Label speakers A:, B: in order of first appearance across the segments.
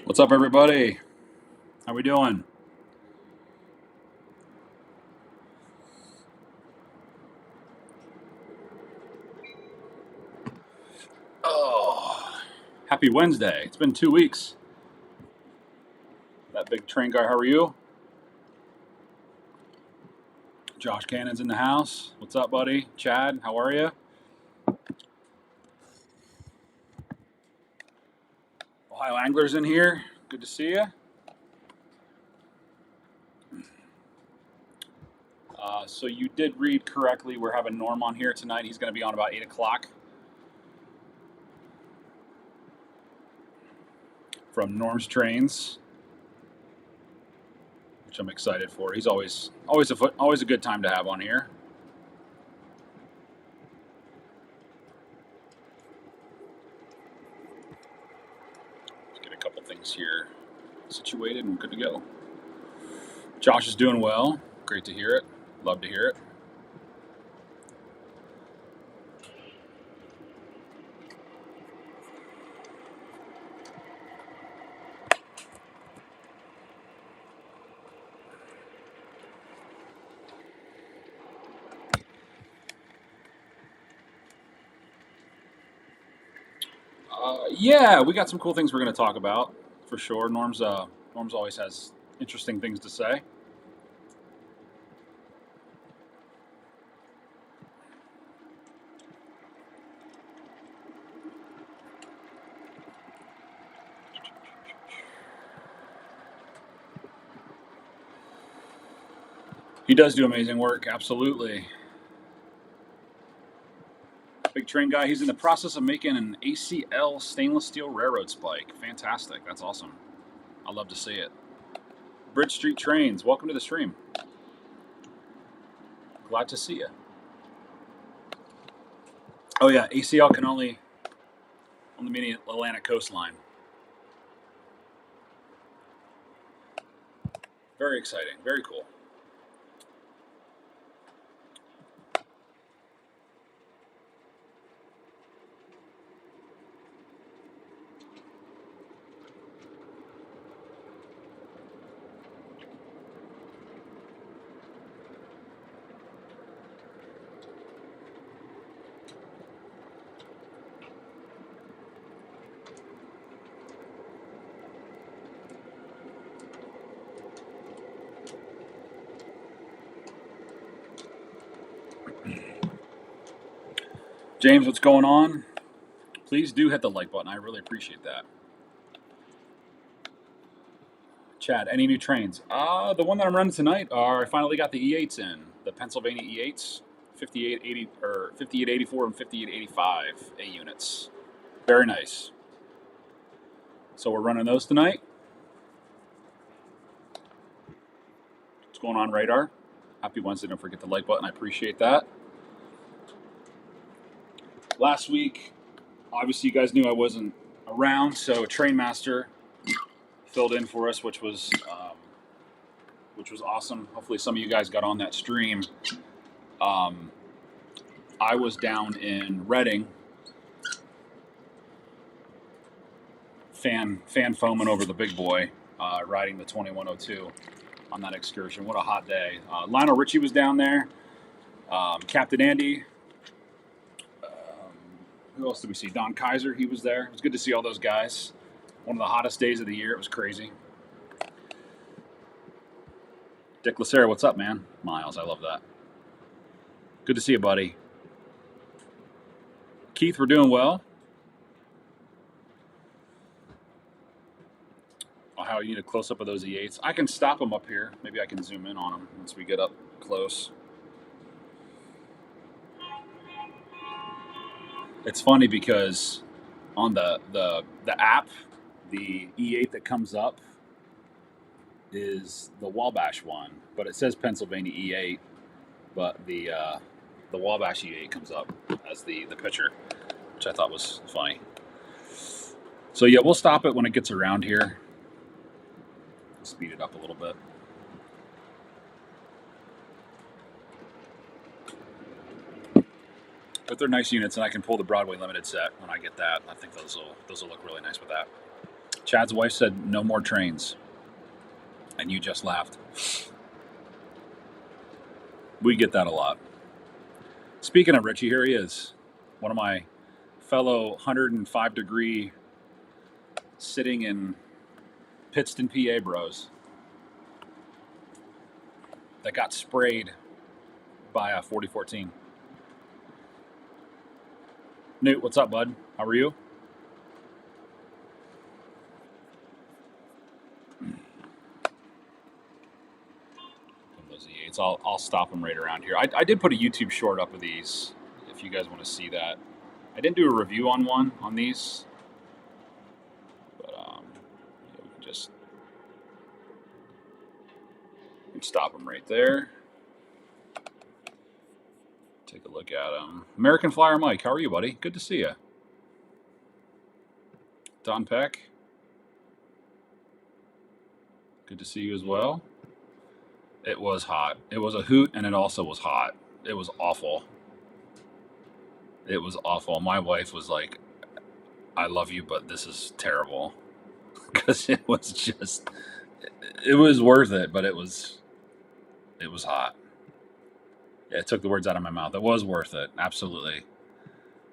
A: What's up, everybody? How we doing? Oh, happy Wednesday. It's been 2 weeks. That big train guy, how are you? Josh Cannon's in the house. What's up, buddy? Chad, how are you? Ohio Anglers in here. Good to see you. So you did read correctly. We're having Norm on here tonight. He's going to be on about 8 o'clock from Norm's Trains, which I'm excited for. He's always a good time to have on here. Let's get a couple things here situated and good to go. Josh is doing well. Great to hear it. Love to hear it. Yeah, we got some cool things we're going to talk about for sure. Norm's always has interesting things to say. He does do amazing work, absolutely. Big train guy. He's in the process of making an ACL stainless steel railroad spike. Fantastic. That's awesome. I love to see it. Bridge Street Trains. Welcome to the stream. Glad to see you. Oh yeah, ACL can only on the mini Atlantic coastline. Very exciting. Very cool. James, what's going on? Please do hit the like button. I really appreciate that. Chad, any new trains? The one that I'm running tonight I finally got the E8s in. The Pennsylvania E8s, 5880 or 5884 and 5885 A units. Very nice. So we're running those tonight. What's going on, Radar? Happy Wednesday. Don't forget the like button. I appreciate that. Last week, obviously, you guys knew I wasn't around, so Trainmaster filled in for us, which was awesome. Hopefully, some of you guys got on that stream. I was down in Reading, fan foaming over the big boy, riding the 2102 on that excursion. What a hot day! Lionel Richie was down there. Captain Andy. Who else did we see? Don Kaiser, he was there. It was good to see all those guys. One of the hottest days of the year. It was crazy. Dick Lacera, what's up, man? Miles, I love that. Good to see you, buddy. Keith, we're doing well. Oh, how you need a close up of those E8s? I can stop them up here. Maybe I can zoom in on them once we get up close. It's funny because on the app, the E8 that comes up is the Wabash one, but it says Pennsylvania E8, but the Wabash E8 comes up as the picture, which I thought was funny. So yeah, we'll stop it when it gets around here. Speed it up a little bit. But they're nice units, and I can pull the Broadway Limited set when I get that. I think those will look really nice with that. Chad's wife said no more trains, and you just laughed. We get that a lot. Speaking of Richie, here he is. One of my fellow 105 degree sitting in Pittston, PA bros that got sprayed by a 4014. Newt, what's up, bud? How are you? Those E8s, I'll stop them right around here. I did put a YouTube short up of these, if you guys want to see that. I didn't do a review on one on these, but yeah, we can just stop them right there. Take a look at them. American Flyer Mike, how are you, buddy? Good to see you. Don Peck, good to see you as well. It was hot. It was a hoot, and it also was hot. It was awful. It was awful. My wife was like, I love you, but this is terrible. Because it was just, it was worth it, but it was hot. Yeah, it took the words out of my mouth. It was worth it. Absolutely.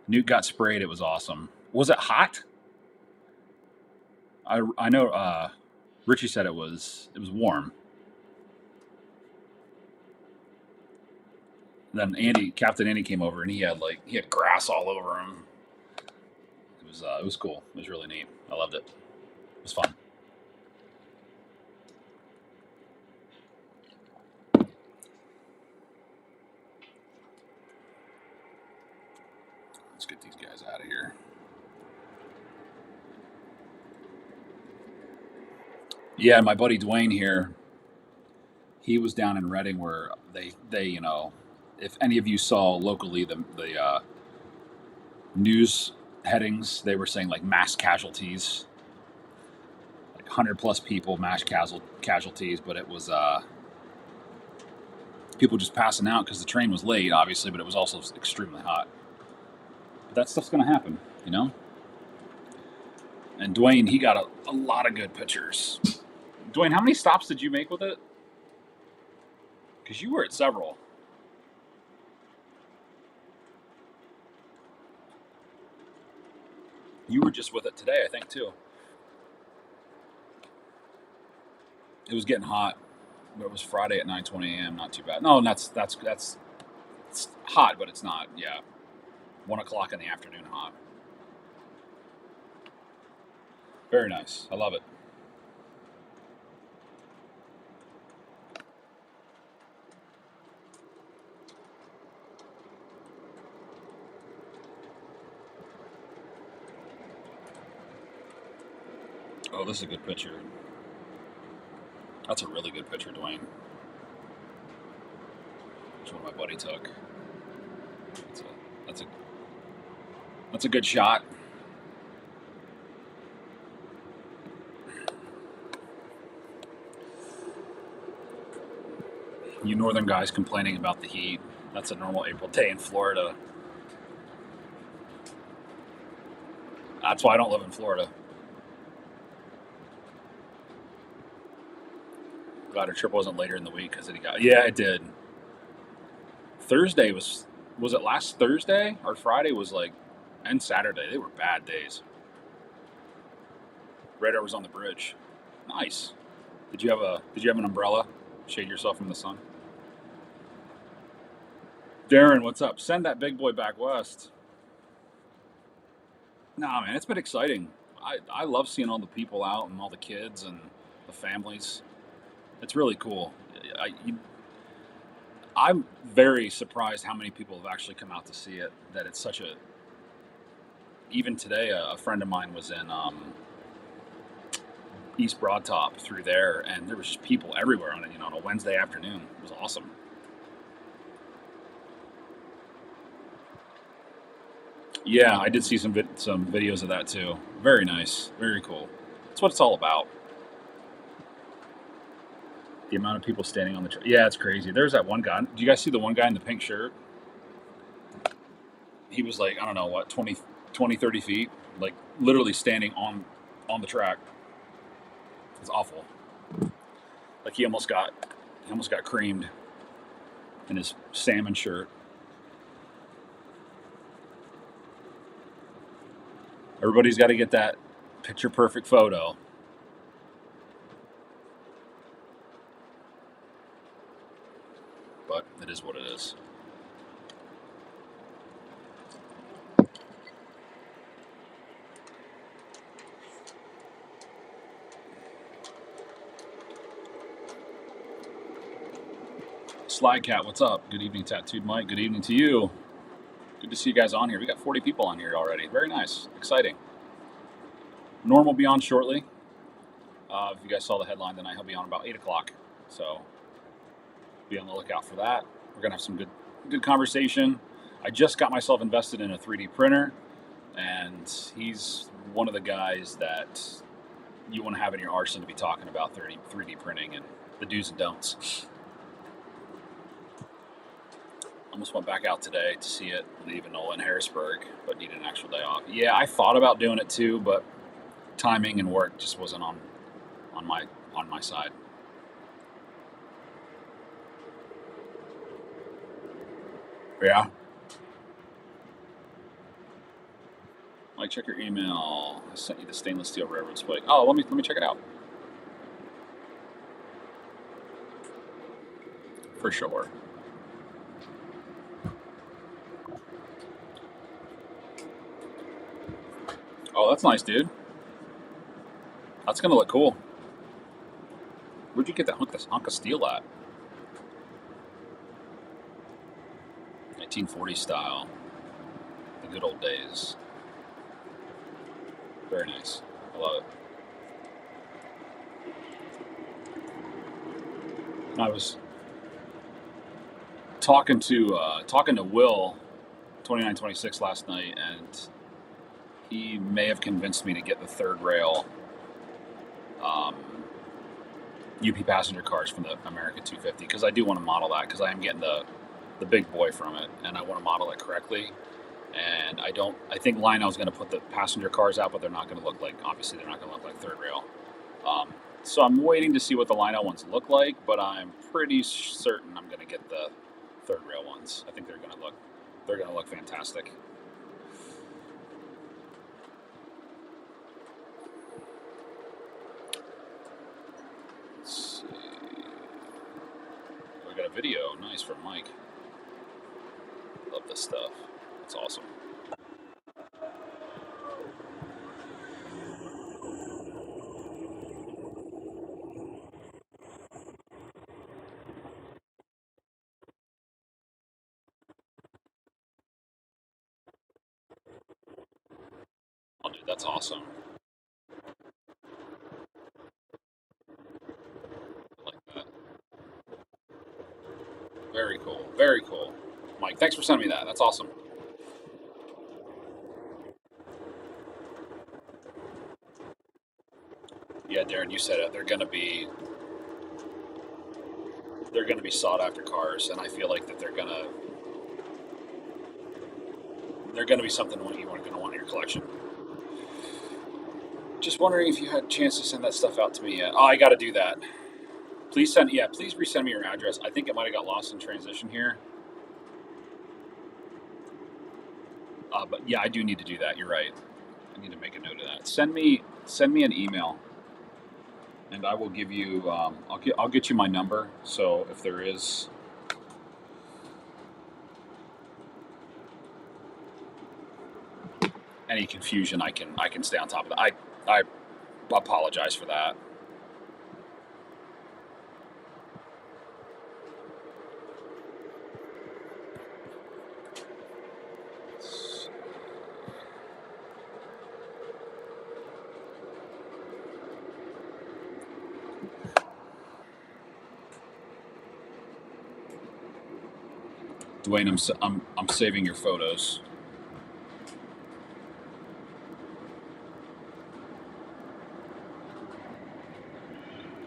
A: Newt got sprayed. It was awesome. Was it hot? I know Richie said it was warm. Then Captain Andy came over, and he had grass all over him. It was cool. It was really neat. I loved it. It was fun. Let's get these guys out of here. Yeah, my buddy Dwayne here, he was down in Reading where they if any of you saw locally the news headings, they were saying like mass casualties, like 100+ people, mass casualties, but it was people just passing out because the train was late, obviously, but it was also extremely hot. But that stuff's going to happen, you know? And Dwayne, he got a lot of good pictures. Dwayne, how many stops did you make with it? Because you were at several. You were just with it today, I think, too. It was getting hot, but it was Friday at 9:20 a.m. Not too bad. No, that's it's hot, but it's not. Yeah, 1 o'clock in the afternoon hot. Very nice. I love it. Oh, this is a good picture. That's a really good picture, Dwayne. Which one my buddy took. That's a good shot. You northern guys complaining about the heat. That's a normal April day in Florida. That's why I don't live in Florida. Glad her trip wasn't later in the week because it did. Thursday was it last Thursday or Friday and Saturday? They were bad days. Radar was on the bridge. Nice. Did you have an umbrella? Shade yourself from the sun. Darren, what's up? Send that big boy back west. Nah, man, it's been exciting. I love seeing all the people out and all the kids and the families. It's really cool. I'm very surprised how many people have actually come out to see it. That it's such a. Even today, a friend of mine was in East Broadtop through there, and there was just people everywhere on a Wednesday afternoon. It was awesome. Yeah, I did see some videos of that too. Very nice, very cool. That's what it's all about. The amount of people standing on the train. Yeah, it's crazy. There's that one guy. Do you guys see the one guy in the pink shirt? He was like, I don't know what, 20, 30 feet, like literally standing on the track. It's awful. Like he almost got creamed in his salmon shirt. Everybody's got to get that picture perfect photo. But it is what it is. Sly Cat, what's up? Good evening, Tattooed Mike. Good evening to you. Good to see you guys on here. We got 40 people on here already. Very nice. Exciting. Norm will be on shortly. If you guys saw the headline tonight, he'll be on about 8 o'clock. So be on the lookout for that. We're going to have some good conversation. I just got myself invested in a 3D printer, and he's one of the guys that you want to have in your arsenal to be talking about 3D printing and the do's and don'ts. Almost went back out today to see it, leaving Nola in Harrisburg, but needed an actual day off. Yeah, I thought about doing it too, but timing and work just wasn't on my side. Yeah. Mike, check your email. I sent you the stainless steel railroad spike. Oh, let me check it out. For sure. Oh, that's nice, dude. That's gonna look cool. Where'd you get that hunk of steel at? 1940 style. The good old days. Very nice. I love it. I was talking to Will 2926 last night, and he may have convinced me to get the third rail UP passenger cars from the America 250, because I do want to model that, because I am getting the big boy from it, and I want to model it correctly. And I think Lionel's going to put the passenger cars out, but they're not going to look like, obviously they're not going to look like third rail. So I'm waiting to see what the Lionel ones look like, but I'm pretty certain I'm going to get the third rail ones. I think they're going to look fantastic. Let's see. We got a video, nice, from Mike. Love this stuff. It's awesome. Oh, dude, that's awesome. I like that. Very cool. Very cool. Mike, thanks for sending me that. That's awesome. Yeah, Darren, you said it. They're going to be sought after cars, and I feel like that they're going to be something you're going to want in your collection. Just wondering if you had a chance to send that stuff out to me yet. Oh, I got to do that. Please resend me your address. I think it might have got lost in transition here. But yeah, I do need to do that. You're right. I need to make a note of that. Send me an email, and I will give you. I'll get you my number. So if there is any confusion, I can stay on top of that. I apologize for that. Dwayne, I'm saving your photos.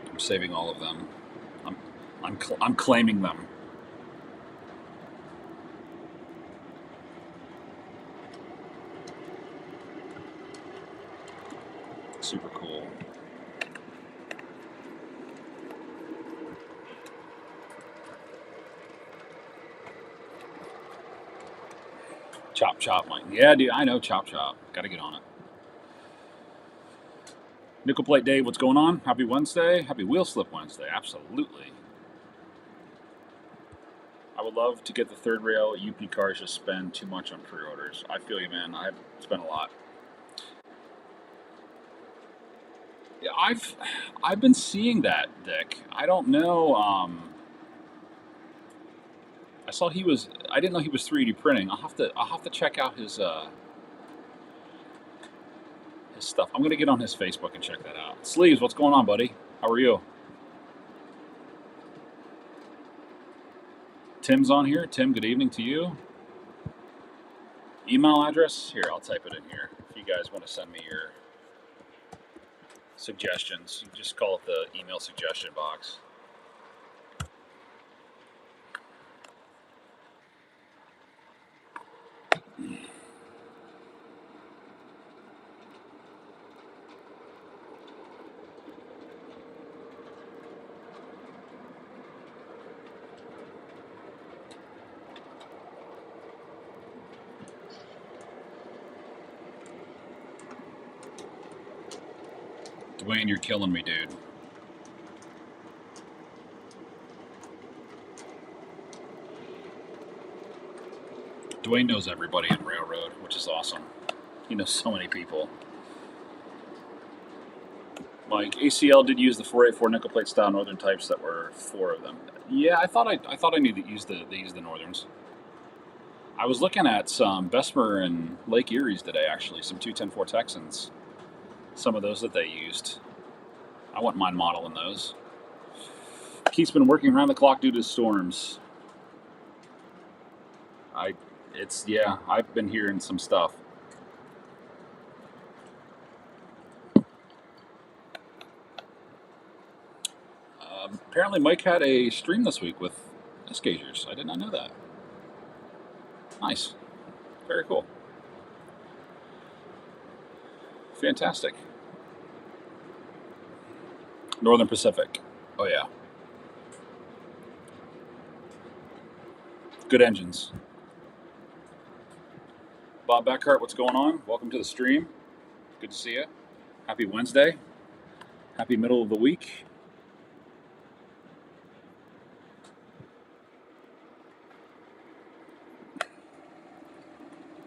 A: I'm saving all of them. I'm claiming them. Super cool. Chop, Mike. Yeah, dude, I know Chop. Got to get on it. Nickel Plate Dave, what's going on? Happy Wednesday. Happy Wheel Slip Wednesday. Absolutely. I would love to get the third rail. UP cars just spend too much on pre-orders. I feel you, man. I've spent a lot. Yeah, I've been seeing that, Dick. I don't know. I saw he was. I didn't know he was 3D printing. I'll have to check out his stuff. I'm gonna get on his Facebook and check that out. Sleeves, what's going on, buddy? How are you? Tim's on here. Tim, good evening to you. Email address? Here, I'll type it in here. If you guys want to send me your suggestions, you just call it the email suggestion box. Dwayne, you're killing me, dude. Dwayne knows everybody in Railroad, which is awesome. He knows so many people. Mike, ACL did use the 484 nickel plate style northern types that were 4 of them. Yeah, I thought I knew that they used the northerns. I was looking at some Bessemer and Lake Erie's today, actually, some 210-4 Texans. Some of those that they used. I wouldn't mind modeling those. Keith's been working around the clock due to storms. I've been hearing some stuff. Apparently Mike had a stream this week with Escagers. I did not know that. Nice. Very cool. Fantastic. Northern Pacific. Oh, yeah. Good engines. Bob Beckhart, what's going on? Welcome to the stream. Good to see you. Happy Wednesday. Happy middle of the week.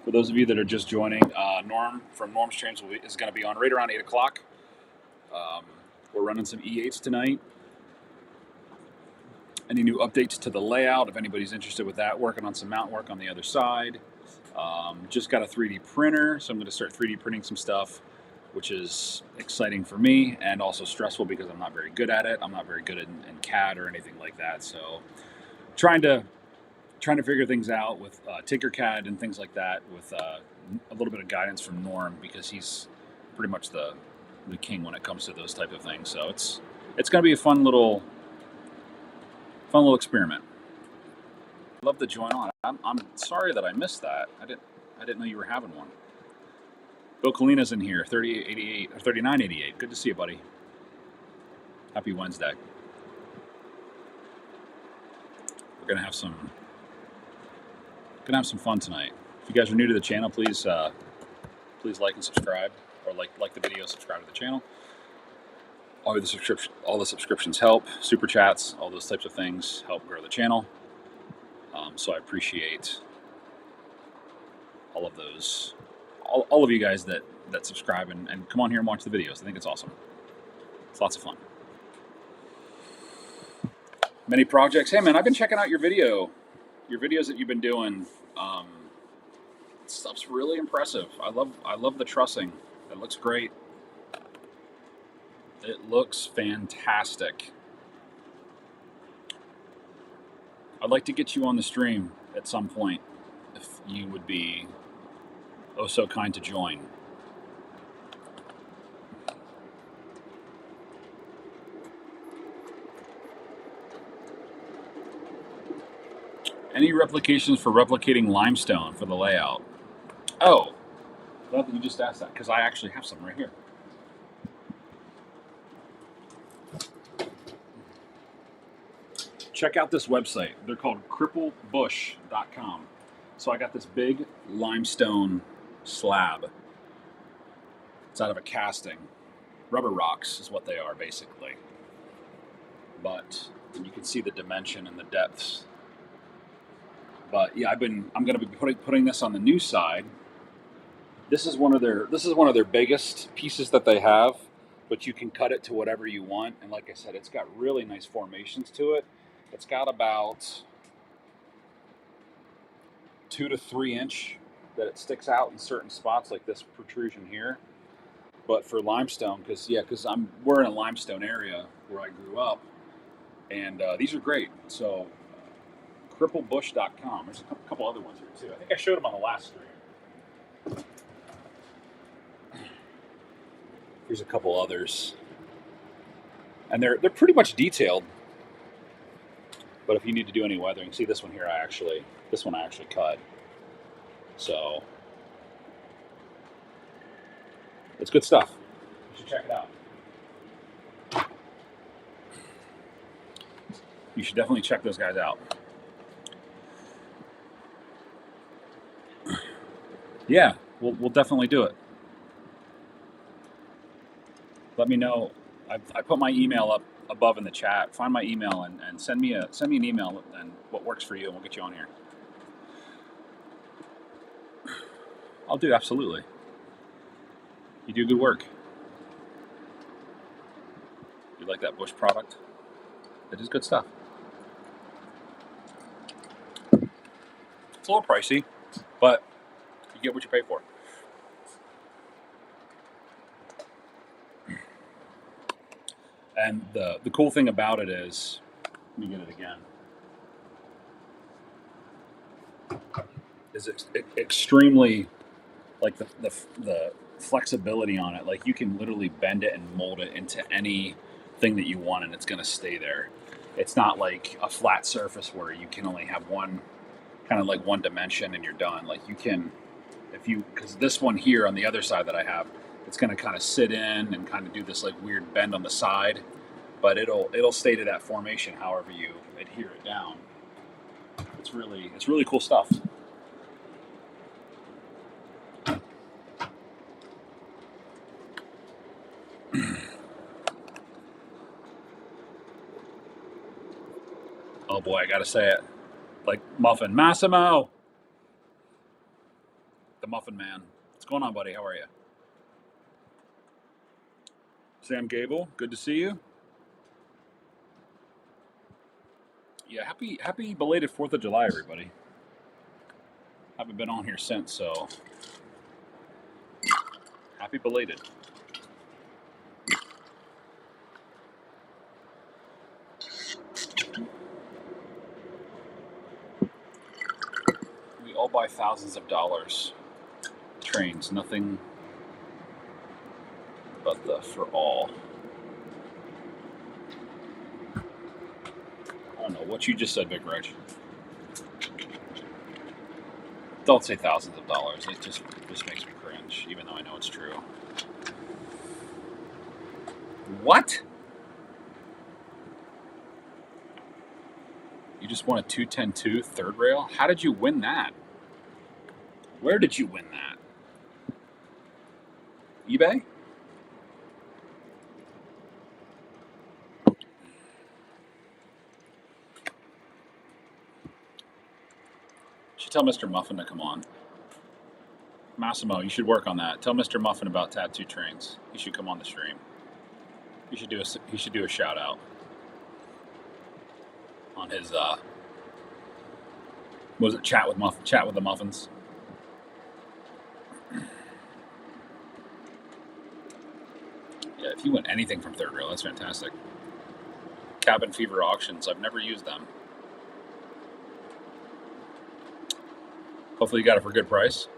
A: For those of you that are just joining, Norm from Norm's Trains is going to be on right around 8 o'clock. We're running some E8s tonight. Any new updates to the layout, if anybody's interested with that, working on some mount work on the other side. Just got a 3D printer, so I'm going to start 3D printing some stuff, which is exciting for me and also stressful because I'm not very good at it. I'm not very good in CAD or anything like that. So trying to figure things out with Tinkercad and things like that with a little bit of guidance from Norm because he's pretty much the king when it comes to those type of things. So it's going to be a fun little experiment. I'd love to join on. I'm sorry that I missed that. I didn't know you were having one. Bill Kalina's in here, 3888 or 3988. Good to see you, buddy. Happy Wednesday. We're gonna have some fun tonight. If you guys are new to the channel, please like and subscribe, or like the video, subscribe to the channel. All the subscriptions help. Super chats, all those types of things help grow the channel. So I appreciate all of those, all of you guys that subscribe and come on here and watch the videos. I think it's awesome. It's lots of fun. Many projects. Hey man, I've been checking out your videos that you've been doing. Stuff's really impressive. I love the trussing. It looks great. It looks fantastic. I'd like to get you on the stream at some point, if you would be oh so kind to join. Any replications for replicating limestone for the layout? Oh, glad that you just asked that, because I actually have some right here. Check out this website. They're called cripplebush.com. So I got this big limestone slab. It's out of a casting. Rubber rocks is what they are, basically. But you can see the dimension and the depths. But yeah, I'm going to be putting this on the new side. This is one of their biggest pieces that they have, but you can cut it to whatever you want. And like I said, it's got really nice formations to it. It's got about 2 to 3 inch that it sticks out in certain spots, like this protrusion here. But for limestone, because we're in a limestone area where I grew up, and these are great. So cripplebush.com. There's a couple other ones here too. I think I showed them on the last stream. Here's a couple others, and they're pretty much detailed. But if you need to do any weathering, see this one here, I actually cut. So it's good stuff. You should check it out. You should definitely check those guys out. Yeah, we'll definitely do it. Let me know. I put my email up above in the chat. Find my email and send me an email and what works for you, and we'll get you on here. I'll do, absolutely. You do good work. You like that Bush product? It is good stuff. It's a little pricey, but you get what you pay for. And the cool thing about it is, let me get it again, is it's extremely, like the flexibility on it. Like you can literally bend it and mold it into anything that you want, and it's going to stay there. It's not like a flat surface where you can only have one dimension and you're done. Like you can, because this one here on the other side that I have, it's going to kind of sit in and kind of do this like weird bend on the side, but it'll stay to that formation however you adhere it down. It's really cool stuff. Oh boy, I gotta say it. Like Muffin. Massimo! The Muffin Man. What's going on, buddy? How are you? Sam Gable, good to see you. Yeah, happy belated 4th of July, everybody. Haven't been on here since, so happy belated. We all buy thousands of dollars trains, nothing but the for all. I don't know what you just said, Big Rich. Don't say thousands of dollars. It just makes me cringe, even though I know it's true. What? You just won a 210-2 third rail? How did you win that? Where did you win that? eBay? Should tell Mr. Muffin to come on. Massimo, you should work on that. Tell Mr. Muffin about tattoo trains. He should come on the stream. He should do a shout out on his what was it, chat with the Muffins. Yeah, if you win anything from third rail, that's fantastic. Cabin Fever auctions. I've never used them. Hopefully you got it for a good price.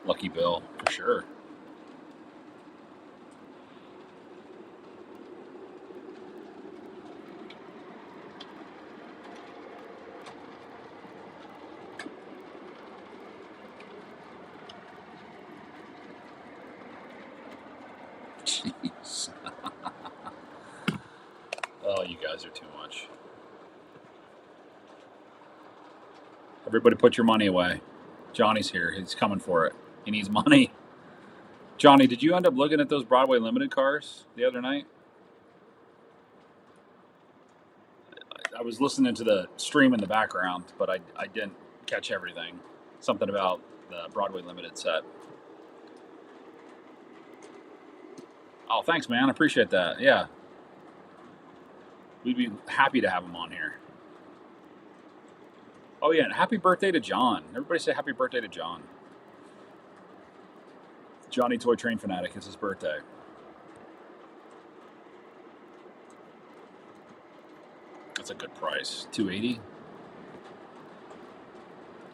A: Lucky Bill, for sure. Jeez. Oh, you guys are too much. Everybody put your money away. Johnny's here. He's coming for it. He needs money. Johnny, did you end up looking at those Broadway Limited cars the other night? I was listening to the stream in the background, but I didn't catch everything. Something about the Broadway Limited set. Oh, thanks, man. I appreciate that. Yeah. We'd be happy to have him on here. Oh, yeah, and happy birthday to John. Everybody say happy birthday to John. Johnny Toy Train Fanatic. It's his birthday. That's a good price. $280?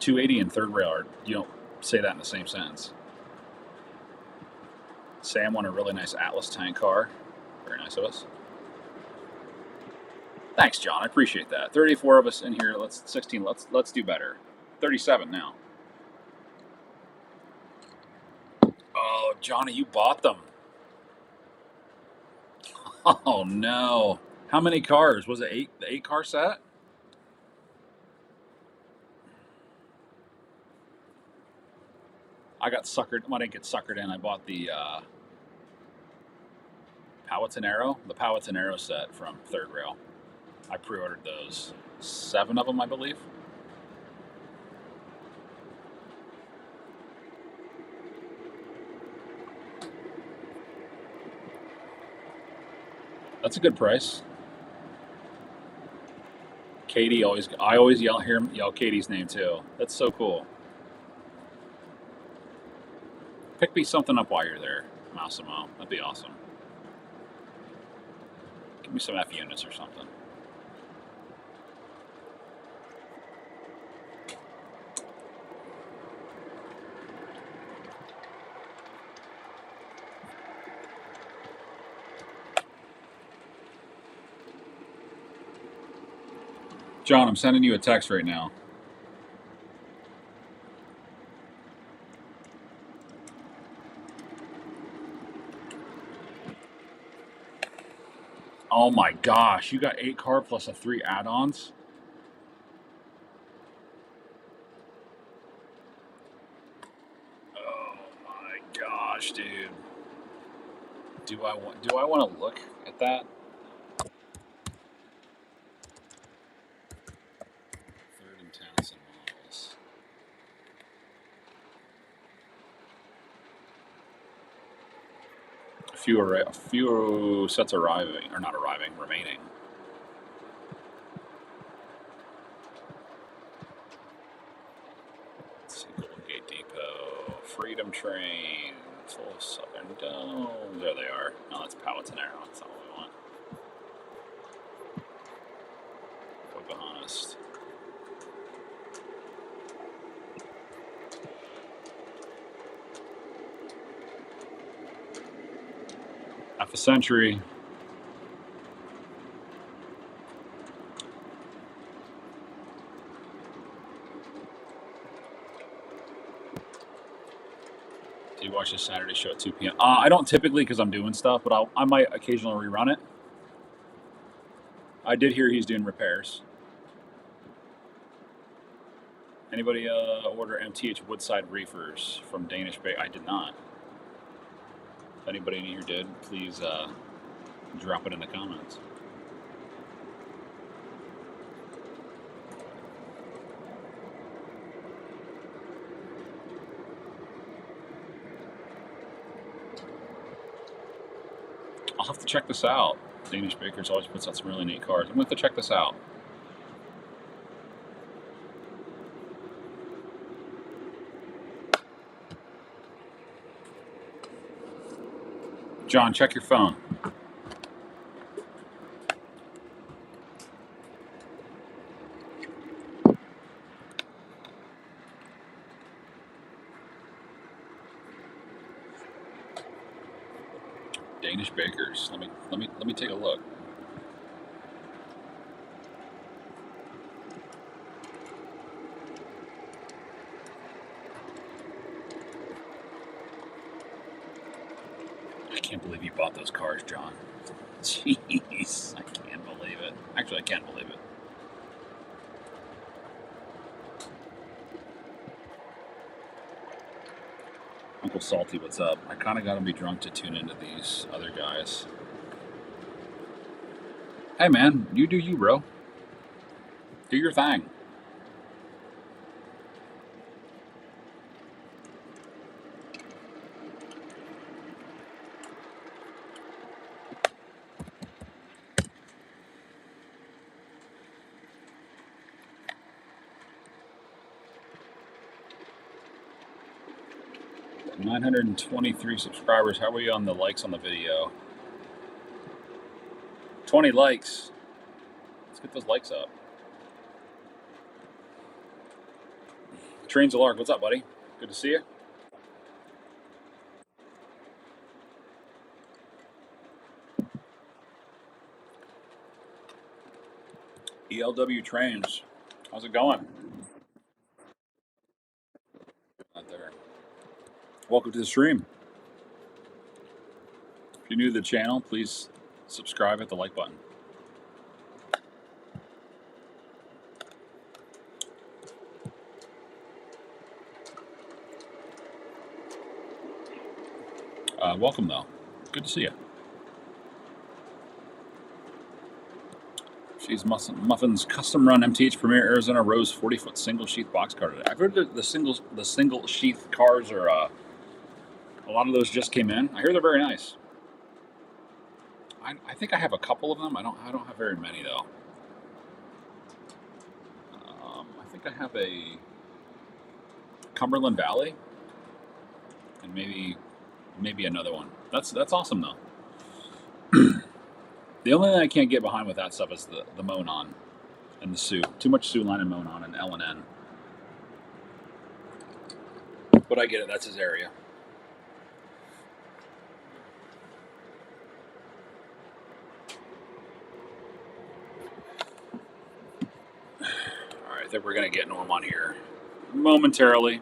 A: $280 in third rail. You don't say that in the same sentence. Sam won a really nice Atlas tank car. Very nice of us. Thanks, John. I appreciate that. 34 of us in here. 16. Let's do better. 37 now. Oh, Johnny, you bought them. Oh no. How many cars? Was it 8? The 8-car set? I got suckered. Well, I didn't get suckered in. I bought the Powhatan-Aero. The Powhatan-Aero set from Third Rail. I pre-ordered those. 7 of them, I believe. That's a good price. Katie I always yell Katie's name too. That's so cool. Pick me something up while you're there, Massimo. That'd be awesome. Give me some F units or something. John, I'm sending you a text right now. Oh my gosh, you got 8 car plus a 3 add-ons? Oh my gosh, dude. Do I want to look at that? Third and Townsend models. Few sets arriving, or not arriving, remaining. Let's see, Golden Gate Depot, Freedom Train, full Southern Dome. There they are. No, that's Powhatan-Aero. That's not what we want. Pocahontas. Half a century. Do you watch the Saturday show at 2 p.m.? I don't typically because I'm doing stuff, but I might occasionally rerun it. I did hear he's doing repairs. Anybody order MTH Woodside reefers from Danish Bay? I did not. If anybody in here did, please drop it in the comments. I'll have to check this out. Danish Bakers always puts out some really neat cars. I'm going to have to check this out. John, check your phone. Danish Bakers. Let me take a look. I can't believe you bought those cars, John. Jeez, I can't believe it. Actually, I can't believe it. Uncle Salty, what's up? I kind of got to be drunk to tune into these other guys. Hey, man, you do you, bro. Do your thing. $923 subscribers. How are we on the likes on the video? 20 likes. Let's get those likes up. Trains of Lark, what's up, buddy? Good to see you. ELW Trains, how's it going? Out there. Welcome to the stream. If you're new to the channel, please subscribe, hit the like button. Welcome, though. Good to see you. She's Muffins custom run MTH Premier Arizona Rose 40-foot single sheath box car today. I've heard the single sheath cars are a lot of those just came in. I hear they're very nice. I think I have a couple of them. I don't have very many though. I think I have a Cumberland Valley and maybe another one. That's awesome though. The only thing I can't get behind with that stuff is the Monon and the Sioux. Too much Sioux line and Monon and L&N. But I get it. That's his area. All right, I think we're gonna get Norm on here momentarily.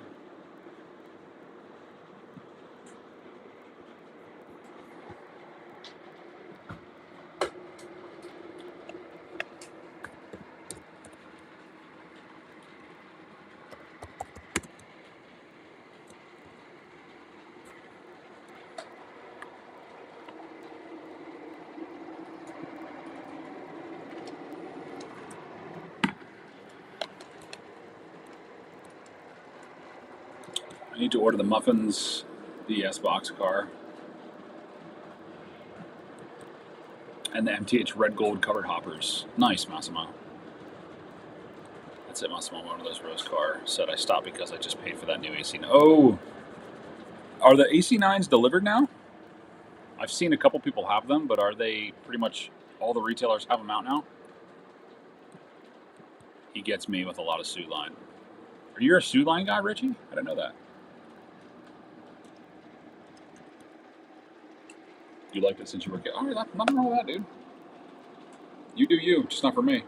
A: I need to order the Muffins BS box car and the MTH red gold covered hoppers. Nice, Massimo. That's it, Massimo. One of those Rose car said I stopped because I just paid for that new AC. Oh, are the AC9s delivered now? I've seen a couple people have them, but are they pretty much all the retailers have them out now? He gets me with a lot of Sioux line. Are you a Sioux line guy, Richie? I didn't know that. You liked it since you were a kid. Oh, nothing wrong with that, dude. You do you, just not for me.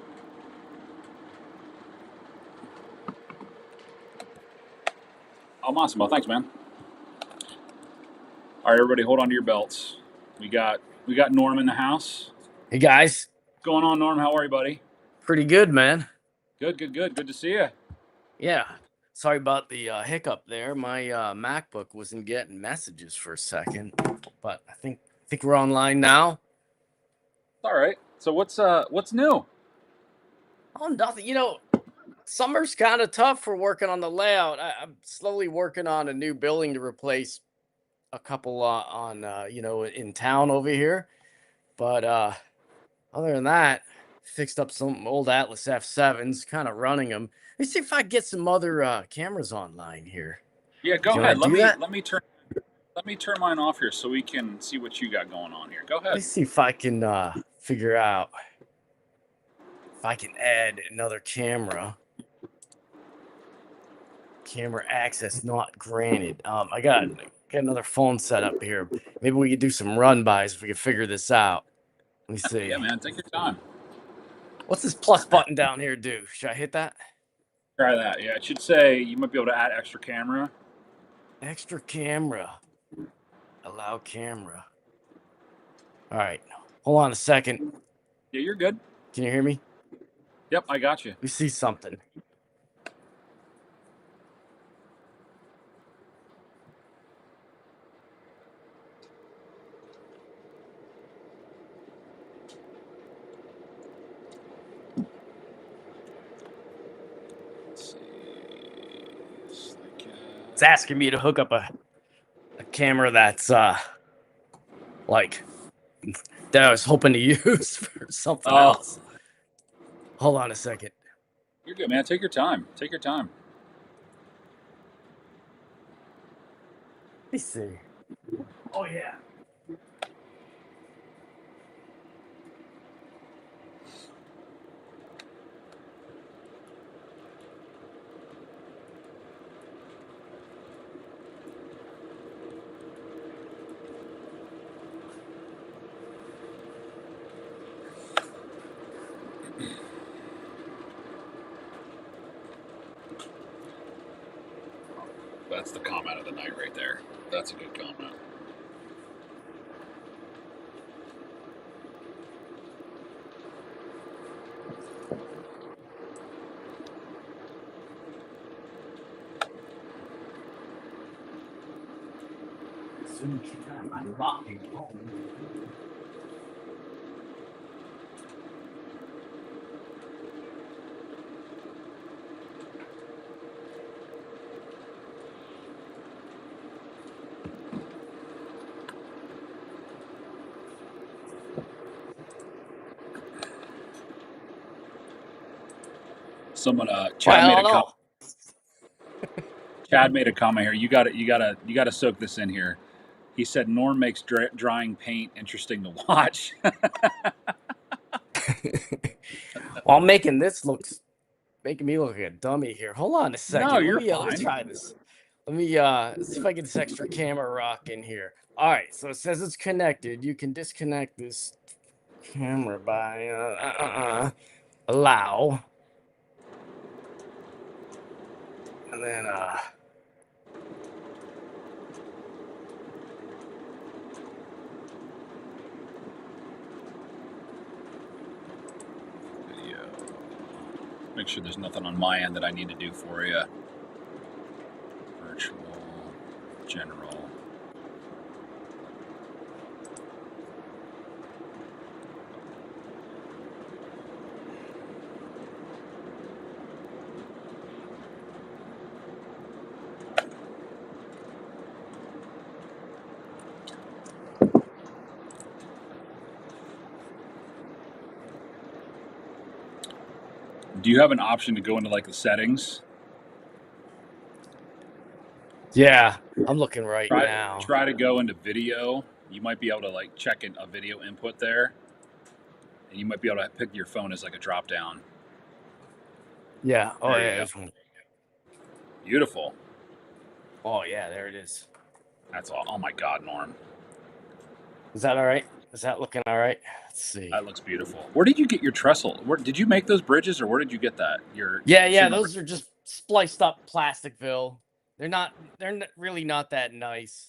A: Oh, Massimo, thanks, man. All right, everybody, hold on to your belts. We got Norm in the house.
B: Hey guys.
A: What's going on, Norm? How are you, buddy?
B: Pretty good, man.
A: Good. Good to see you.
B: Yeah. Sorry about the hiccup there. My MacBook wasn't getting messages for a second, but I think we're online now.
A: All right. So what's new?
B: Oh, nothing. You know, summer's kind of tough for working on the layout. I'm slowly working on a new building to replace a couple on in town over here. But other than that, fixed up some old Atlas F7s, kind of running them. Let me see if I get some other cameras online here.
A: Yeah, go
B: Do you
A: ahead.
B: wanna do that?
A: Let me turn mine off here so we can see what you got going on here. Go ahead.
B: Let me see if I can figure out if I can add another camera. Camera access not granted. I got another phone set up here. Maybe we could do some run bys if we could figure this out. Let me see.
A: Yeah, man, take your time.
B: What's this plus button down here do? Should I hit that?
A: Try that. Yeah, it should say you might be able to add extra camera.
B: Extra camera. Allow camera. All right. Hold on a second.
A: Yeah, you're good.
B: Can you hear me?
A: Yep, I got you.
B: We see something. It's asking me to hook up a camera that's like that I was hoping to use for something else. Hold on a second.
A: You're good, man. Take your time. Take your time.
B: Let me see. Oh yeah.
A: That's the comment of the night right there. That's a good comment.
B: I'm rocking home.
A: Someone, Chad
B: Well,
A: made
B: I
A: a
B: don't know.
A: Chad made a comment here. You got to soak this in here. He said Norm makes drying paint interesting to watch.
B: Well, I'm making this making me look like a dummy here. Hold on a second.
A: No, you're
B: Let me
A: fine.
B: try this. Let me see if I get this extra camera rock in here. All right, so it says it's connected. You can disconnect this camera by allow. And then
A: Video. Make sure there's nothing on my end that I need to do for you. Virtual, general. Do you have an option to go into like the settings?
B: yeah, I'm looking right now.
A: Try to go into video. You might be able to like check in a video input there, and you might be able to pick your phone as like a drop down.
B: Yeah. Oh
A: There you
B: yeah.
A: go.
B: This one.
A: Beautiful.
B: Oh yeah, there it is.
A: That's all. Oh my God, Norm.
B: Is that all right? Is that looking all right? Let's see.
A: That looks beautiful. Where did you get your trestle? Where did you make those bridges, or where did you get that?
B: Yeah. Those are just spliced up Plasticville. They're really not that nice.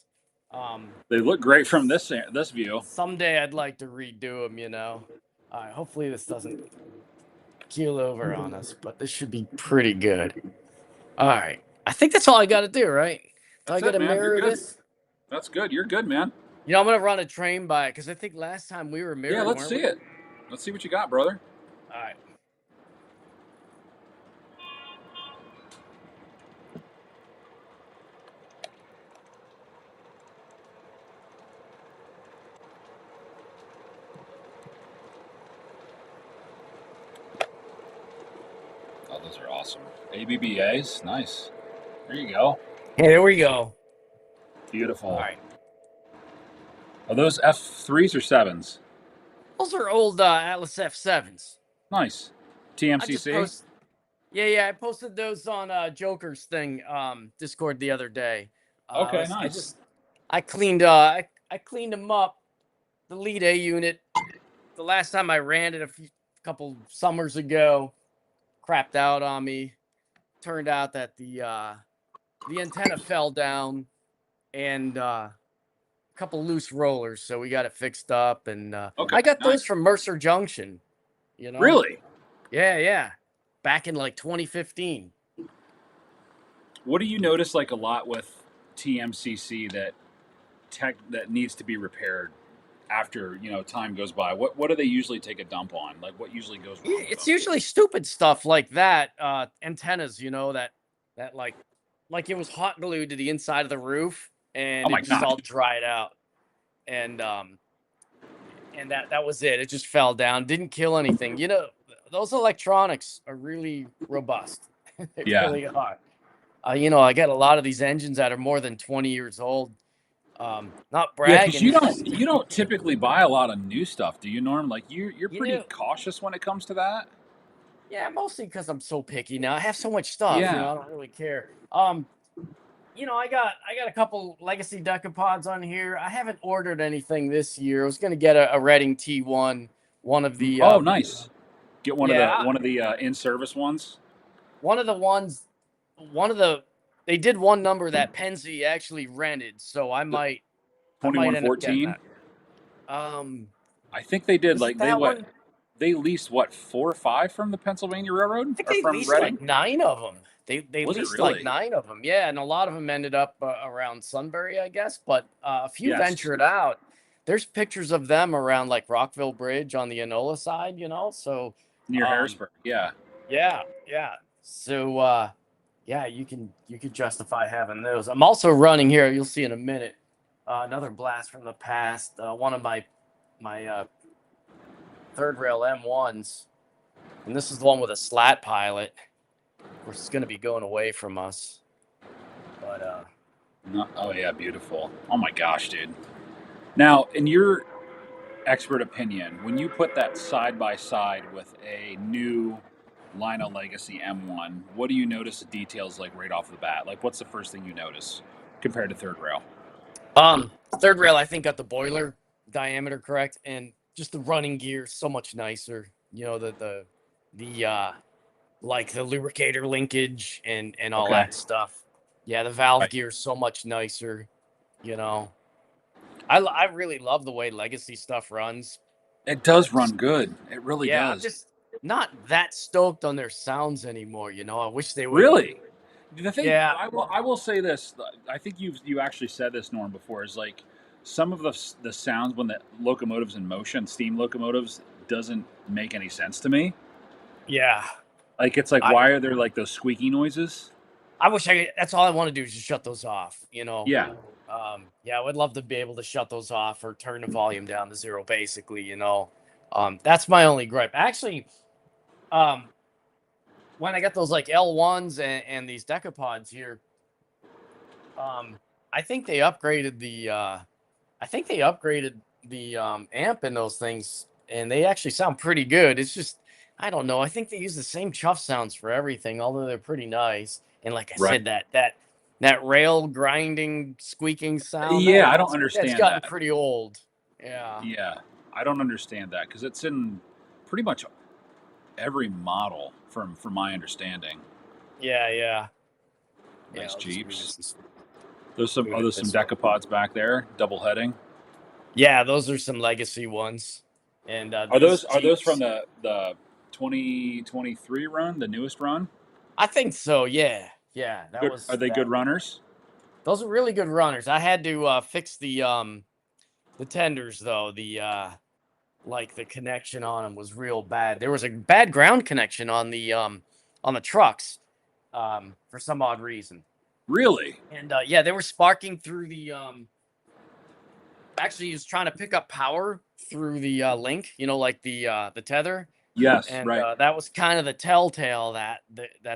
A: They look great from this view.
B: Someday I'd like to redo them. All right. Hopefully this doesn't keel over on us, but this should be pretty good. All right. I think that's all I got to do, right? Do I got to mirror this?
A: That's good. You're good, man.
B: I'm gonna run a train by it because I think last time we were mirrored.
A: Yeah, let's see it. Let's see what you got, brother.
B: All right.
A: Oh, those are awesome. ABBAs, nice. There you go.
B: Hey, there we go.
A: Beautiful.
B: All right.
A: Are those F3s or 7s?
B: Those are old Atlas F7s.
A: Nice. TMCC?
B: I posted those on Joker's thing, Discord the other day.
A: Okay, nice.
B: I cleaned them up. The lead A unit. The last time I ran it a couple summers ago, crapped out on me. Turned out that the antenna fell down and a couple loose rollers, so we got it fixed up. And I got those from Mercer Junction.
A: Really?
B: Yeah. Back in like 2015.
A: What do you notice like a lot with TMCC that needs to be repaired after time goes by? What do they usually take a dump on? Like what usually goes wrong?
B: It's usually stupid stuff like that. Antennas, that like like it was hot glued to the inside of the roof,
A: Oh
B: and
A: my
B: it just all
A: god.
B: dried out. And that was it. It just fell down. Didn't kill anything. Those electronics are really robust. They
A: Yeah.
B: really are. I got a lot of these engines that are more than 20 years old. Not
A: Yeah, because
B: bragging. It's just
A: you don't typically buy a lot of new stuff, do you, Norm? Like you're
B: you
A: pretty
B: know,
A: cautious when it comes to that.
B: yeah, mostly because I'm so picky now. I have so much stuff.
A: Yeah.
B: I don't really care. I got a couple legacy decapods on here. I haven't ordered anything this year. I was gonna get a Reading T1, one of the
A: Oh, nice. Get
B: yeah,
A: one of the in service ones.
B: one of the ones, one of the they did one number that Penzi actually rented, so I might end up getting
A: 2114.
B: that. Um,
A: I think they did
B: was it
A: like they
B: that
A: what
B: one?
A: they leased what 4 or 5 from the Pennsylvania Railroad
B: I think
A: or
B: they
A: from
B: leased like
A: Reading.
B: 9 of them. They
A: Was it
B: leased like
A: really?
B: 9 of them. Yeah, and a lot of them ended up around Sunbury, I guess, but a few
A: Yes.
B: ventured out. There's pictures of them around like Rockville Bridge on the Enola side, so
A: Near
B: um
A: Harrisburg. Yeah.
B: yeah, yeah. So yeah, you could justify having those. I'm also running here, you'll see in a minute. Another blast from the past. One of my third rail M1s, and this is the one with a slat pilot. Of course, it's going to be going away from us. But
A: No, oh yeah, beautiful. Oh my gosh, dude. Now, in your expert opinion, when you put that side by side with a new Lionel Legacy M1, what do you notice the details like right off the bat? Like, what's the first thing you notice compared to third rail?
B: third rail, I think, got the boiler diameter correct, and just the running gear so much nicer. The like the lubricator linkage and all
A: Okay.
B: that stuff. Yeah, the valve
A: Right.
B: gear is so much nicer. You know, I really love the way Legacy stuff runs.
A: It does
B: Just
A: run good. It really
B: Yeah, I'm
A: does.
B: just not that stoked on their sounds anymore. I wish they would.
A: Really? The thing
B: Yeah,
A: I will say this. I think you actually said this, Norm, before. Is like some of the sounds when the locomotive's in motion, steam locomotives, doesn't make any sense to me.
B: yeah.
A: Like it's like
B: I
A: why are there like those squeaky noises?
B: I wish that's all I want to do is just shut those off.
A: Yeah.
B: Yeah, I would love to be able to shut those off or turn the volume down to zero, basically. That's my only gripe. Actually, um, when I got those like L1s and these decapods here, um, I think they upgraded the amp in those things, and they actually sound pretty good. It's just I don't know. I think they use the same chuff sounds for everything, although they're pretty nice. And like I
A: Right.
B: said, that rail grinding, squeaking sound
A: Yeah, I don't
B: that's
A: understand
B: gotten
A: that.
B: pretty old. Yeah,
A: Yeah, I don't understand that because it's in pretty much every model, from my understanding.
B: yeah, yeah, yeah.
A: Nice
B: I'll just
A: Jeeps.
B: move
A: Are
B: it
A: those some
B: this way.
A: decapods back there, double heading.
B: Yeah, those are some legacy ones, and these
A: Are those from
B: Jeeps.
A: the 2023 run, the newest run?
B: I think so. Yeah, yeah. That
A: Good. Are
B: was
A: they good
B: that.
A: runners?
B: Those are really good runners. I had to fix the tenders though. Like the connection on them was real bad. There was a bad ground connection on the trucks for some odd reason.
A: Really?
B: And yeah, they were sparking through the actually he was trying to pick up power through the link, like the tether.
A: Yes.
B: And
A: Right.
B: that was kind of the telltale that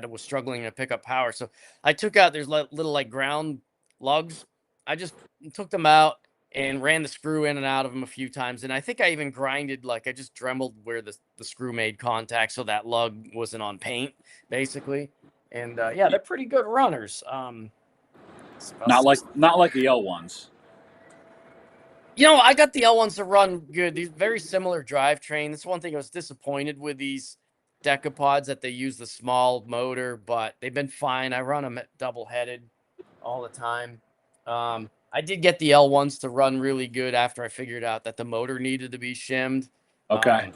B: it was struggling to pick up power. So I took out there's little like ground lugs. I just took them out and ran the screw in and out of them a few times. And I think I even grinded like I just dremeled where the screw made contact so that lug wasn't on paint, basically. And yeah, they're pretty good runners.
A: Not like the L ones.
B: I got the L1s to run good. These very similar drivetrain. That's one thing I was disappointed with these decapods that they use the small motor, but they've been fine. I run them double headed all the time. I did get the L1s to run really good after I figured out that the motor needed to be shimmed.
A: Okay.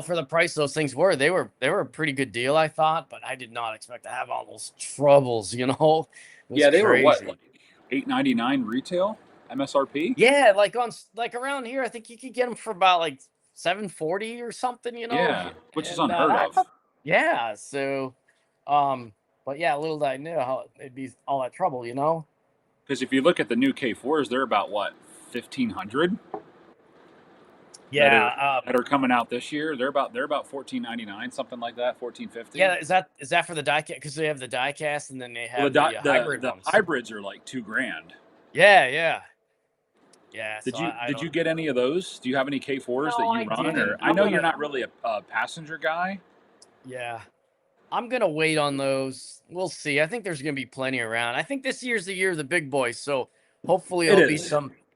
B: For the price those things were, they were a pretty good deal, I thought, but I did not expect to have all those troubles. It was
A: Yeah, they were what,
B: crazy.
A: like $8.99 retail MSRP?
B: Yeah, like around here, I think you could get them for about like 740 or something.
A: Yeah, which is
B: And
A: unheard of.
B: yeah. So, but But yeah, little did I know how it'd be all that trouble, you know?
A: Because if you look at the new K4s, they're about what 1,500 that are
B: Yeah,
A: coming out this year. They're about 14.99, something like that, 14.50.
B: yeah. Is that for the diecast? Because they have the diecast and then they
A: Well,
B: have the hybrid
A: the
B: ones.
A: hybrids are like $2,000.
B: Yeah, yeah, yeah.
A: Did
B: So
A: you
B: I
A: did
B: don't.
A: you get any of those? Do you have any K4s that
B: No,
A: you
B: I
A: run? Or
B: didn't.
A: I know you're not really a passenger guy.
B: Yeah, I'm gonna wait on those. We'll see. I think there's gonna be plenty around. I think this year's the year of the big boys. So hopefully
A: It is.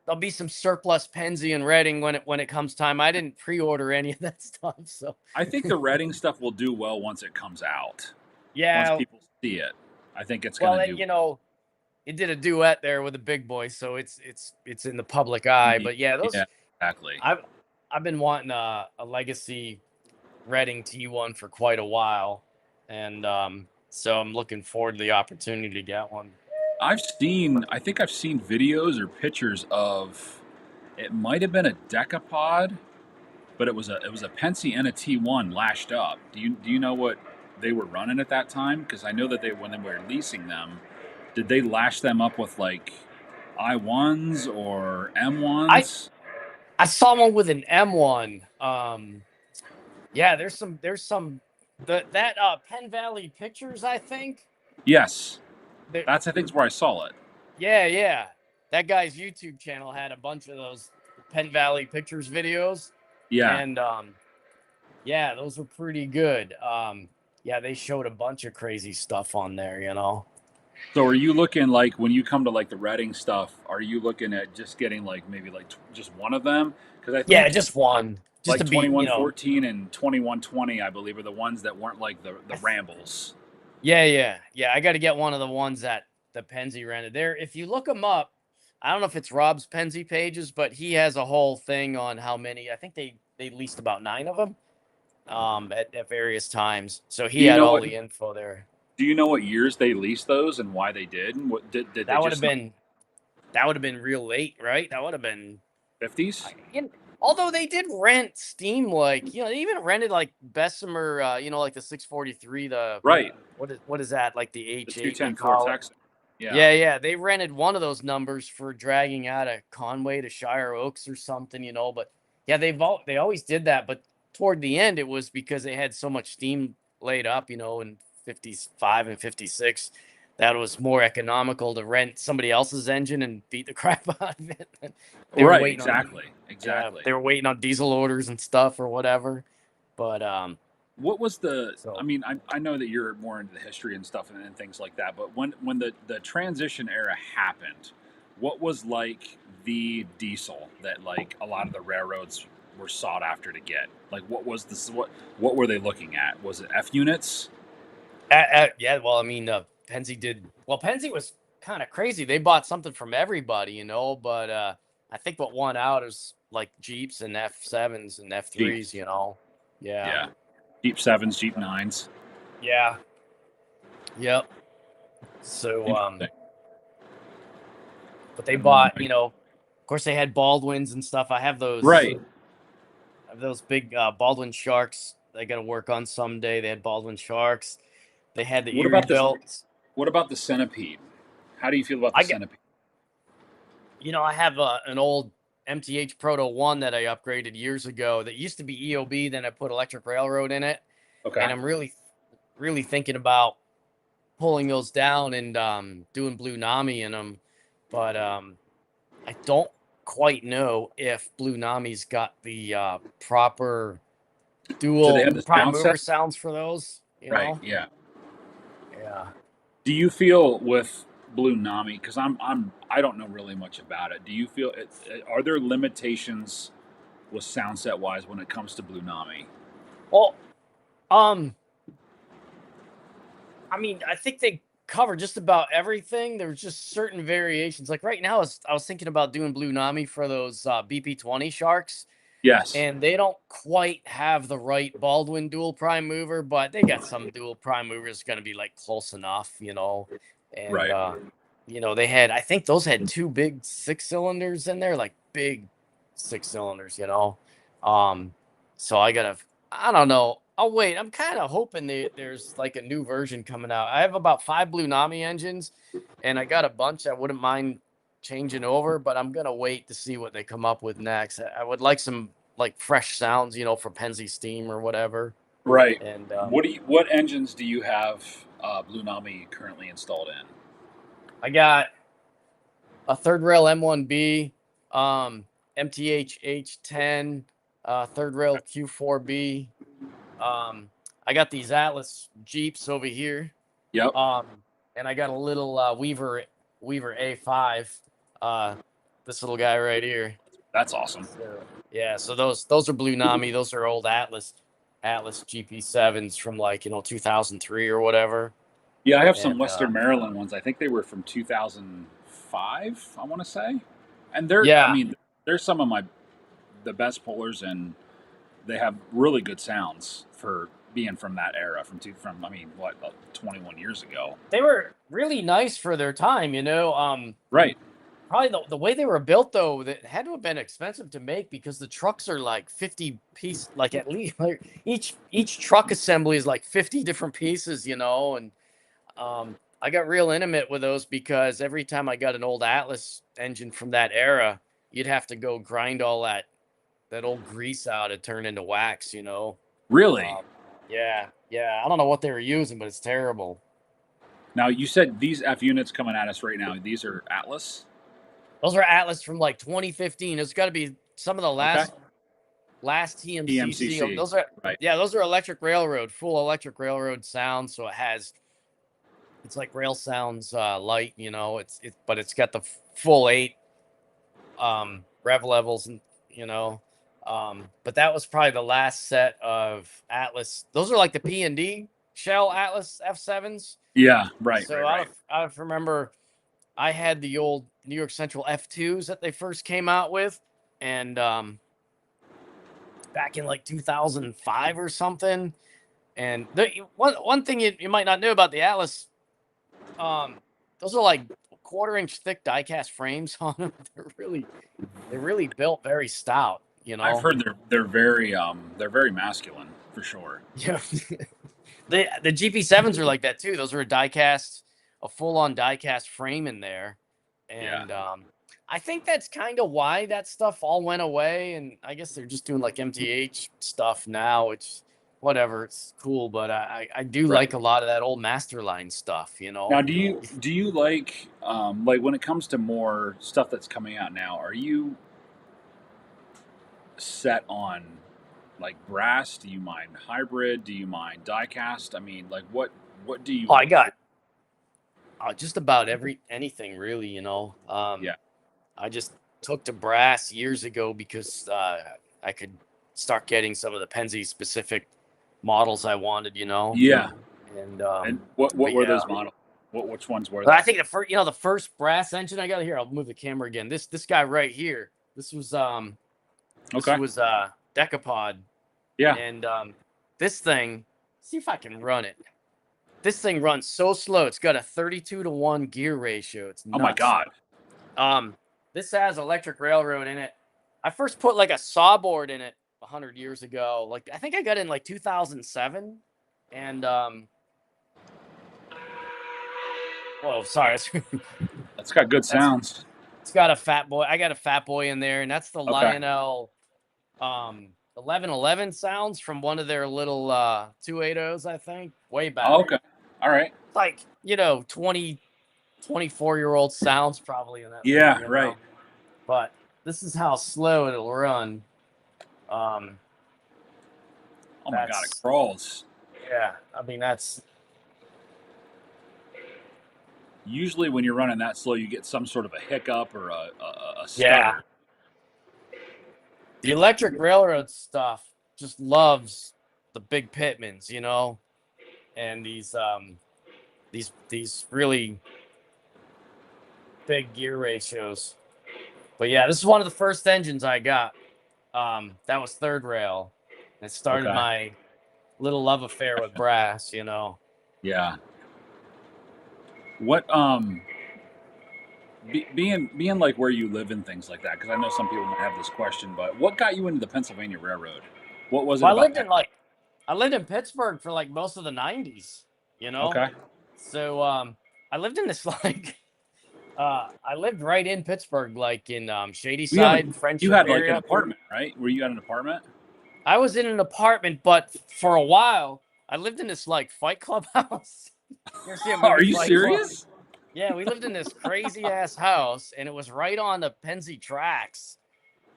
B: there'll be some surplus Penzi and Redding when it comes time. I didn't pre-order any of that stuff, so
A: I think the Redding stuff will do well once it comes out. Once
B: yeah.
A: people see it, I think it's
B: Well,
A: going to do
B: it did a duet there with the big boys, so it's in the public eye.
A: well.
B: But yeah,
A: Yeah,
B: those
A: exactly.
B: I've been wanting a legacy Reading T1 for quite a while, and so I'm looking forward to the opportunity to get one.
A: I think I've seen videos or pictures of, it might have been a Decapod, but it was a Pensi and a T1 lashed up. Do you know what they were running at that time? Because I know that when they were leasing them, did they lash them up with like I1s or
B: I
A: M1s?
B: I saw one with an M1. Yeah, there's some that Penn Valley Pictures, I think.
A: Yes,
B: There,
A: that's I think is where I saw it.
B: yeah, yeah. That guy's YouTube channel had a bunch of those Penn Valley Pictures videos,
A: Yeah.
B: and yeah, those were pretty good. Yeah, they showed a bunch of crazy stuff on there, you know.
A: So are you looking like when you come to like the Reading stuff? Are you looking at just getting like maybe like just one of them? Because I
B: Yeah,
A: think
B: just one, just
A: like
B: to be,
A: 2114 and 2120, I believe, are the ones that weren't like the
B: I
A: rambles.
B: Yeah, yeah, yeah. I got to get one of the ones that the Penzi rented. There, if you look him up, I don't know if it's Rob's Penzi pages, but he has a whole thing on how many. I think they leased about 9 of them at various times. So he
A: Do you
B: had
A: know
B: all
A: what?
B: the info there.
A: Do you know what years they leased those and why they did? And what did they
B: That would have
A: just not
B: been that would have been real late, right? That would have been.
A: 50s?
B: Although they did rent Steam, like they even rented like Bessemer, like the 643, the
A: Right.
B: what is that, like the
A: The
B: H8 they
A: 210 Ford
B: call it.
A: Texan. Yeah.
B: Yeah, yeah, they rented one of those numbers for dragging out of Conway to Shire Oaks or something, but yeah, they always did that, but toward the end it was because they had so much steam laid up, in 55 and 56, that it was more economical to rent somebody else's engine and beat the crap out of it. They were
A: Right.
B: waiting on
A: Exactly.
B: Yeah,
A: Exactly.
B: they were waiting on diesel orders and stuff or whatever. But
A: What was the? I
B: so
A: mean, I know that you're more into the history and stuff and things like that. But when the transition era happened, what was like the diesel that like a lot of the railroads were sought after to get? Like, what was this? What were they looking at? Was it F units?
B: yeah, well, I mean, Penzi was kind of crazy. They bought something from everybody, but I think what won out is like Jeeps and F7s and F3s,
A: Jeeps.
B: Yeah.
A: Yeah. Jeep sevens, Jeep nines.
B: Yeah. Yep. So
A: Interesting.
B: but they
A: I had no
B: bought,
A: idea.
B: of course they had Baldwins and stuff.
A: Right.
B: I have those big Baldwin Sharks I got to work on someday. They had Baldwin Sharks. They had the
A: What
B: Erie
A: about this?
B: belts.
A: What about the Centipede? How do you feel about the
B: I got
A: Centipede?
B: I have an old MTH Proto 1 that I upgraded years ago that used to be EOB, then I put Electric Railroad in it,
A: Okay.
B: and I'm really thinking about pulling those down and doing Blue Nami in them, but I don't quite know if Blue Nami's got the proper
A: Do they
B: dual
A: have the
B: prime
A: sound set?
B: mover sounds for those,
A: Right. Yeah.
B: Yeah.
A: Do you feel with Blue Nami? Because I don't know really much about it. Do you feel it? Are there limitations with sound set wise when it comes to Blue Nami?
B: Well, um, I mean, I think they cover just about everything. There's just certain variations. Like right now, I was thinking about doing Blue Nami for those BP20 Sharks,
A: Yes.
B: and they don't quite have the right Baldwin dual prime mover, but they got some dual prime movers going to be like close enough. And
A: Right.
B: they had, I think those had 2 big 6 cylinders in there, like big 6 cylinders. So I don't know. I'll wait. I'm kind of hoping there's like a new version coming out. I have about 5 Blue Nami engines, and I got a bunch I wouldn't mind changing over, but I'm gonna wait to see what they come up with next. I would like some like fresh sounds, from Penzi Steam or whatever.
A: Right.
B: And
A: What engines do you have Blue Nami currently installed in?
B: I got a third rail M1B, MTH H10, third rail Q4B. I got these Atlas Jeeps over here.
A: Yep.
B: And I got a little Weaver A5. This little guy right here.
A: That's awesome.
B: Yeah, so those are Blue Nami. Those are old Atlas GP7s from 2003 or whatever.
A: Yeah, I have some Western Maryland ones. I think they were from 2005, I want to say. And I mean, they're some of the best pullers, and they have really good sounds for being from that era, I mean, what, about 21 years ago.
B: They were really nice for their time,
A: Right.
B: Probably the way they were built, though, that had to have been expensive to make because the trucks are like 50 piece, like at least each truck assembly is like 50 different pieces, and I got real intimate with those because every time I got an old Atlas engine from that era, you'd have to go grind all that old grease out and turn into wax,
A: Really?
B: Yeah. I don't know what they were using, but it's terrible.
A: Now, you said these F units coming at us right now, these are Atlas?
B: Those are Atlas from 2015. It's got to be some of the last TMCC. Those are right. Yeah, those are electric railroad, full electric railroad sound. So it's like rail sounds light, but it's got the full 8 rev levels, and but that was probably the last set of Atlas. Those are like the P&D shell Atlas F7s.
A: Yeah, right.
B: So
A: right.
B: I remember I had the old New York Central F2s that they first came out with, and back in 2005 or something. And one thing you might not know about the Atlas, those are like 1/4-inch thick die-cast frames on them. They're really built very stout.
A: I've heard they're very masculine for sure.
B: Yeah, the GP7s are like that too. Those are a full-on die-cast frame in there, and I think that's kind of why that stuff all went away. And I guess they're just doing like MTH stuff now, which whatever, it's cool. But I do like a lot of that old Masterline stuff.
A: Now, do you like when it comes to more stuff that's coming out now? Are you set on like brass? Do you mind hybrid? Do you mind die-cast? I mean, like what do you?
B: I got just about anything really.
A: Yeah.
B: I just took to brass years ago because I could start getting some of the Penzi specific models I wanted.
A: Yeah.
B: And
A: what were those models? Which ones were?
B: I think the first brass engine I got here. I'll move the camera again. This guy right here. This was was Decapod.
A: Yeah.
B: And this thing, see if I can run it. This thing runs so slow. It's got a 32-to-1 gear ratio. It's nuts.
A: Oh my God.
B: This has electric railroad in it. I first put like a saw board in it 100 years ago. Like I think I got it in 2007. And whoa, sorry.
A: That's got good sounds.
B: It's got a Fat Boy. I got a Fat Boy in there, and that's the Lionel 1111 sounds from one of their little 280s, I think, way back.
A: Oh, okay. All right.
B: Like, 24-year-old sounds probably in that.
A: Yeah, right.
B: But this is how slow it'll run.
A: Oh my God, it crawls.
B: Yeah, I mean, that's...
A: Usually when you're running that slow, you get some sort of a hiccup or a stutter.
B: Yeah. The electric railroad stuff just loves the big Pitmans, and these really big gear ratios. But yeah, this is one of the first engines I got. That was third rail. It started my little love affair with brass,
A: Yeah. What being like where you live and things like that, because I know some people might have this question, but what got you into the Pennsylvania Railroad? What was it?
B: I lived in I lived in Pittsburgh for like most of the '90s. You know,
A: Okay.
B: so I lived in this like I lived right in Pittsburgh, like in Shady
A: We have a,
B: Side,
A: you
B: Friendship
A: had like an
B: area.
A: apartment, right? Were you at an apartment?
B: I was in an apartment, but for a while I lived in this like Fight Club house. You ever see a
A: Are
B: movie
A: you
B: Fight Club?
A: serious?
B: Yeah, we lived in this crazy ass house, and it was right on the Pennsy tracks.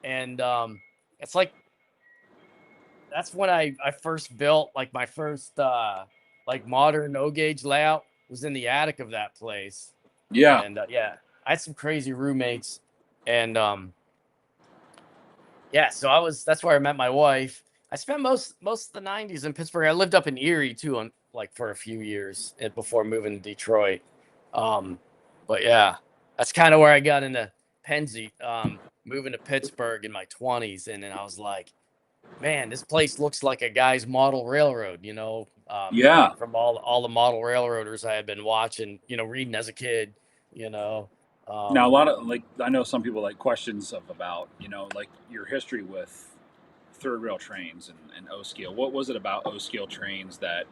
B: And it's like that's when I first built like my first like modern no gauge layout was in the attic of that place.
A: Yeah.
B: And yeah, I had some crazy roommates, and yeah, so that's where I met my wife. I spent most of the '90s in Pittsburgh. I lived up in Erie too, on like for a few years before moving to Detroit. Um, but yeah, that's kind of where I got into Pennsy. Moving to Pittsburgh in my 20s, and then I was like, man, this place looks like a guy's model railroad.
A: Yeah.
B: From all the model railroaders I had been watching, reading as a kid. You know,
A: Now, a
B: um,
A: lot of like, I know some people like questions about, like your history with third rail trains and O scale. What was it about O scale trains that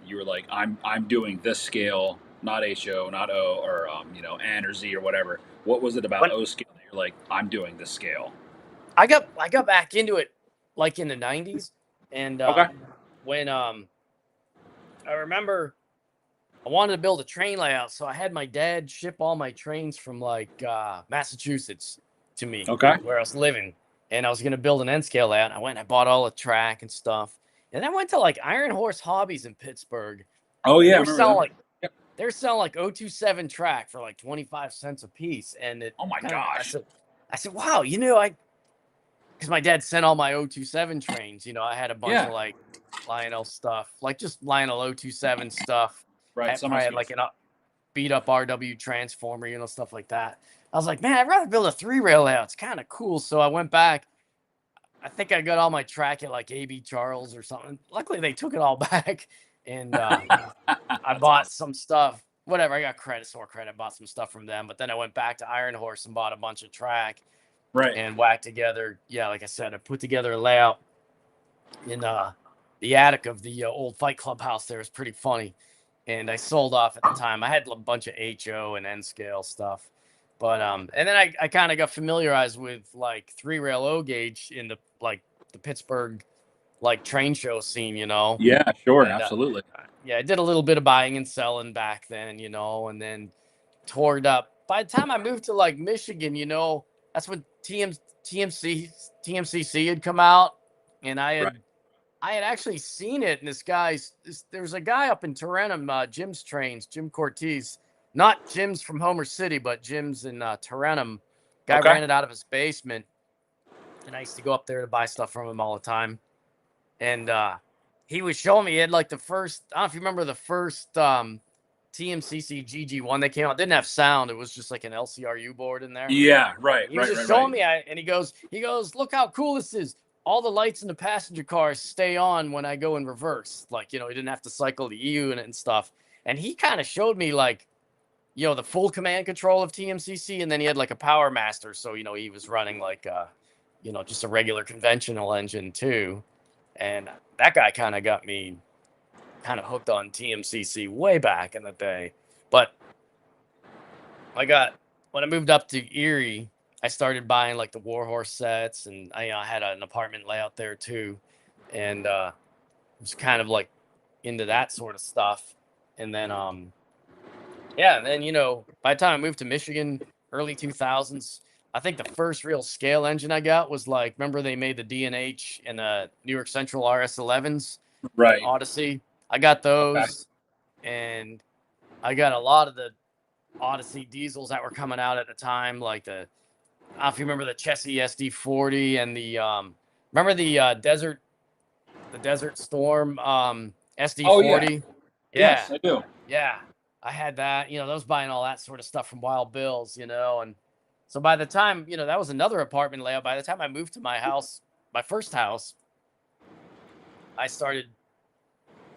A: you were like, I'm doing this scale, not HO, not O, or N or Z or whatever. What was it about
B: when
A: O scale that you're like, I'm doing this scale?
B: I got back into it like in the '90s, and
A: Okay.
B: when I remember I wanted to build a train layout, so I had my dad ship all my trains from like Massachusetts to me
A: Okay.
B: where I was living, and I was gonna build an N scale layout. I went and I bought all the track and stuff, and then I went to like Iron Horse Hobbies in Pittsburgh,
A: Oh
B: and
A: yeah,
B: they
A: I
B: were
A: remember
B: selling
A: them.
B: like
A: Yep.
B: they're selling like 027 track for like 25 cents a piece, and it
A: Oh my
B: kind of
A: gosh.
B: I said, wow, because my dad sent all my 027 trains. I had a bunch
A: Yeah.
B: of like Lionel stuff, like just Lionel 027 stuff.
A: Right. Semi
B: Probably had
A: speeds.
B: like an beat up RW transformer, stuff like that. I was like, man, I'd rather build a three rail layout. It's kind of cool. So I went back. I think I got all my track at like AB Charles or something. Luckily, they took it all back, and I
A: That's
B: bought
A: awesome.
B: some stuff. Whatever, I got more credit. Bought some stuff from them, but then I went back to Iron Horse and bought a bunch of track
A: Right.
B: and whacked together. Yeah, like I said, I put together a layout in the attic of the old Fight Club house. There was pretty funny, and I sold off at the time. I had a bunch of HO and N scale stuff, but and then I kind of got familiarized with like three rail O gauge in the Pittsburgh like train show scene.
A: Yeah. Sure.
B: And
A: Absolutely.
B: yeah, I did a little bit of buying and selling back then, and then toured up. By the time I moved to like Michigan, that's when TMCC had come out, and
A: Right.
B: I had actually seen it. And there's a guy up in Tarentum, Jim's Trains, Jim Cortez, not Jim's from Homer City, but Jim's in Tarentum. Guy
A: Okay.
B: ran it out of his basement, and I used to go up there to buy stuff from him all the time. And he was showing me, he had like the first, I don't know if you remember the first TMCC GG1 that came out. It didn't have sound. It was just like an LCRU board in there.
A: Yeah. Right.
B: He was
A: Right.
B: just
A: Right.
B: showing
A: Right.
B: me, and he goes, look how cool this is. All the lights in the passenger cars stay on when I go in reverse. Like, he didn't have to cycle the EU and stuff. And he kind of showed me like, the full command control of TMCC. And then he had like a Power Master. So, he was running like, just a regular conventional engine too. And that guy kind of got me kind of hooked on TMCC way back in the day. But when I moved up to Erie, I started buying like the Warhorse sets, and I had an apartment layout there too, and was kind of like into that sort of stuff. And then yeah, and then by the time I moved to Michigan, early 2000s, I think the first real scale engine I got was like, remember they made the D&H and the New York Central RS11s,
A: Right.
B: Odyssey. I got
A: Okay.
B: those, and I got a lot of the Odyssey diesels that were coming out at the time, like I don't know if you remember the Chessie SD40 and the remember the Desert Storm
A: Oh yeah.
B: SD40. Yeah,
A: Yes, I do.
B: yeah. I had that, I was buying all that sort of stuff from Wild Bill's, and so by the time, that was another apartment layout. By the time I moved to my house, my first house, I started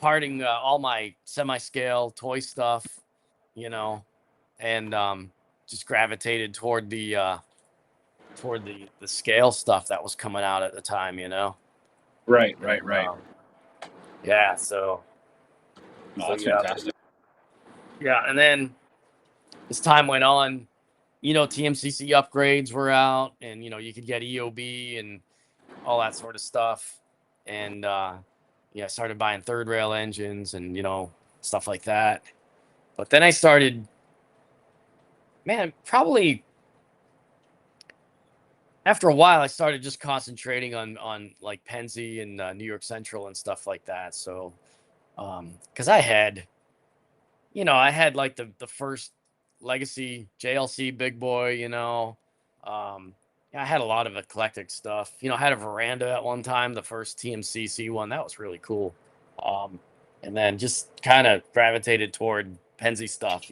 B: parting all my semi-scale toy stuff, you know, and just gravitated toward the scale stuff that was coming out at the time.
A: Right. Right.
B: And
A: Right.
B: Yeah. So
A: No,
B: so
A: that's
B: yeah.
A: fantastic.
B: Yeah. And then as time went on, TMCC upgrades were out, and you could get EOB and all that sort of stuff. And yeah, I started buying third rail engines and stuff like that. But then I started, man, probably after a while, I started just concentrating on like Penzi and New York Central and stuff like that. So, because I had like the first legacy JLC big boy, yeah, I had a lot of eclectic stuff. I had a veranda at one time, the first TMCC one. That was really cool. Um, and then just kind of gravitated toward Penzi stuff.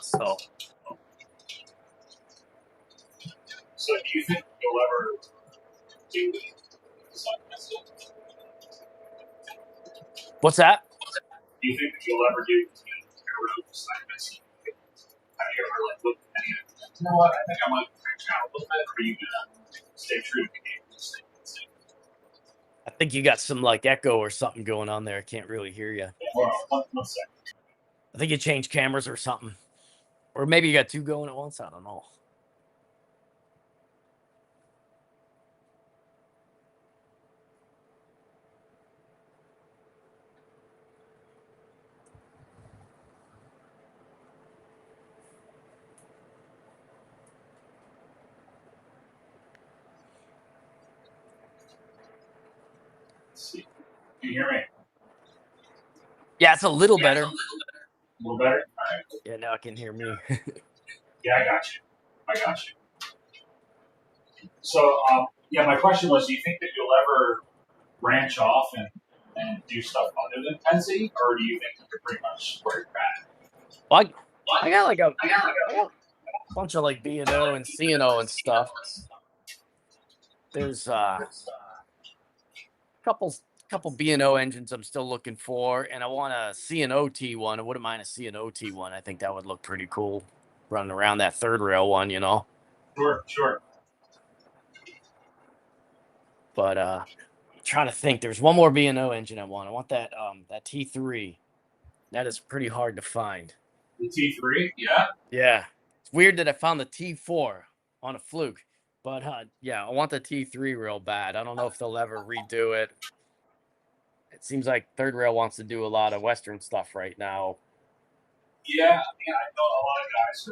B: So
A: So, do you think you'll ever do design pencil?
B: what's that?
A: Do you think that you'll ever do aero design pencil? Have you ever like looked at any of it? You know what? I think I might branch out a little bit. Or are you gonna stay true to the game?
B: I think you got some like echo or something going on there. I can't really hear you.
A: Hold on, one second.
B: I think you changed cameras or something. Or maybe you got two going at once. I don't know.
A: Let's see. Can you hear me?
B: Yeah, it's a little better.
A: A little better? All right.
B: Yeah, now I can hear me.
A: Yeah, I got you. I got you. So, yeah, my question was, do you think that you'll ever branch off and do stuff other than Pensy, or do you think you're pretty much where you're at?
B: Well, I
A: What?
B: got like a,
A: I got like
B: I got a bunch of like B&O and C&O and stuff. There's couple couple B&O engines I'm still looking for, and I want a C&O T1. I wouldn't mind a C&O T1. I think that would look pretty cool running around that third rail one.
A: Sure, sure.
B: But trying to think, there's one more B&O engine I want. I want that T3. That is pretty hard to find.
A: The T3, yeah.
B: Yeah. It's weird that I found the T4 on a fluke. But yeah, I want the T3 real bad. I don't know if they'll ever redo it. It seems like Third Rail wants to do a lot of Western stuff right now.
A: Yeah, yeah, I know a lot of guys,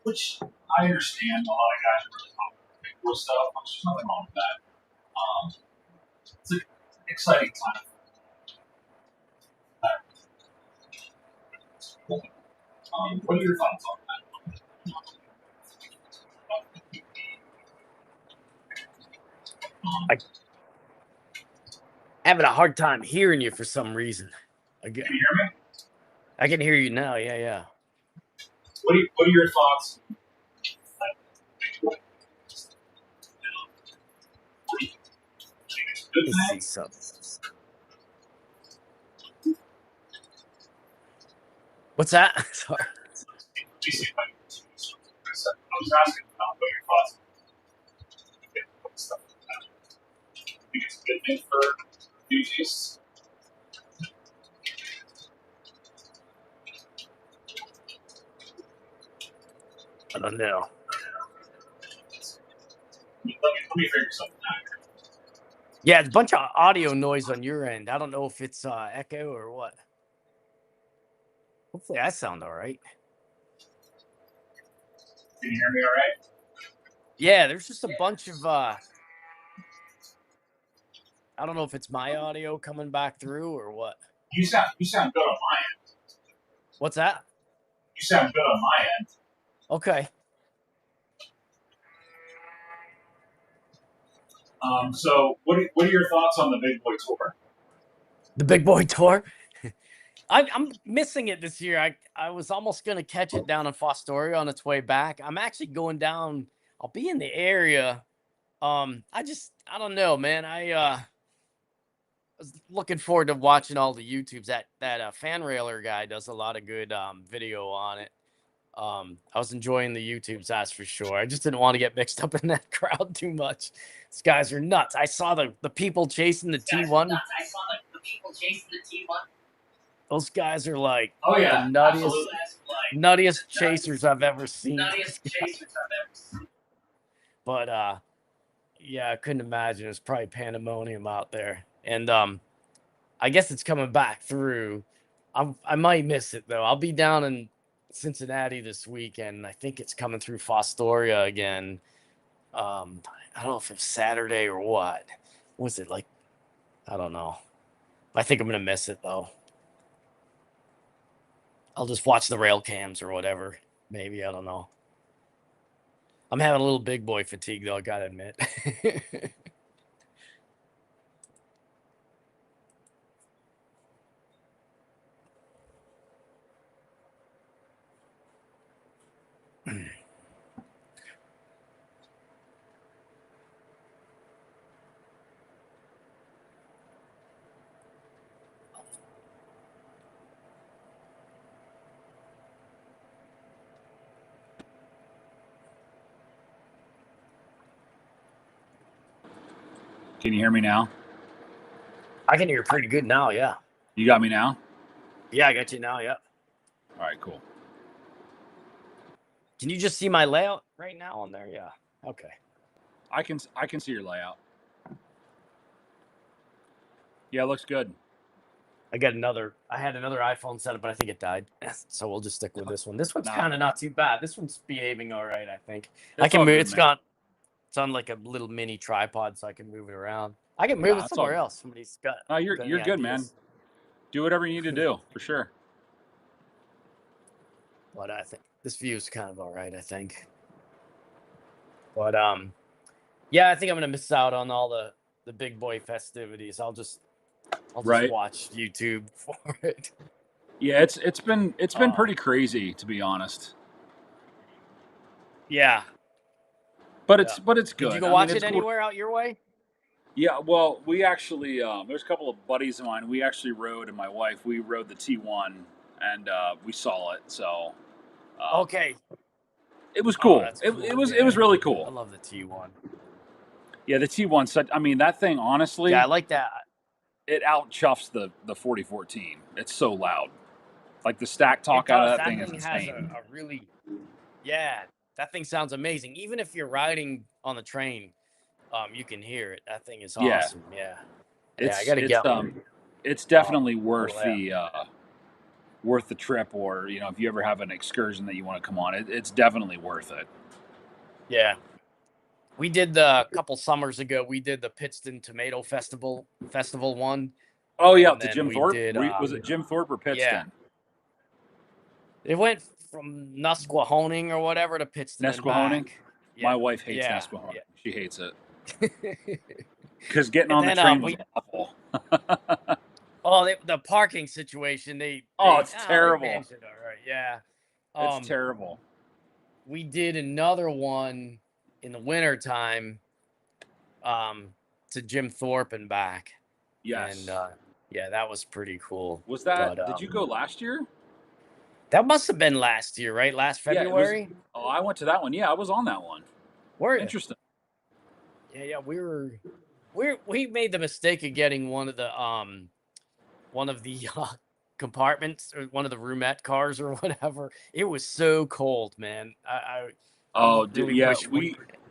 A: which I understand. A lot of guys are really popular with big boy stuff, which there's nothing wrong with that. It's an exciting time. What are your thoughts on that?
B: I having a hard time hearing you for some reason. Again,
A: Can you hear me?
B: I can hear you now. Yeah, yeah.
A: What are your thoughts? Good
B: Let me
A: thing?
B: see something. What's that? Sorry.
A: I was asking about what your thoughts on stuff like that. I think it's a good thing for enthusiasts.
B: I don't know.
A: Let me figure something out.
B: Yeah, it's a bunch of audio noise on your end. I don't know if it's echo or what. Hopefully, I sound all right.
A: Can you hear me all right?
B: Yeah, there's just a bunch of I don't know if it's my audio coming back through or what.
A: You sound good on my end.
B: What's that?
A: You sound good on my end.
B: Okay.
A: So what are your thoughts on the Big Boy Tour?
B: The Big Boy Tour. I'm missing it this year. I was almost gonna catch it down in Fostoria on its way back. I'm actually going down. I'll be in the area. I don't know, man. I was looking forward to watching all the YouTubes. That fan railer guy does a lot of good video on it. I was enjoying the YouTubes, that's for sure. I just didn't want to get mixed up in that crowd too much. These guys are nuts. I saw the people chasing the T1. Those guys are like
A: Oh
B: the
A: yeah,
B: nuttiest,
A: absolutely.
B: nuttiest chasers I've ever seen. But yeah, I couldn't imagine. It's probably pandemonium out there. And I guess it's coming back through. I might miss it though. I'll be down in Cincinnati this weekend. I think it's coming through Fostoria again. I don't know if it's Saturday or what. Was it like? I don't know. I think I'm gonna miss it though. I'll just watch the rail cams or whatever. Maybe, I don't know. I'm having a little big boy fatigue though, I gotta admit.
A: Can you hear me now?
B: I can hear pretty good now, yeah.
A: You got me now?
B: Yeah, I got you now, yeah.
A: All right, cool.
B: Can you just see my layout right now on there? Yeah. Okay.
A: I can see your layout. Yeah, it looks good.
B: I had another iPhone set up, but I think it died. So we'll just stick with this one. This one's
A: Nah.
B: kind of not too bad. This one's behaving all right, I think.
A: It's
B: I can
A: all
B: move.
A: good, man.
B: It's on like a little mini tripod, so I can move it around. I can move
A: Nah,
B: it
A: it's
B: somewhere
A: all-
B: else. Somebody's got.
A: No, you're
B: any
A: good, man.
B: ideas.
A: Do whatever you need to do, for sure.
B: But I think this view is kind of all right, I think. But yeah, I think I'm gonna miss out on all the big boy festivities. I'll just
A: Right.
B: watch YouTube for it.
A: Yeah, it's been pretty crazy, to be honest.
B: Yeah.
A: But it's good.
B: Did you go
A: I
B: watch
A: mean,
B: it
A: it's cool.
B: anywhere out your way?
A: Yeah, well, we actually there's a couple of buddies of mine. We actually rode, and my wife, we rode the T1, and we saw it. So
B: Okay.
A: it was cool.
B: That's
A: It
B: cool,
A: was
B: yeah.
A: really
B: I
A: cool.
B: love the T1.
A: Yeah, the T1. Such, I mean, that thing honestly,
B: Yeah, I like that.
A: it out chuffs the 4014. It's so loud. Like the stack talk out of that thing is
B: has
A: insane.
B: a really, yeah, that thing sounds amazing. Even if you're riding on the train, you can hear it. That thing is
A: Yeah.
B: awesome. Yeah.
A: It's
B: I gotta get one.
A: it's definitely worth
B: yeah.
A: the trip, or if you ever have an excursion that you want to come on, it's definitely worth it.
B: Yeah. We did a couple summers ago. We did the Pittston Tomato Festival one.
A: Oh yeah,
B: And
A: to
B: then
A: Jim
B: we
A: Thorpe.
B: did,
A: Was it Jim Thorpe or Pittston?
B: yeah. It went from Nusquehoning or whatever to Pittston. and
A: Nesquehoning?
B: back.
A: My wife hates
B: Yeah.
A: Nesquehoning.
B: Yeah.
A: She hates it because getting
B: And
A: on the
B: then,
A: train was awful.
B: Oh, the parking situation.
A: It's terrible.
B: They managed it all right. Yeah.
A: It's terrible.
B: We did another one in the wintertime to Jim Thorpe and back.
A: Yes.
B: And yeah, that was pretty cool.
A: Was that?
B: But,
A: did you go last year?
B: That must have been last year, right? Last February.
A: Yeah, I went to that one. Yeah, I was on that one.
B: Were you?
A: Interesting.
B: Yeah, we made the mistake of getting one of the compartments, or one of the roomette cars or whatever. It was so cold, man.
A: Dude, yeah,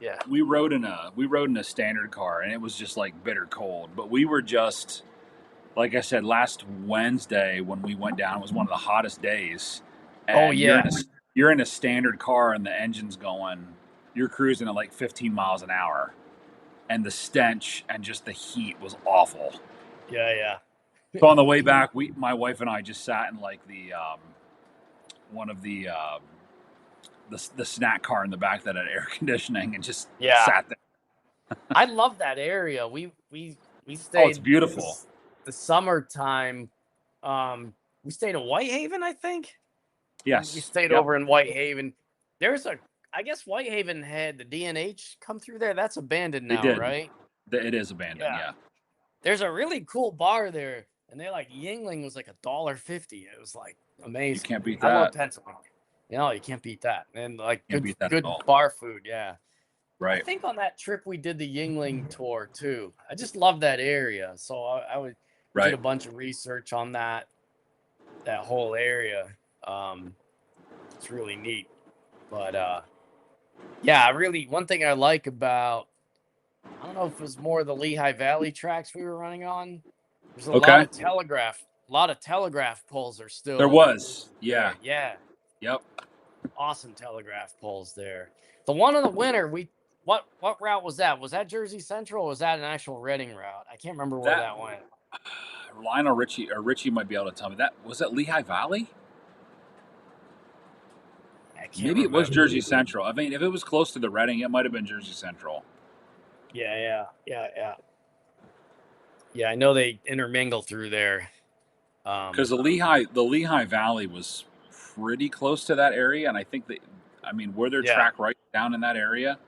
B: yeah.
A: we rode in a standard car, and it was just like bitter cold. But we were just, like I said, last Wednesday when we went down, it was one of the hottest days. And you're in a standard car, and the engine's going. You're cruising at like 15 miles an hour, and the stench and just the heat was awful.
B: Yeah.
A: So on the way back, my wife and I just sat in like the one of the snack car in the back that had air conditioning, and just sat there.
B: I love that area. We stayed.
A: Oh, it's beautiful.
B: The summertime. We stayed in Whitehaven, I think.
A: Yes.
B: We stayed over in Whitehaven. I guess Whitehaven had the D&H come through there. That's abandoned now, right?
A: It is abandoned, yeah.
B: There's a really cool bar there, and they're like Yingling was like $1.50. It was like amazing.
A: You can't beat that.
B: I love Pennsylvania. You can't beat that. And like
A: Can't
B: good
A: beat that at
B: good
A: all.
B: bar food, yeah. I
A: Right.
B: think on that trip we did the Yingling tour too. I just love that area. So we did
A: Right.
B: a bunch of research on that whole area. It's really neat. But yeah, really one thing I like about, I don't know if it was more the Lehigh Valley tracks we were running on. There's
A: Okay.
B: a lot of telegraph poles are
A: There
B: still
A: was. Yeah.
B: there. Yeah,
A: Yep.
B: awesome telegraph poles there. The one in the winter, what route was that? Was that Jersey Central or was that an actual Reading route? I can't remember where
A: That
B: that went.
A: Lionel Richie or Richie might be able to tell me that. Was that Lehigh Valley?
B: I can't
A: Maybe it was
B: remember.
A: Jersey Central. I mean, if it was close to the Reading, it might have been Jersey Central.
B: Yeah. Yeah, I know they intermingle through there.
A: Because the Lehigh Valley was pretty close to that area, and I think that, I mean, were there
B: Yeah.
A: track right down in that area?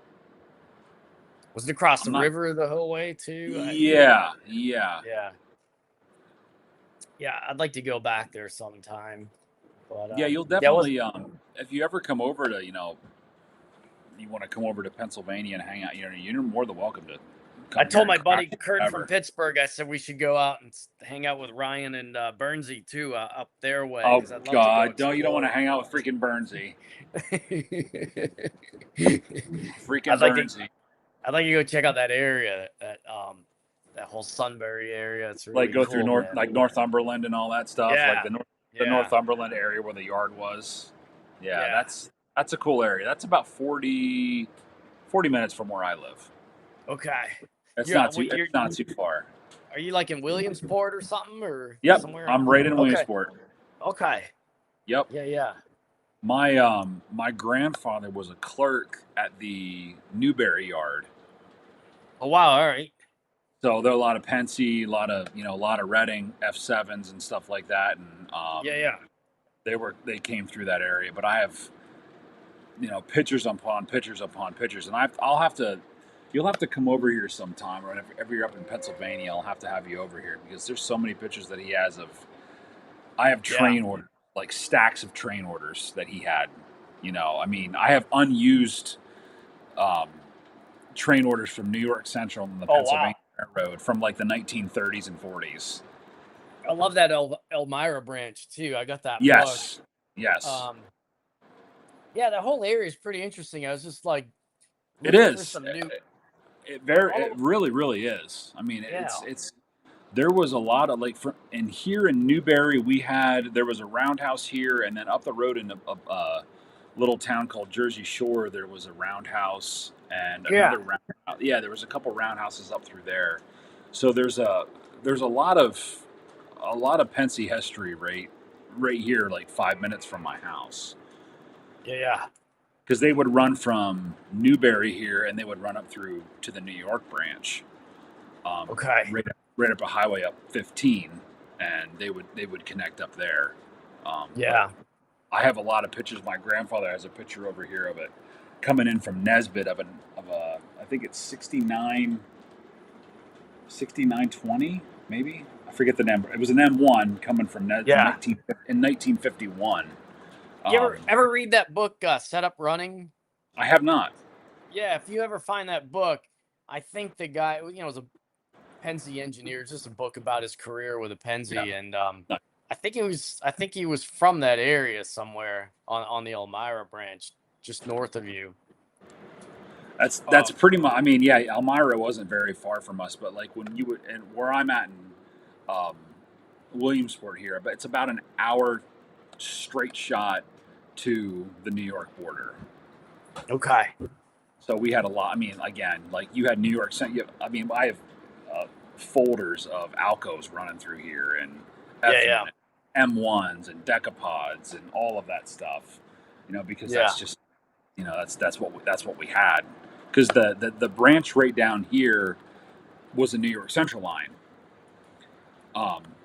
B: Was it across
A: I'm
B: the
A: not.
B: river the whole way too?
A: Yeah. Yeah.
B: Yeah. Yeah, I'd like to go back there sometime. But
A: Yeah. You'll
B: yeah, it was
A: definitely, if you ever come over to, you want to come over to Pennsylvania and hang out, you're more than welcome to
B: I
A: come here
B: told
A: and
B: my
A: crash
B: buddy Kurt from
A: wherever.
B: Pittsburgh, I said we should go out and hang out with Ryan and Bernsey too, up their way,
A: Oh
B: because I'd love to go
A: God, don't you don't want to
B: explore.
A: hang out with freaking Bernsey? Freaking
B: I'd like to
A: Bernsey.
B: I'd like to go check out that area, that whole Sunbury area. It's
A: Like
B: really
A: go through
B: cool, man.
A: Northumberland and all that stuff, like
B: Yeah,
A: the
B: yeah,
A: Northumberland area where the yard was. Yeah,
B: yeah.
A: that's a cool area. That's about 40 minutes from where I live.
B: Okay.
A: It's
B: You're
A: not too
B: wait,
A: it's not too far.
B: are you like in Williamsport or something or
A: Yep,
B: somewhere?
A: I'm right in
B: Okay.
A: Williamsport.
B: Okay.
A: Yep.
B: Yeah.
A: My grandfather was a clerk at the Newberry yard.
B: Oh wow, all right.
A: So there are a lot of Penske, a lot of Reading F7s and stuff like that, and
B: Yeah.
A: they came through that area. But I have, pictures upon pictures upon pictures, and you'll have to come over here sometime, or if you're up in Pennsylvania, I'll have to have you over here because there's so many pictures that he has of. I have
B: Yeah.
A: train orders, like stacks of train orders that he had. I mean, I have unused um, train orders from New York Central and the
B: Oh wow.
A: Pennsylvania Railroad from like the 1930s and 40s.
B: I love that Elmira branch too. I got that book.
A: Yes. Yes.
B: Yeah, that whole area is pretty interesting. I was just like
A: It
B: looking for
A: is.
B: some new.
A: It
B: All
A: really, really is. I mean,
B: Yeah.
A: it's there was a lot of like and here in Newberry there was a roundhouse here, and then up the road in a little town called Jersey Shore there was a roundhouse and
B: Yeah.
A: another roundhouse. Yeah, there was a couple roundhouses up through there. So there's a lot of Pennsy history right here, like 5 minutes from my house.
B: Yeah.
A: Because they would run from Newberry here, and they would run up through to the New York branch.
B: Okay.
A: Right up a highway up 15, and they would connect up there.
B: Yeah.
A: I have a lot of pictures. My grandfather has a picture over here of it coming in from Nesbitt of a I think it's 6920 maybe. I forget the number. It was an M1 coming from
B: Yeah.
A: in 1951.
B: You ever read that book, Set Up Running?
A: I have not.
B: Yeah, if you ever find that book, I think the guy, was a Pennsy engineer. It's just a book about his career with a Pennsy,
A: Yeah.
B: and I think he was from that area somewhere on the Elmira branch, just north of you.
A: That's pretty much. I mean, yeah, Elmira wasn't very far from us, but like when you would, and where I'm at in Williamsport here, but it's about an hour straight shot to the New York border.
B: Okay.
A: So we had a lot. I mean, again, like you had New York. I mean, I have folders of Alcos running through here, and M1s and decapods and all of that stuff. Because that's just, that's what we had. Because the branch right down here was a New York Central line.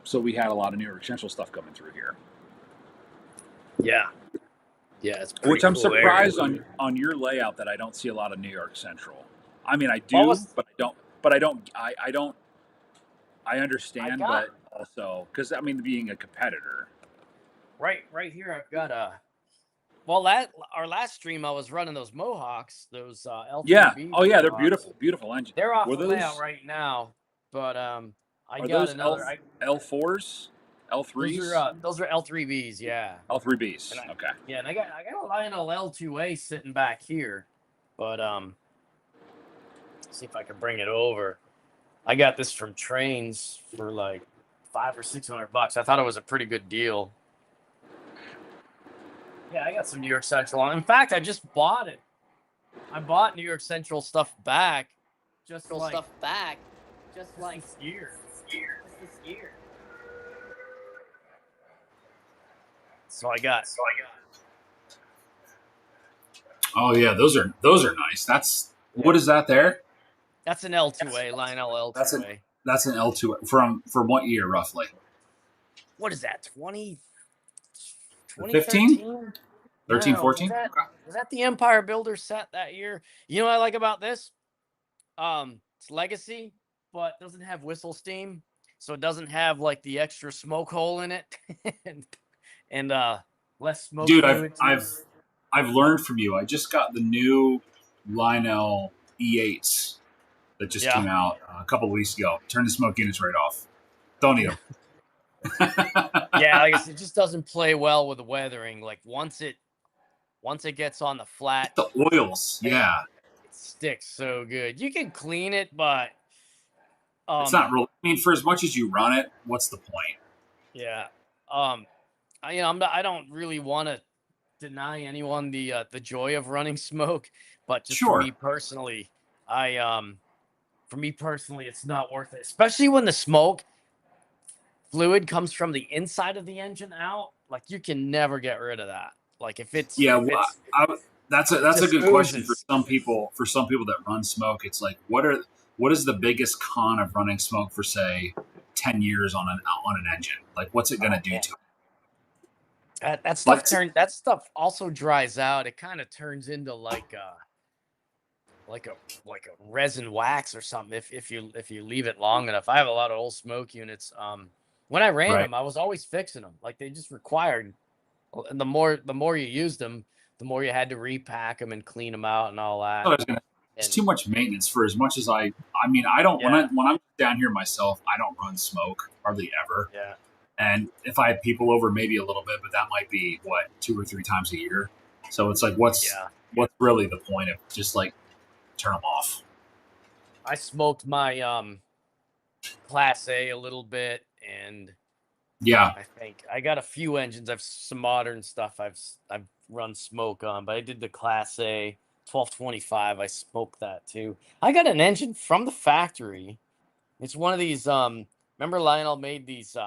A: So we had a lot of New York Central stuff coming through here.
B: Yeah. Yeah, it's pretty
A: Which I'm
B: cool
A: surprised
B: area.
A: on your layout that I don't see a lot of New York Central. I mean, I do, but I don't. But I don't. I understand, but also because I mean, being a competitor.
B: Right here, I've got Well, that our last stream, I was running those Mohawks, those
A: Yeah.
B: L3B
A: Oh yeah, they're
B: Mohawks.
A: beautiful, beautiful engine.
B: They're off
A: Were
B: the layout
A: those
B: right now, but I
A: are
B: got
A: those
B: another.
A: L4s, L3s,
B: Those are L3Bs, yeah. And
A: L3Bs?
B: I
A: Okay.
B: yeah, and I got a Lionel L2A sitting back here, but see if I can bring it over. I got this from Trains for like $500 or $600. I thought it was a pretty good deal. Yeah, I got some New York Central on. In fact, I just bought it. I bought New York Central stuff back, just like this year. So I got.
A: Oh yeah, those are nice. What is that there?
B: That's an L2A, Lionel
A: That's
B: L2A.
A: That's an L2 from what year roughly?
B: What is that?
A: 15?
B: 2013?
A: 13,
B: No,
A: 14?
B: was that the Empire Builder set that year? You know what I like about this? It's legacy, but doesn't have whistle steam, so it doesn't have like the extra smoke hole in it, and less smoke.
A: Dude,
B: fluid.
A: I've learned from you. I just got the new Lionel E8s that just came out a couple of weeks ago. Turn the smoke units right off. Don't need them.
B: Yeah, I guess it just doesn't play well with the weathering. Like once it gets on the flat,
A: the oils, yeah.
B: it sticks so good. You can clean it, but
A: It's not real. I mean, for as much as you run it, what's the point?
B: Yeah. I don't really want to deny anyone the joy of running smoke, but just
A: Sure.
B: for me personally, it's not worth it. Especially when the smoke fluid comes from the inside of the engine out. Like you can never get rid of that. Like if it's
A: that's a good question for some people. For some people that run smoke, it's like what is the biggest con of running smoke for say 10 years on an engine? Like what's it going to do to it?
B: That stuff also dries out. It kind of turns into like a resin wax or something if you leave it long enough. I have a lot of old smoke units. When I ran them, I was always fixing them. Like they just required, and the more you used them, the more you had to repack them and clean them out and all that.
A: It's too much maintenance for as much as I mean, I don't, when I'm down here myself, I don't run smoke hardly ever.
B: Yeah.
A: And if I have people over, maybe a little bit, but that might be 2 or 3 times a year. So it's like, what's really the point of just like turn them off?
B: I smoked my Class A a little bit, and I think I got a few engines. I've some modern stuff I've run smoke on, but I did the Class A 1225. I smoked that too. I got an engine from the factory. It's one of these. Remember Lionel made these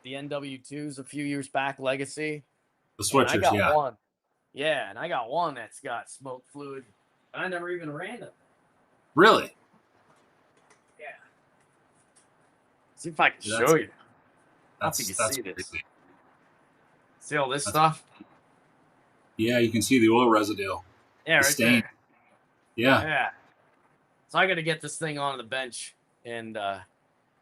B: the NW2s a few years back, Legacy.
A: The switchers,
B: I got one. Yeah, and I got one that's got smoke fluid. And I never even ran it.
A: Really?
B: Yeah. See if I can show you. That's you can see this. Crazy. See all this stuff?
A: Yeah, you can see the oil residue.
B: Yeah, right
A: stain.
B: there.
A: Yeah.
B: So I got to get this thing on the bench and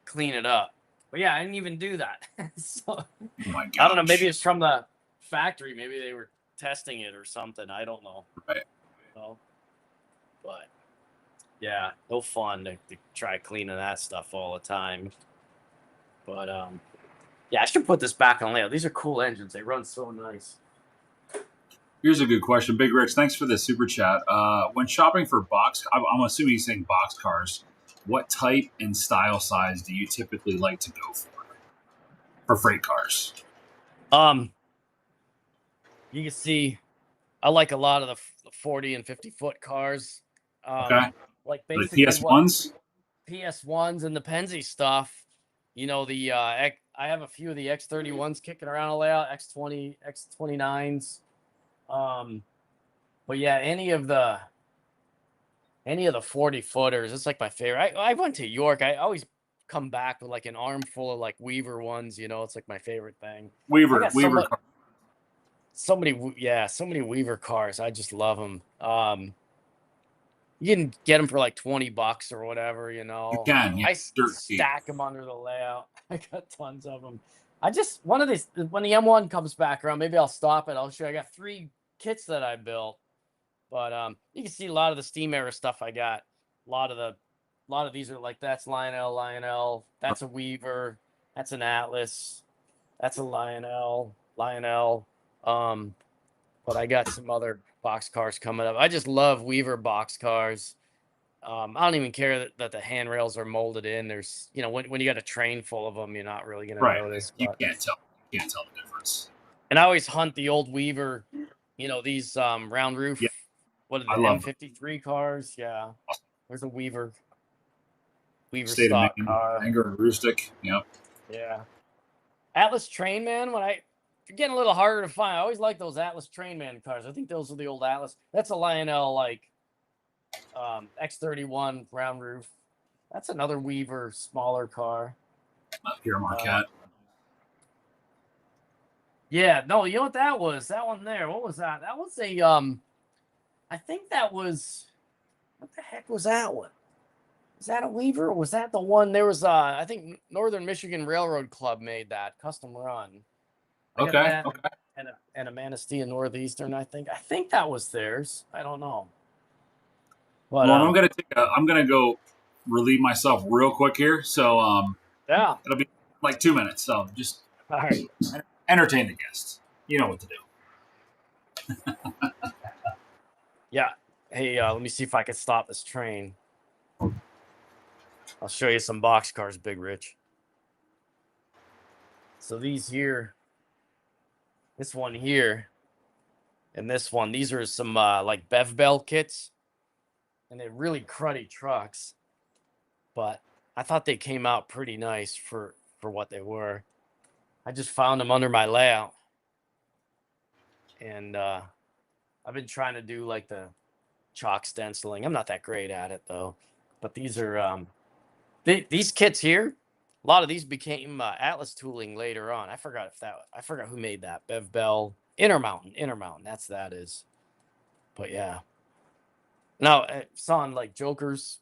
B: clean it up. But yeah, I didn't even do that. So,
A: oh my gosh.
B: I don't know. Maybe it's from the factory. Maybe they were testing it or something. I don't know.
A: Right.
B: So, but yeah, no fun to try cleaning that stuff all the time. But yeah, I should put this back on layout. These are cool engines. They run so nice.
A: Here's a good question. Big Rich, thanks for the super chat. When shopping for I'm assuming he's saying box cars, what type and style size do you typically like to go for freight cars?
B: You can see I like a lot of the 40 and 50 foot cars.
A: Okay.
B: Like basically
A: PS1s?
B: PS1s and the Penzi stuff. You know, I have a few of the X31s kicking around a layout, X20, X29s. But yeah, any of the 40 footers, it's like my favorite. I went to York. I always come back with like an armful of like Weaver ones, you know, it's like my favorite thing.
A: Weaver.
B: So many Weaver cars. I just love them. You can get them for like $20 or whatever, you know.
A: You can. Yeah.
B: I stack them under the layout. I got tons of them. I just one of these when the M1 comes back around, maybe I'll stop it. I'll show you. I got 3 kits that I built, but you can see a lot of the Steam era stuff I got. A lot of these are like that's Lionel. That's a Weaver. That's an Atlas. That's a Lionel. But I got some other box cars coming up. I just love Weaver box cars. I don't even care that the handrails are molded in. There's, when you got a train full of them, you're not really gonna
A: Right.
B: notice.
A: You
B: But
A: can't tell. You can't tell the difference.
B: and I always hunt the old Weaver, these round roof.
A: Yeah,
B: What are
A: I
B: the
A: love them.
B: M53 cars? Yeah, there's a Weaver
A: State of
B: stock
A: Maine,
B: car.
A: Anger and Rustic. Yep.
B: Yeah, Atlas Trainman. They're getting a little harder to find. I always like those Atlas Trainman cars. I think those are the old Atlas. That's a Lionel like X31 round roof. That's another Weaver smaller car.
A: Pierre Marquette.
B: Yeah, no, you know what that was? That one there. What was that? That was a I think that was, what the heck was that one? Is that a Weaver? Or was that the one? There was I think Northern Michigan Railroad Club made that custom run. I got that
A: Okay.
B: and a Manistee Northeastern. I think that was theirs. I don't know. But
A: Well, I'm gonna go relieve myself real quick here. So
B: yeah.
A: it'll be like 2 minutes. So just
B: All right.
A: entertain the guests. You know what to do.
B: Yeah. Hey, let me see if I can stop this train. I'll show you some box cars, Big Rich. So these here, this one here, and this one, these are some like Bev Bell kits, and they're really cruddy trucks, but I thought they came out pretty nice for what they were. I just found them under my layout, and I've been trying to do like the chalk stenciling. I'm not that great at it though, but these are these kits here. A lot of these became Atlas tooling later on. I forgot who made that. Bev Bell, Intermountain. That is. But yeah. Now I saw on like Joker's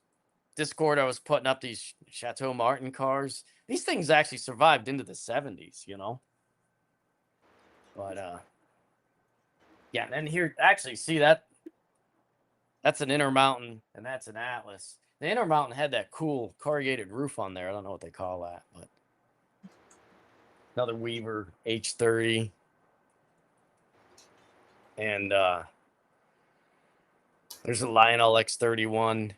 B: Discord, I was putting up these Chateau Martin cars. These things actually survived into the 70s, But yeah, and here actually see that's an Intermountain and that's an Atlas. The Intermountain had that cool corrugated roof on there. I don't know what they call that, but another Weaver H30. And there's a Lionel X31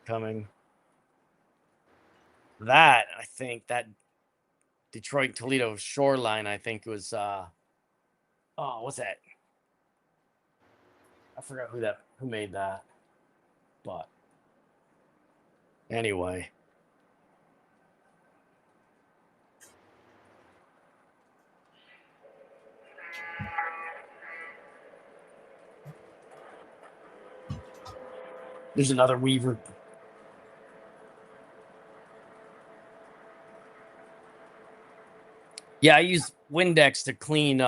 B: coming. That, I think, that Detroit Toledo Shoreline, I think was what's that? I forgot who made that. But anyway. There's another Weaver. Yeah, I use Windex to clean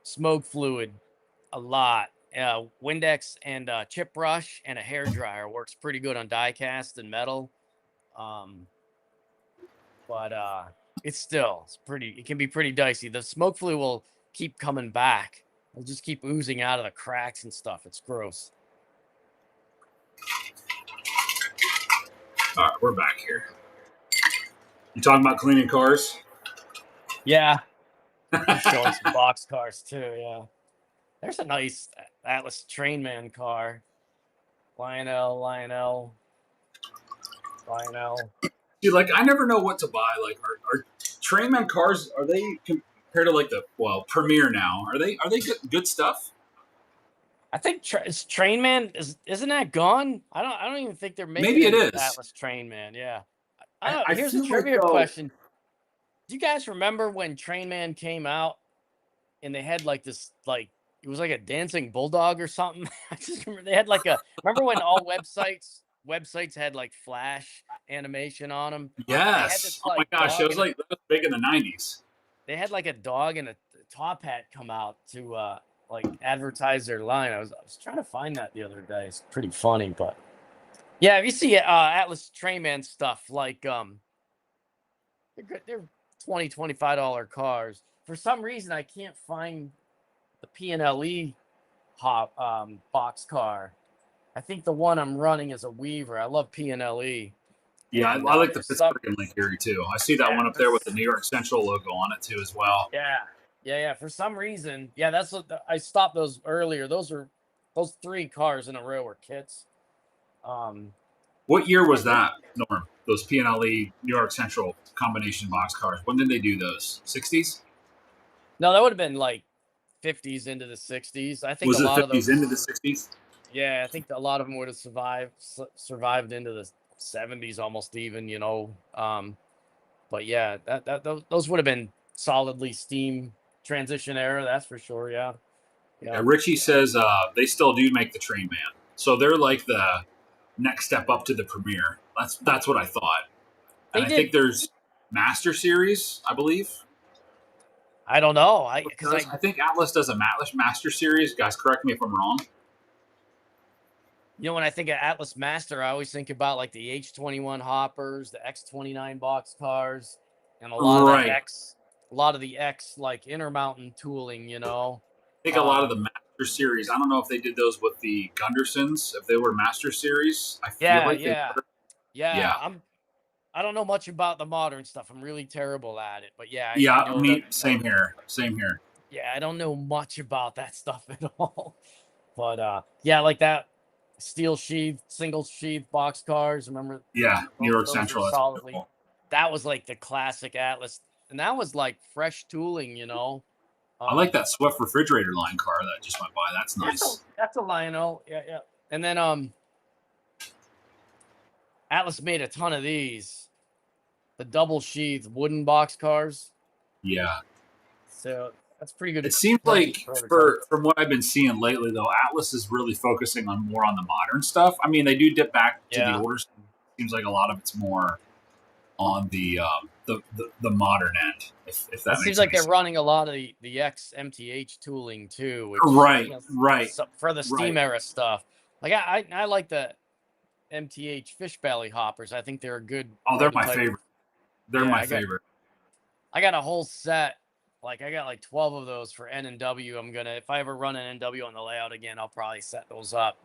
B: smoke fluid a lot. Windex and chip brush and a hair dryer works pretty good on die cast and metal. But it can be pretty dicey. The smoke fluid will keep coming back. It'll just keep oozing out of the cracks and stuff. It's gross.
A: All right, we're back here. You talking about cleaning cars?
B: Yeah. I'm showing some box cars too. Yeah. There's a nice Atlas Trainman car. Lionel.
A: See, like I never know what to buy. Like, are Trainman cars? Are they compared to like the Premier now? Are they good stuff?
B: I think Trainman isn't that gone? I don't even think they're making
A: Maybe it is
B: Atlas Trainman. Yeah. Here's a
A: feel
B: trivia
A: like,
B: question. Do you guys remember when Trainman came out and they had like this it was like a dancing bulldog or something? I just remember they had remember when all websites had like flash animation on them?
A: yes.
B: This,
A: oh my gosh, that was big in the 90s.
B: They had like a dog and a top hat come out to advertise their line. I was trying to find that the other day. It's pretty funny, but yeah, if you see Atlas Trainman stuff, they're good. They're $20-$25 cars. For some reason, I can't find the P&LE box car. I think the one I'm running is a Weaver. I love P&LE.
A: Yeah,
B: And
A: I like the
B: for some,
A: Pittsburgh and Lake Erie too. I see that
B: yeah,
A: one up there with the New York Central logo on it too as well.
B: yeah. For some reason, yeah, that's what I stopped those earlier. Those 3 cars in a row were kits.
A: What year was that, Norm? Those P&LE New York Central combination box cars. When did they do those? 60s?
B: No, that would have been like 50s into the 60s. I think a
A: Was it
B: lot of
A: 50s into the
B: those.
A: 60s?
B: Yeah, I think a lot of them would have survived into the 70s, almost even. But yeah, those would have been solidly steam transition era. That's for sure. Yeah.
A: Yeah, Richie says they still do make the Train Man, so they're like the next step up to the Premier. That's what I thought. And
B: They
A: I
B: did.
A: think there's Master Series, I believe.
B: I don't know.
A: I think Atlas does a Master Series. Guys, correct me if I'm wrong.
B: When I think of Atlas Master, I always think about like the H21 hoppers, the X29 box cars, and a lot of the X like Intermountain tooling.
A: I think a lot of the Master Series. I don't know if they did those with the Gundersons, if they were Master Series. I feel like they were.
B: Yeah. I don't know much about the modern stuff. I'm really terrible at it. But yeah,
A: I know same here.
B: Yeah, I don't know much about that stuff at all. But yeah, like that steel sheath, single sheath box cars. Remember?
A: Yeah, New York Central.
B: Solidly. Cool. That was like the classic Atlas, and that was like fresh tooling.
A: I like that Swift refrigerator line car that just went by. That's nice.
B: That's a Lionel. Yeah. And then Atlas made a ton of these. The double sheath wooden box cars.
A: Yeah.
B: So that's pretty good.
A: It seems like from what I've been seeing lately, though, Atlas is really focusing more on the modern stuff. I mean, they do dip back to the older stuff. It seems like a lot of it's more on the modern end. If that
B: seems like they're running a lot of the X MTH tooling too. Which,
A: right.
B: For the steam era stuff. Like I like the MTH fish belly hoppers. I think they're a good.
A: Oh, they're my favorite. They're my favorite.
B: I got a whole set. Like I got like 12 of those for N&W. I'm gonna, if I ever run an N&W on the layout again, I'll probably set those up.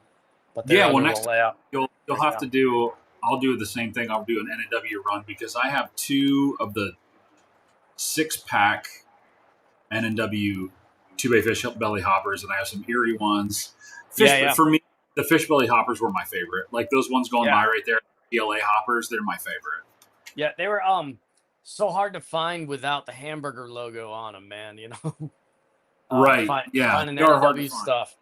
B: But
A: next time you'll have to do. I'll do the same thing. I'll do an N&W run because I have 2 of the 6-pack N&W 2-bay fish belly hoppers, and I have some Erie ones. For me, the fish belly hoppers were my favorite. Like those ones going by right there, PLA hoppers. They're my favorite.
B: Yeah, they were so hard to find without the hamburger logo on them, man.
A: Right.
B: Finding N&W stuff.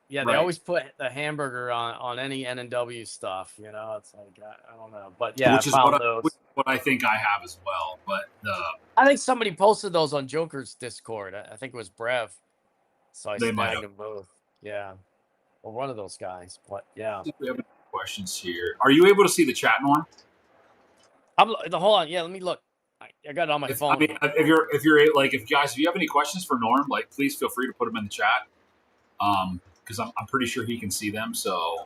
B: Yeah, they always put the hamburger on any N&W stuff. It's like I don't know, but yeah,
A: which is what I think I have as well. But
B: I think somebody posted those on Joker's Discord. I think it was Brev, so I snagged them both. Yeah, or one of those guys. But yeah,
A: I think we have any questions here. Are you able to see the chat, Norm?
B: Hold on. Yeah, let me look. I got it on my phone.
A: I mean, if you have any questions for Norm, like please feel free to put them in the chat. Because I'm pretty sure he can see them. So.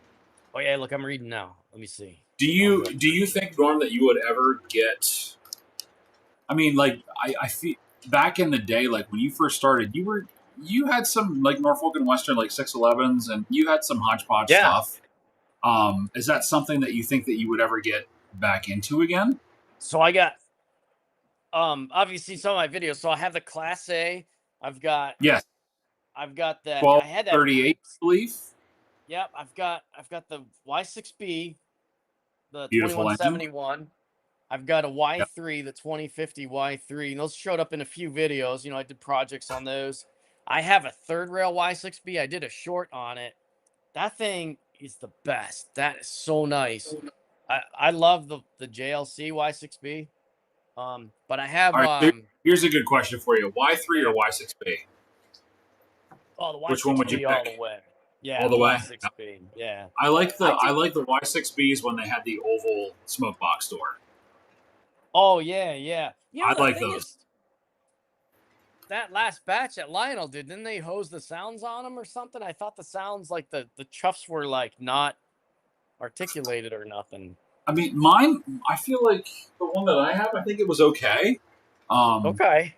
B: Oh yeah, look, I'm reading now. Let me see.
A: Do you think, Norm, that you would ever get? I mean, like I feel back in the day, like when you first started, you had some like Norfolk and Western like 611s, and you had some hodgepodge stuff. Is that something that you think that you would ever get back into again?
B: So I got obviously some of my videos. So I have the Class A. I've got I've got that.
A: 1238, I believe.
B: Yep, I've got the Y6B, the
A: beautiful
B: 2171.
A: Engine.
B: I've got a Y3, the 2050 Y3, and those showed up in a few videos. I did projects on those. I have a third rail Y6B. I did a short on it. That thing is the best. That is so nice. I love the JLC Y6B. But I have.
A: Right, here's a good question for you: Y3 or Y6B?
B: Oh, the Y6B.
A: Which one would you pick?
B: All the way. Yeah,
A: all the way.
B: Y6B. Yeah.
A: I like the Y6Bs when they had the oval smoke box door.
B: Oh yeah.
A: I like those.
B: That last batch that Lionel didn't they hose the sounds on them or something? I thought the sounds like the chuffs were like not articulated or nothing.
A: I mean, mine. I feel like the one that I have, I think it was okay. Um,
B: Okay.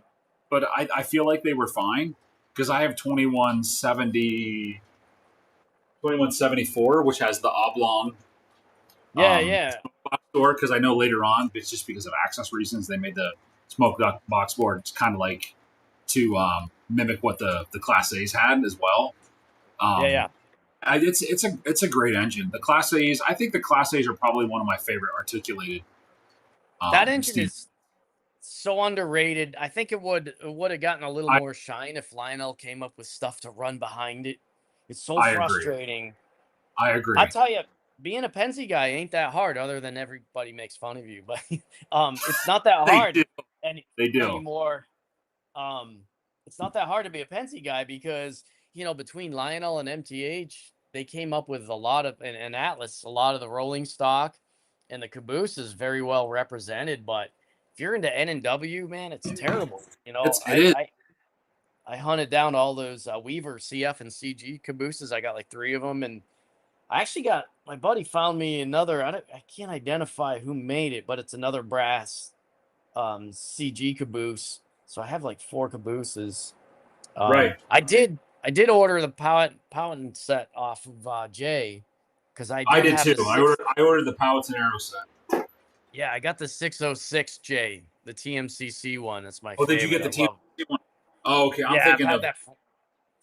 A: but I feel like they were fine because I have 2174, which has the oblong
B: Yeah,
A: um,
B: yeah.
A: box door. Because I know later on, it's just because of access reasons, they made the smoke duct box board. It's kind of like to mimic what the Class A's had as well.
B: Yeah,
A: Um,
B: yeah.
A: it's a great engine. The Class A's, I think the Class A's are probably one of my favorite articulated
B: That engine
A: steam.
B: is so underrated. I think it would have gotten a little
A: I
B: more shine if Lionel came up with stuff to run behind it. It's so
A: I agree.
B: frustrating.
A: I
B: I
A: agree.
B: tell you, being a Penske guy ain't that hard, other than everybody makes fun of you. But it's not that
A: They
B: hard
A: do.
B: any
A: They do.
B: anymore. Um, it's not that hard to be a Penske guy because between Lionel and MTH, they came up with a lot of and Atlas, a lot of the rolling stock, and the caboose is very well represented. But if you're into N and W, man, it's terrible.
A: It is.
B: I hunted down all those Weaver CF and CG cabooses. I got like 3 of them, and I actually got my buddy found me another. I can't identify who made it, but it's another brass CG caboose. So I have like 4 cabooses.
A: Right.
B: I did order the Powhatan set off of Jay because I
A: I
B: did
A: did
B: have
A: too.
B: the six.
A: I ordered the Powhatan Arrow set.
B: Yeah, I got the 606 J, the TMCC one. That's my
A: Oh, did you
B: favorite.
A: get the
B: I love.
A: TMC one? Oh, okay. I'm
B: Yeah,
A: thinking of
B: I've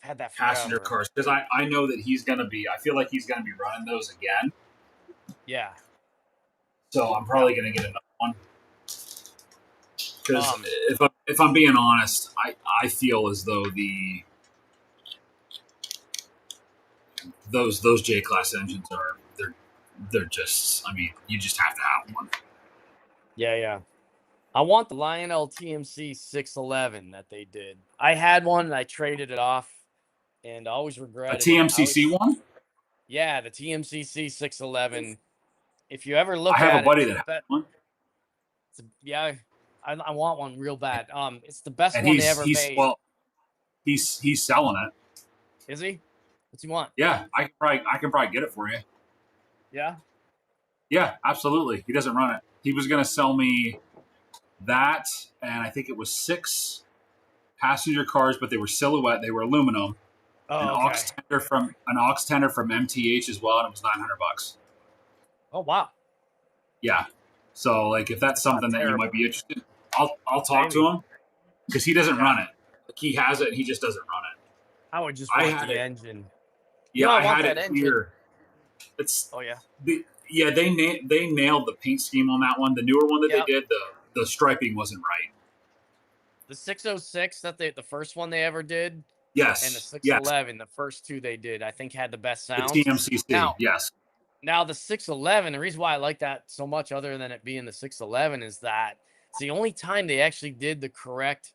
B: had that
A: passenger
B: forever.
A: cars because I know that he's going to be, I feel like he's going to be running those again.
B: Yeah.
A: So I'm
B: Yeah.
A: probably going to get another one. Because
B: Um.
A: if I'm being honest, I feel as though those J class engines are they're just, I mean, you just have to have one.
B: Yeah, yeah. I want the Lionel TMC 611 that they did. I had one and I traded it off, and I always
A: A
B: regretted it.
A: TMCC one?
B: Yeah, the TMCC 611. If you ever
A: I
B: look
A: have a
B: at it,
A: buddy
B: it's
A: that
B: the
A: has
B: best.
A: one,
B: Yeah, I want one real bad. It's the best
A: and
B: one they ever
A: he's
B: made.
A: well, he's selling it.
B: Is he? What's he want?
A: Yeah, I can probably get it for you.
B: Yeah.
A: Yeah, absolutely. He doesn't run it. He was going to sell me that, and I think it was 6 passenger cars, but they were silhouette. They were aluminum.
B: Oh, okay.
A: An aux tender from MTH as well, and it was $900.
B: Oh, wow.
A: Yeah. So like, if that's something that you might be interested, I'll talk to
B: Maybe.
A: him because he doesn't
B: Yeah.
A: run it. Like, he has it, and he just doesn't run it.
B: I would just
A: I
B: want
A: had
B: the
A: it.
B: engine.
A: Yeah,
B: I
A: I
B: want
A: had
B: that
A: it
B: engine.
A: here. It's
B: Oh, yeah.
A: yeah, they nailed the paint scheme on that one. The newer one that
B: Yep.
A: they did, the striping wasn't right.
B: The 606 the first one they ever did,
A: Yes.
B: and the
A: Yes.
B: 611, the first 2 they did, I think had the best
A: The
B: sound.
A: TMCC. Yes.
B: Now the 611, the reason why I like that so much, other than it being the 611, is that it's the only time they actually did the correct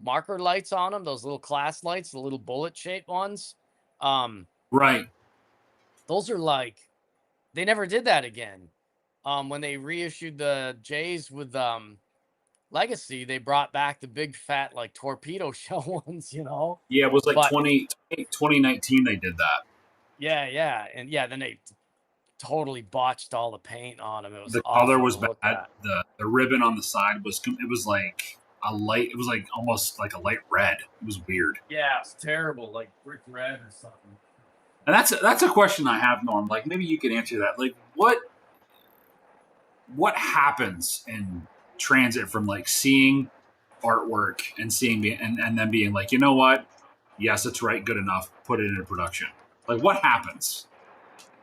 B: marker lights on them. Those little class lights, the little bullet shaped ones.
A: Right.
B: Those are like, they never did that again. When they reissued the J's with Legacy, they brought back the big fat like torpedo shell ones,
A: Yeah, it was like
B: But
A: 2019 they did that.
B: yeah, and yeah, then they totally botched all the paint on them. It was
A: The
B: awful
A: color was
B: to look
A: bad.
B: at.
A: The ribbon on the side was like a light. It was like almost like a light red. It was weird.
B: Yeah, it's terrible, like brick red or something.
A: And that's a question I have, Norm. Like, maybe you can answer that. Like, what happens in transit from like seeing artwork and seeing and then being like, you know what? Yes, it's right. Good enough. Put it into production. Like, what happens?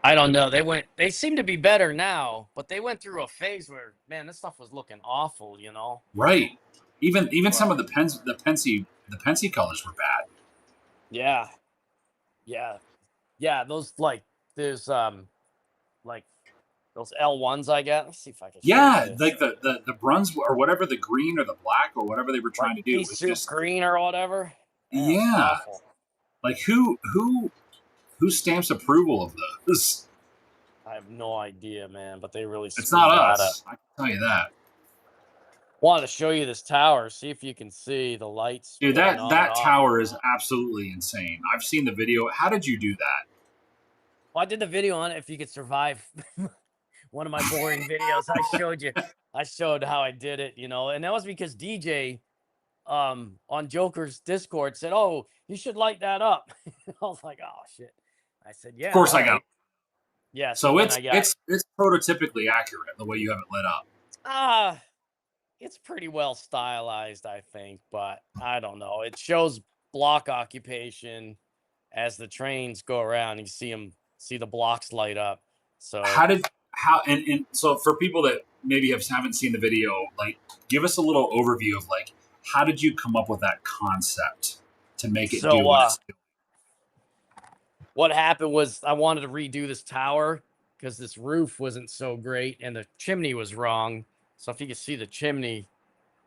B: I don't know. They seem to be better now, but they went through a phase where, man, this stuff was looking awful,
A: Right. Even some of the Penske colors were bad.
B: Yeah. Yeah, those there's like those L1s I got. Let's see if I can show
A: Yeah,
B: you this.
A: like the Bruns or whatever, the green or the black or whatever they were trying to do.
B: Pea
A: It was
B: soup
A: just
B: green or whatever.
A: yeah. Like who stamps approval of this?
B: I have no idea, man, but they really
A: It's not
B: screwed that
A: us.
B: up.
A: I can tell you that.
B: Wanted to show you this tower, see if you can see the lights.
A: Dude,
B: going on and
A: that
B: off.
A: tower is absolutely insane. I've seen the video. How did you do that?
B: Well, I did the video on it. If you could survive one of my boring videos, I showed how I did it, and that was because DJ on Joker's Discord said, "Oh, you should light that up." I was like, "Oh shit." I said,
A: Of
B: "Yeah,
A: course,
B: all
A: I got.
B: right." Yeah, so
A: So
B: then I got
A: it's prototypically accurate the way you have it lit up.
B: ah it's pretty well stylized, I think, but I don't know. It shows block occupation as the trains go around. You see the blocks light up.
A: How
B: So
A: did how and so for people that maybe haven't seen the video, like give us a little overview of like how did you come up with that concept to make it do
B: so
A: what it's doing?
B: what happened was I wanted to redo this tower because this roof wasn't so great and the chimney was wrong. So if you can see the chimney,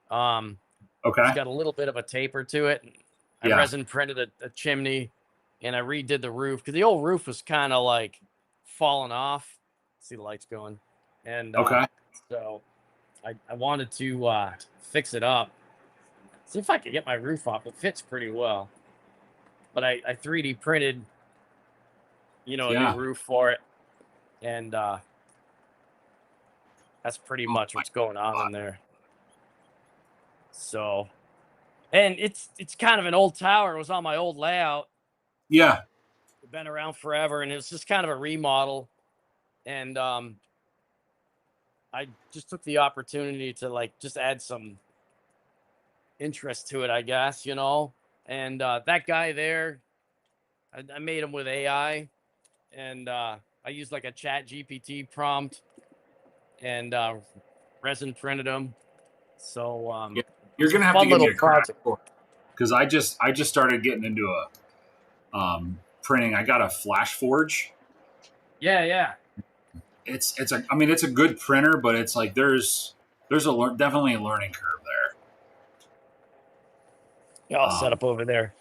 B: um, it's
A: Okay.
B: got a little bit of a taper to it. I
A: Yeah.
B: resin printed a chimney and I redid the roof because the old roof was kind of like falling off. See the lights going. And
A: Okay.
B: so I wanted to fix it up. See if I could get my roof off. It fits pretty well. But I 3D printed, a new
A: Yeah.
B: roof for it. And that's pretty
A: Oh
B: much
A: my
B: what's going on
A: God.
B: in there. So, and it's kind of an old tower. It was on my old layout.
A: Yeah.
B: It's been around forever, and it's just kind of a remodel. And I just took the opportunity to like just add some interest to it, I guess, And that guy there, I made him with AI, and I used like a Chat GPT prompt and resin printed him. So
A: Yeah. You're
B: it's a
A: gonna have to
B: fun
A: give me
B: little
A: a crash
B: project.
A: course because I just started getting into a printing. I got a Flash Forge.
B: Yeah, yeah.
A: It's a I mean it's a good printer, but it's like there's definitely a learning curve there.
B: Yeah, I'll set
A: Um,
B: up over there.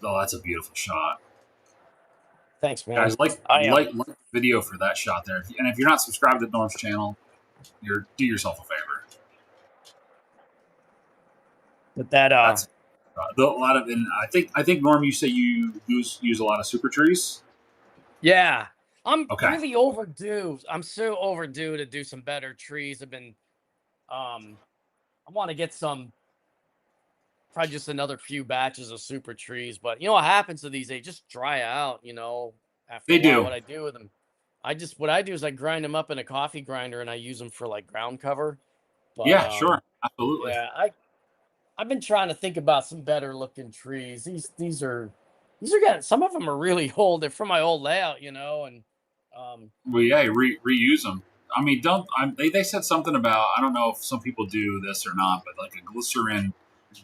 A: that's a beautiful shot.
B: Thanks, man.
A: Guys, like
B: I am.
A: like the video for that shot there. And if you're not subscribed to Norm's channel, do yourself a favor.
B: But that
A: That's a lot of. And I think Norm, you say you use a lot of super trees.
B: yeah. I'm
A: Okay.
B: really overdue. I'm so overdue to do some better trees. I've been I want to get some probably just another few batches of super trees, but you know what happens to these? They just dry out, after a
A: They
B: while.
A: do.
B: What I do with them, what I do is I grind them up in a coffee grinder and I use them for like ground cover. But
A: Yeah. Sure. Absolutely.
B: yeah, I've been trying to think about some better looking trees. These are getting some of them are really old. They're from my old layout, and
A: Well, yeah. Reuse them. I mean, don't. They said something about. I don't know if some people do this or not, but like a glycerin,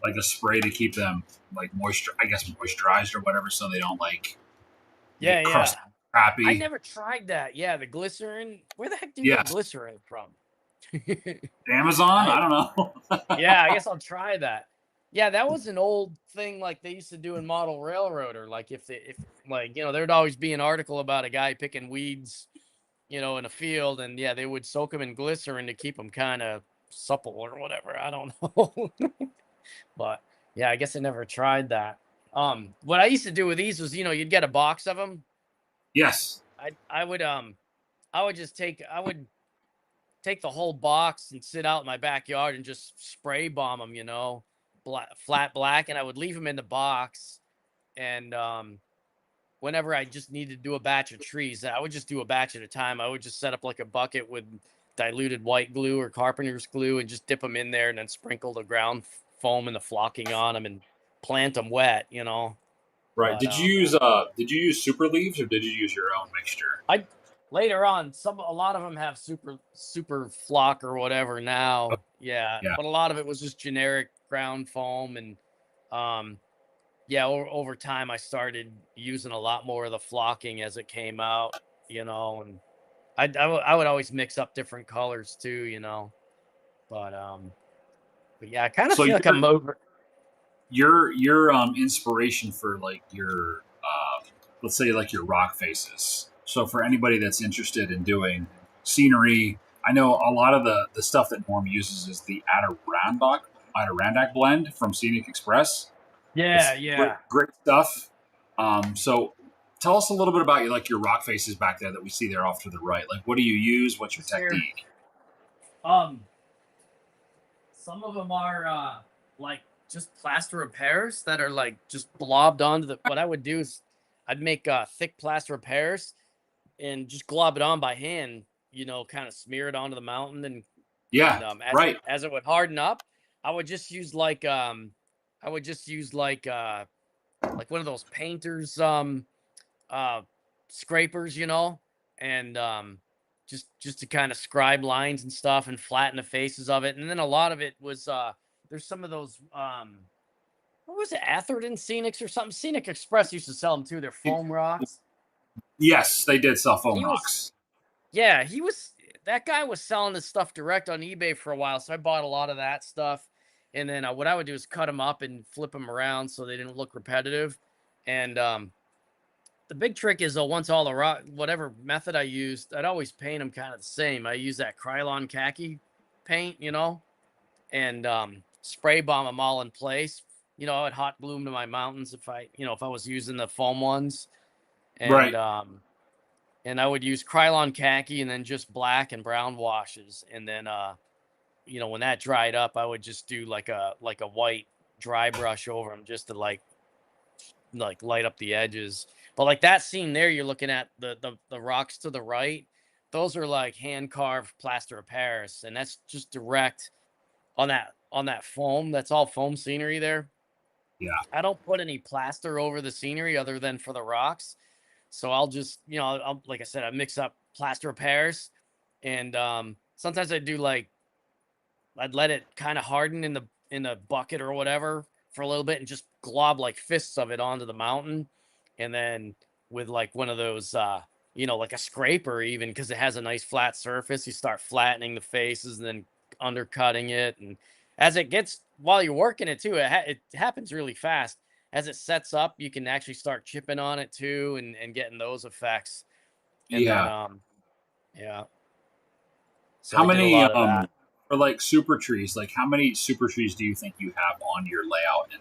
A: like a spray to keep them like moisture. I guess moisturized or whatever, so they don't like
B: yeah,
A: get
B: yeah.
A: crusty,
B: I
A: crappy.
B: never tried that. Yeah, the glycerin. Where the heck do you
A: Yeah.
B: get glycerin from?
A: Amazon.
B: I
A: I don't know.
B: Yeah, I guess I'll try that. Yeah, that was an old thing like they used to do in Model Railroad, or like if like there'd always be an article about a guy picking weeds, in a field, and yeah, they would soak them in glycerin to keep them kind of supple or whatever. I don't know, but yeah, I guess I never tried that. What I used to do with these was, you'd get a box of them.
A: Yes.
B: I would take the whole box and sit out in my backyard and just spray bomb them, flat black, and I would leave them in the box. And whenever I just needed to do a batch of trees, I would just do a batch at a time. I would just set up like a bucket with diluted white glue or carpenter's glue and just dip them in there and then sprinkle the ground foam and the flocking on them and plant them wet.
A: Right.
B: But
A: Did you use super leaves or did you use your own mixture?
B: I later on a lot of them have super flock or whatever now. Yeah,
A: Yeah.
B: but a lot of it was just generic ground foam. And yeah, over time I started using a lot more of the flocking as it came out, and I would always mix up different colors too, but yeah, I kind of
A: So
B: feel like I'm over.
A: your inspiration for like your let's say like your rock faces. So for anybody that's interested in doing scenery, I know a lot of the stuff that Norm uses is the Adirondack blend from Scenic Express.
B: Yeah,
A: It's great,
B: yeah.
A: great stuff. So tell us a little bit about your rock faces back there that we see there off to the right. Like, what do you use? What's your
B: Here.
A: technique?
B: Um some of them are like just plaster of Paris that are like just blobbed onto the. What I would do is I'd make thick plaster of Paris and just glob it on by hand. Kind of smear it onto the mountain, and
A: Yeah, right.
B: as it would harden up, I would just use I would just use like one of those painters uh scrapers, and just to kind of scribe lines and stuff and flatten the faces of it. And then a lot of it was there's some of those what was it, Atherton Scenics or something? Scenic Express used to sell them too. They're foam rocks.
A: Yes, they did sell foam
B: He was
A: rocks.
B: Yeah, that guy was selling this stuff direct on eBay for a while, so I bought a lot of that stuff. And then what I would do is cut them up and flip them around so they didn't look repetitive. And the big trick is, though, once all the rock, whatever method I used, I'd always paint them kind of the same. I use that Krylon khaki paint, and spray bomb them all in place. I'd hot glue them to my mountains if I was using the foam ones, and
A: Right.
B: and I would use Krylon khaki and then just black and brown washes, and then when that dried up, I would just do like a white dry brush over them just to like light up the edges. But like that scene there, you're looking at the rocks to the right. Those are like hand carved plaster of Paris, and that's just direct on that foam. That's all foam scenery there.
A: Yeah.
B: I don't put any plaster over the scenery other than for the rocks. So I'll just, like I said, I mix up plaster of Paris, and sometimes I'd let it kind of harden in the bucket or whatever for a little bit, and just glob like fists of it onto the mountain, and then with like one of those, like a scraper, even because it has a nice flat surface, you start flattening the faces and then undercutting it, and as it gets while you're working it too, it happens really fast. As it sets up, you can actually start chipping on it too, and getting those effects. And then
A: Yeah.
B: yeah, so
A: How
B: I did a
A: many
B: lot of that.
A: for like super trees? Like how many super trees do you think you have on your layout in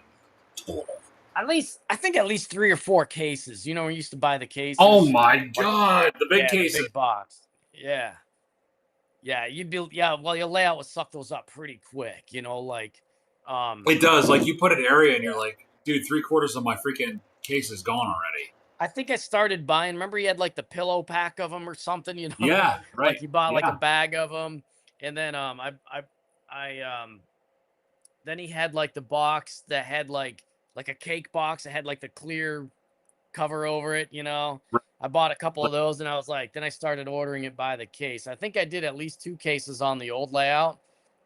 A: total?
B: I think at least 3 or 4 cases. We used to buy the
A: Oh
B: cases,
A: my
B: like,
A: god, the big
B: yeah, the
A: cases.
B: big box. Yeah. Yeah, well, your layout would suck those up pretty quick, um
A: It does. Like you put an area and you're
B: yeah.
A: like, dude, 3/4 of my freaking case is gone already.
B: I think I started buying, remember you had like the pillow pack of them or something,
A: Yeah, right.
B: like you bought like a
A: Yeah.
B: bag of them, and then I then he had like the box that had like a cake box that had like the clear cover over it.
A: Right.
B: I bought a couple of those, and I was like, then I started ordering it by the case. I think I did at least 2 cases on the old layout,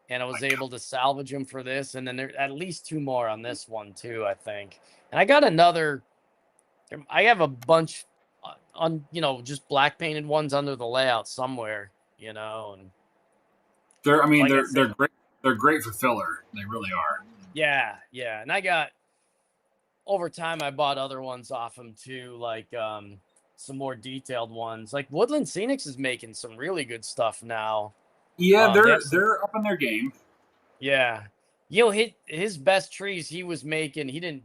B: and I
A: My
B: was
A: god.
B: able to salvage them for this. And then there at least 2 more on this one too, I think. And I got another. I have a bunch on just black painted ones under the layout somewhere, and
A: They're I mean
B: like I
A: they're
B: said,
A: great. They're great for filler. They really are.
B: yeah, yeah. And I got over time, I bought other ones off them too, like some more detailed ones. Like Woodland Scenics is making some really good stuff now.
A: Yeah,
B: They
A: they're
B: have some,
A: they're up in their game.
B: yeah. His best trees he was making. He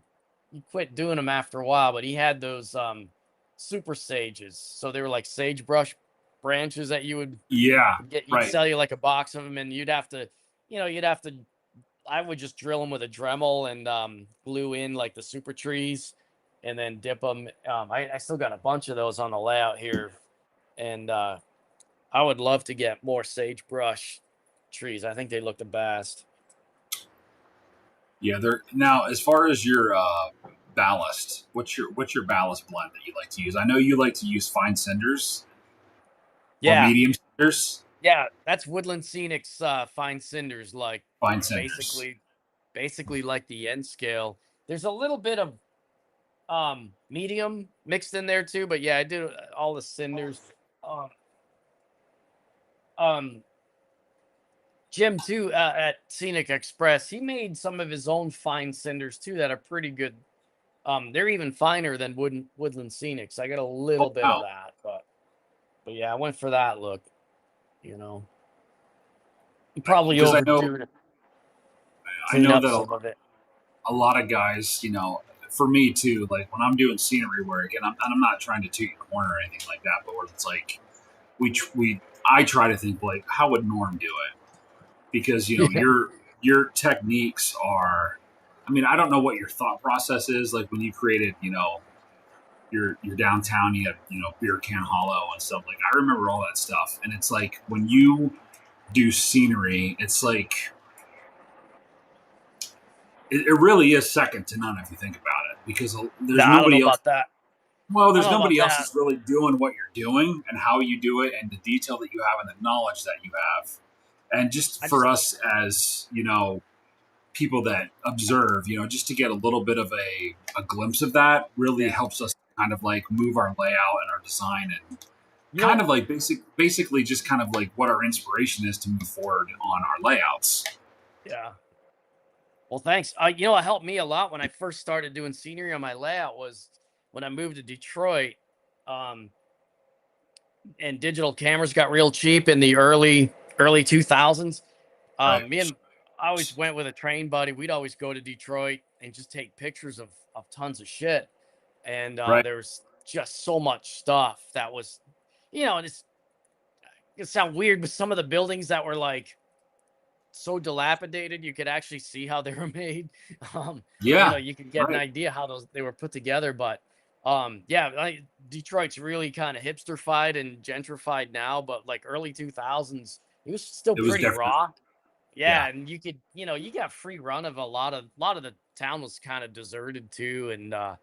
B: quit doing them after a while, but he had those super sages. So they were like sagebrush branches that you would
A: Yeah,
B: get. You'd
A: right.
B: sell you like a box of them, and you'd have to. I would just drill them with a Dremel and glue in like the super trees, and then dip them. I still got a bunch of those on the layout here, and I would love to get more sagebrush trees. I think they look the best.
A: Yeah, they're now as far as your ballast. What's your ballast blend that you like to use? I know you like to use fine cinders or
B: Yeah,
A: medium cinders.
B: yeah, that's Woodland Scenics fine cinders, like
A: Fine cinders.
B: basically, basically like the N scale. There's a little bit of medium mixed in there too, but yeah, I did all the cinders. Um, um, Jim too at Scenic Express, he made some of his own fine cinders too that are pretty good. They're even finer than Woodland Scenics. I got a
A: Oh
B: little bit of
A: wow.
B: that, but yeah, I went for that look. You know, he probably
A: Because
B: overdid it,
A: I
B: clean
A: know
B: up
A: that
B: some of it.
A: a lot of guys, for me too, like when I'm doing scenery work, and I'm not trying to toot your corner or anything like that, but where it's like I try to think like how would Norm do it because
B: Yeah,
A: your techniques are I mean, I don't know what your thought process is like when you created, your downtown. You have Beer Can Hollow and stuff like. I remember all that stuff, and it's like when you do scenery, it's like it really is second to none if you think about it, because there's
B: Nah, I don't know
A: nobody else.
B: about that.
A: Well,
B: I
A: there's
B: don't know about
A: nobody else
B: that.
A: that's really doing what you're doing and how you do it and the detail that you have and the knowledge that you have. And just
B: I
A: for
B: just
A: us as, people that observe, just to get a little bit of a glimpse of that really
B: yeah.
A: helps us kind of like move our layout and our design and
B: You
A: kind
B: know,
A: of like basically just kind of like what our inspiration is to move forward on our layouts.
B: yeah. Well, thanks. What helped me a lot when I first started doing scenery on my layout was when I moved to Detroit. Um, and digital cameras got real cheap in the early 2000s.
A: Right.
B: Me and I always went with a train buddy. We'd always go to Detroit and just take pictures of tons of shit. And
A: Right.
B: there was just so much stuff that was, it's it sound weird, but some of the buildings that were like so dilapidated, you could actually see how they were made. Um,
A: Yeah.
B: you could get an
A: Right.
B: idea how they were put together. But yeah, Detroit's really kind of hipsterfied and gentrified now, but like early 2000s, it was still
A: It was
B: pretty
A: different.
B: raw.
A: Yeah.
B: Yeah, and you could, you got free run of a lot of the town was kind of deserted too, and but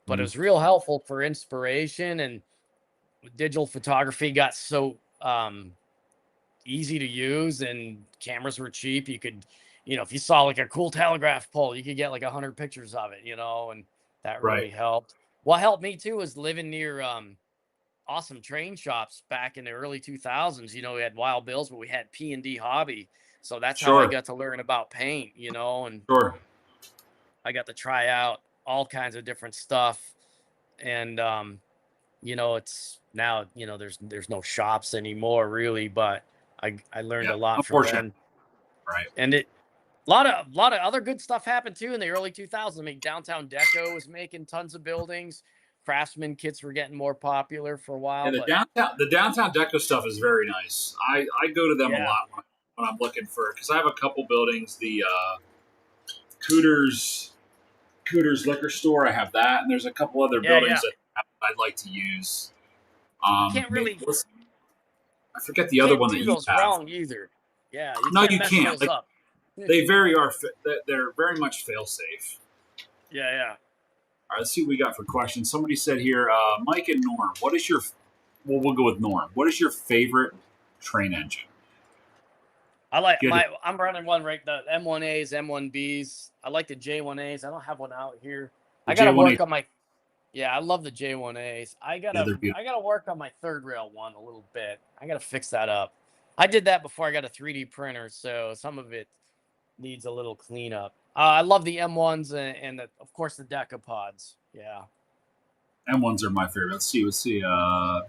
B: it
A: Mhm.
B: was real helpful for inspiration. And digital photography got so easy to use and cameras were cheap. You could, if you saw like a cool telegraph pole, you could get like 100 pictures of it, and that
A: Right.
B: really helped. What helped me too was living near awesome train shops back in the early 2000s. We had Wild Bills, but we had P&D Hobby. So that's how I
A: Sure.
B: got to learn about paint, and
A: Sure.
B: I got to try out all kinds of different stuff. And it's now, there's no shops anymore really, but I learned
A: Yeah.
B: a lot from
A: Unfortunate.
B: them.
A: Right.
B: And a lot of other good stuff happened too in the early 2000s. I mean, Downtown Deco was making tons of buildings. Craftsman kits were getting more popular for a
A: Yeah,
B: while, but
A: the downtown deco stuff is very nice. I go to them a
B: yeah,
A: lot when I'm looking for, because I have a couple buildings. The Cooters liquor store, I have that, and there's a couple other
B: yeah,
A: buildings
B: yeah.
A: that I'd like to use.
B: You can't
A: Maybe,
B: really
A: I forget
B: you
A: the other
B: can't
A: one that
B: do
A: you
B: those
A: have.
B: wrong either. Yeah, you
A: No,
B: can't
A: you
B: mess
A: can't.
B: those
A: But
B: up.
A: they're very much fail safe.
B: Yeah, yeah.
A: All right, let's see what we got for questions. Somebody said here, Mike and Norm, what is your? Well, we'll go with Norm. What is your favorite train engine?
B: I like
A: Get it.
B: I'm running one right, the M1As, M1Bs. I like the J1As. I don't have one out here.
A: The
B: I gotta
A: J1A.
B: work on my Yeah, I love the J1As. I
A: Yeah,
B: gotta
A: they're beautiful.
B: I gotta work on my third rail one a little bit. I gotta fix that up. I did that before I got a 3D printer, so some of it needs a little cleanup. I love the M1s and of course the Decapods. Yeah.
A: M1s are my favorite. Let's see. Let's see.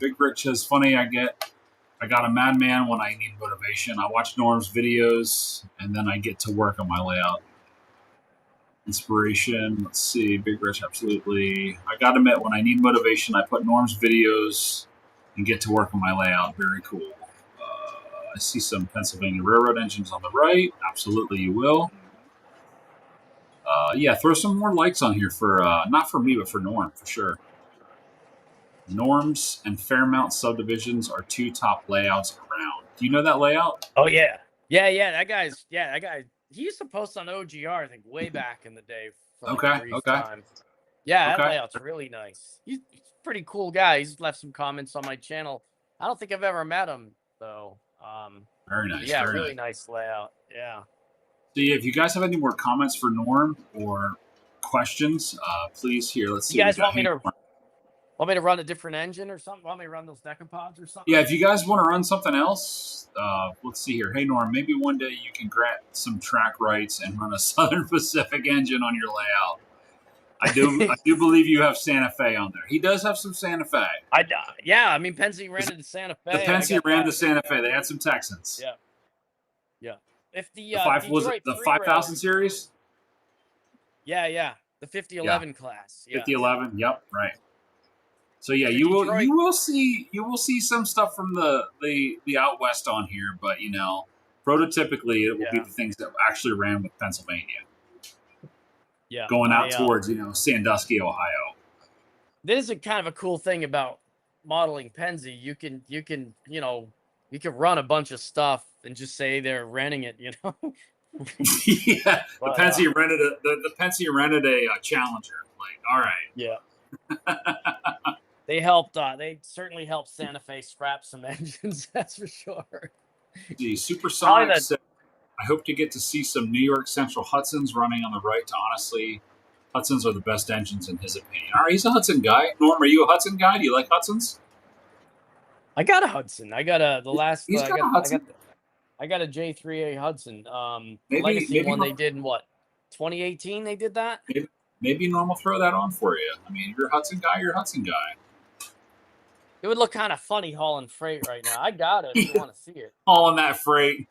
A: Big Rich says, funny, I got a madman when I need motivation. I watch Norm's videos and then I get to work on my layout. Inspiration. Let's see. Big Rich, absolutely. I got to admit, when I need motivation, I put Norm's videos and get to work on my layout. Very cool. I see some Pennsylvania Railroad engines on the right. Absolutely, you will. Yeah, throw some more likes on here for, not for me, but for Norm, for sure. Norms and Fairmount subdivisions are two top layouts around. Do you know that layout?
B: Oh yeah. Yeah. That guy. He used to post on OGR, I think, way back in the day for like a
A: Okay,
B: brief
A: okay,
B: time. Yeah, that
A: okay.
B: layout's really nice. He's a pretty cool guy. He's left some comments on my channel. I don't think I've ever met him though.
A: Very
B: But
A: nice,
B: yeah,
A: very
B: really
A: nice.
B: nice layout. Yeah.
A: So yeah, if you guys have any more comments for Norm or questions, please here. Let's
B: You
A: see what we
B: guys
A: got. Hey, Norm.
B: want me to run a different engine or something? Want me to run those decapods or something?
A: Yeah, if you guys want to run something else, let's see here. Hey Norm, maybe one day you can grant some track rights and run a Southern Pacific engine on your layout. I do believe you have Santa Fe on there. He does have some Santa Fe.
B: Yeah, I mean Pennsy ran into Santa
A: The
B: Fe. I
A: Penske
B: got
A: ran
B: that.
A: the Santa Fe. They had some Texans.
B: Yeah, yeah. If the
A: The five was it
B: Detroit
A: the
B: three
A: 5,000
B: rails,
A: series?
B: yeah, the
A: Yeah,
B: 5011 class. Yeah.
A: 5011. Yep, right. So yeah,
B: The
A: you will
B: Detroit,
A: you will see some stuff from the out west on here, but prototypically it will be
B: yeah.
A: the things that actually ran with Pennsylvania.
B: Yeah,
A: going out
B: I
A: towards Sandusky, Ohio.
B: this is a kind of a cool thing about modeling Penzi. You can run a bunch of stuff and just say they're renting it, you know.
A: Yeah, the
B: But
A: Penske rented the Penske rented a Challenger. Like, all
B: yeah,
A: right.
B: they helped. They certainly helped Santa Fe scrap some engines. That's for sure.
A: The
B: Probably
A: Supersonic
B: the
A: said, I hope to get to see some New York Central Hudsons running on the right to honestly. Hudsons are the best engines in his opinion. All right, he's a Hudson guy. Norm, are you a Hudson guy? Do you like Hudsons?
B: I got a Hudson. I got a the last.
A: He's got a Hudson.
B: I got a J3A Hudson. The
A: Maybe
B: legacy
A: maybe
B: one they did in what 2018. They did that.
A: maybe Norm will throw that on for you. I mean, if you're a Hudson guy, you're a Hudson guy.
B: It would look kind of funny hauling freight right now. I got it if you want to see it.
A: Hauling that freight.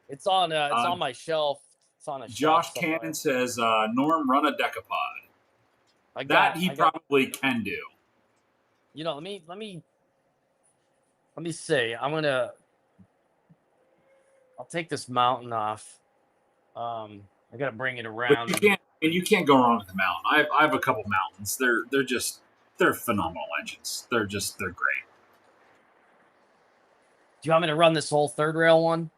B: It's on. It's
A: Uh,
B: on my shelf. It's on a shelf
A: Josh
B: somewhere.
A: Cannon says, Norm, run a decapod.
B: I
A: That
B: got.
A: he
B: I got.
A: probably can do.
B: Let me see. I'll take this mountain off. I gotta bring it
A: But
B: around.
A: you can't go wrong with the mountain. I have a couple mountains. They're phenomenal engines. They're great.
B: Do you want me to run this whole third rail one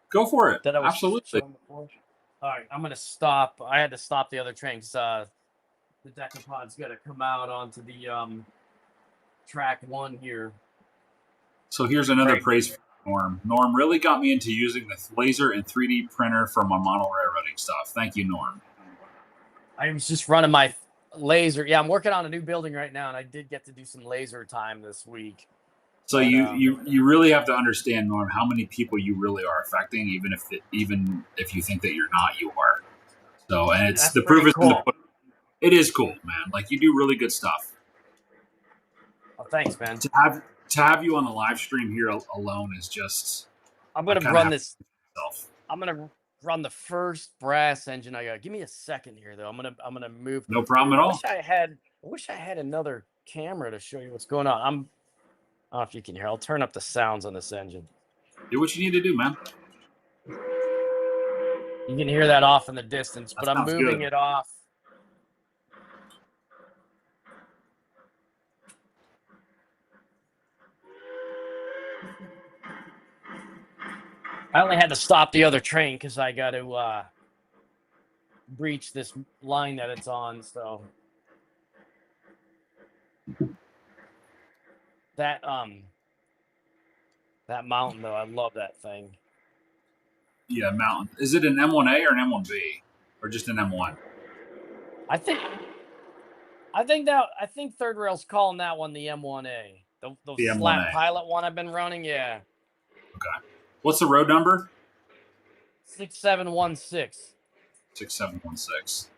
A: Go for it.
B: that I was
A: Absolutely.
B: showing before? All right, I'm gonna stop. I had to stop the other train because the decapod's got to come out onto the track one here.
A: So here's another praise for Norm. Norm really got me into using the laser and 3D printer for my model railroading stuff. Thank you, Norm.
B: I was just running my laser. Yeah, I'm working on a new building right now, and I did get to do some laser time this week.
A: So
B: But,
A: you really have to understand, Norm, how many people you really are affecting, even if you think that you're not, you are. So, and it's
B: That's
A: the proof is
B: pretty
A: in the
B: cool.
A: pudding. It is cool, man. Like, you do really good stuff.
B: Oh, thanks, man.
A: To have you on the live stream here alone is just.
B: I'm gonna run this. I'm gonna run the first brass engine I got. Give me a second here, though. I'm gonna move.
A: No problem at all.
B: I wish I had another camera to show you what's going on. I don't know if you can hear. I'll turn up the sounds on this engine.
A: Do what you need to do, man.
B: You can hear that off in the distance, but I'm moving
A: good.
B: it off. I only had to stop the other train because I got to breach this line that it's on. So that mountain though, I love that thing.
A: Yeah, mountain. Is it an M1A or an M1B, or just an M1?
B: I think third rail's calling that one the M1A. The flat
A: M1A.
B: pilot one I've been running. Yeah.
A: Okay. What's the road number?
B: 6716.
A: 6716.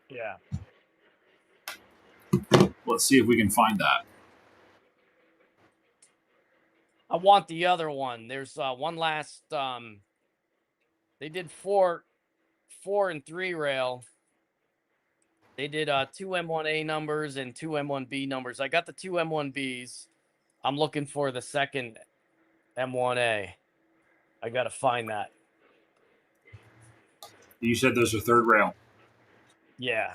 B: Yeah.
A: Let's see if we can find that.
B: I want the other one. There's one last. They did four and 3 rail. They did 2 M1A numbers and 2 M1B numbers. I got the 2 M1Bs. I'm looking for the second M1A. I got to find that.
A: You said those are third rail.
B: Yeah.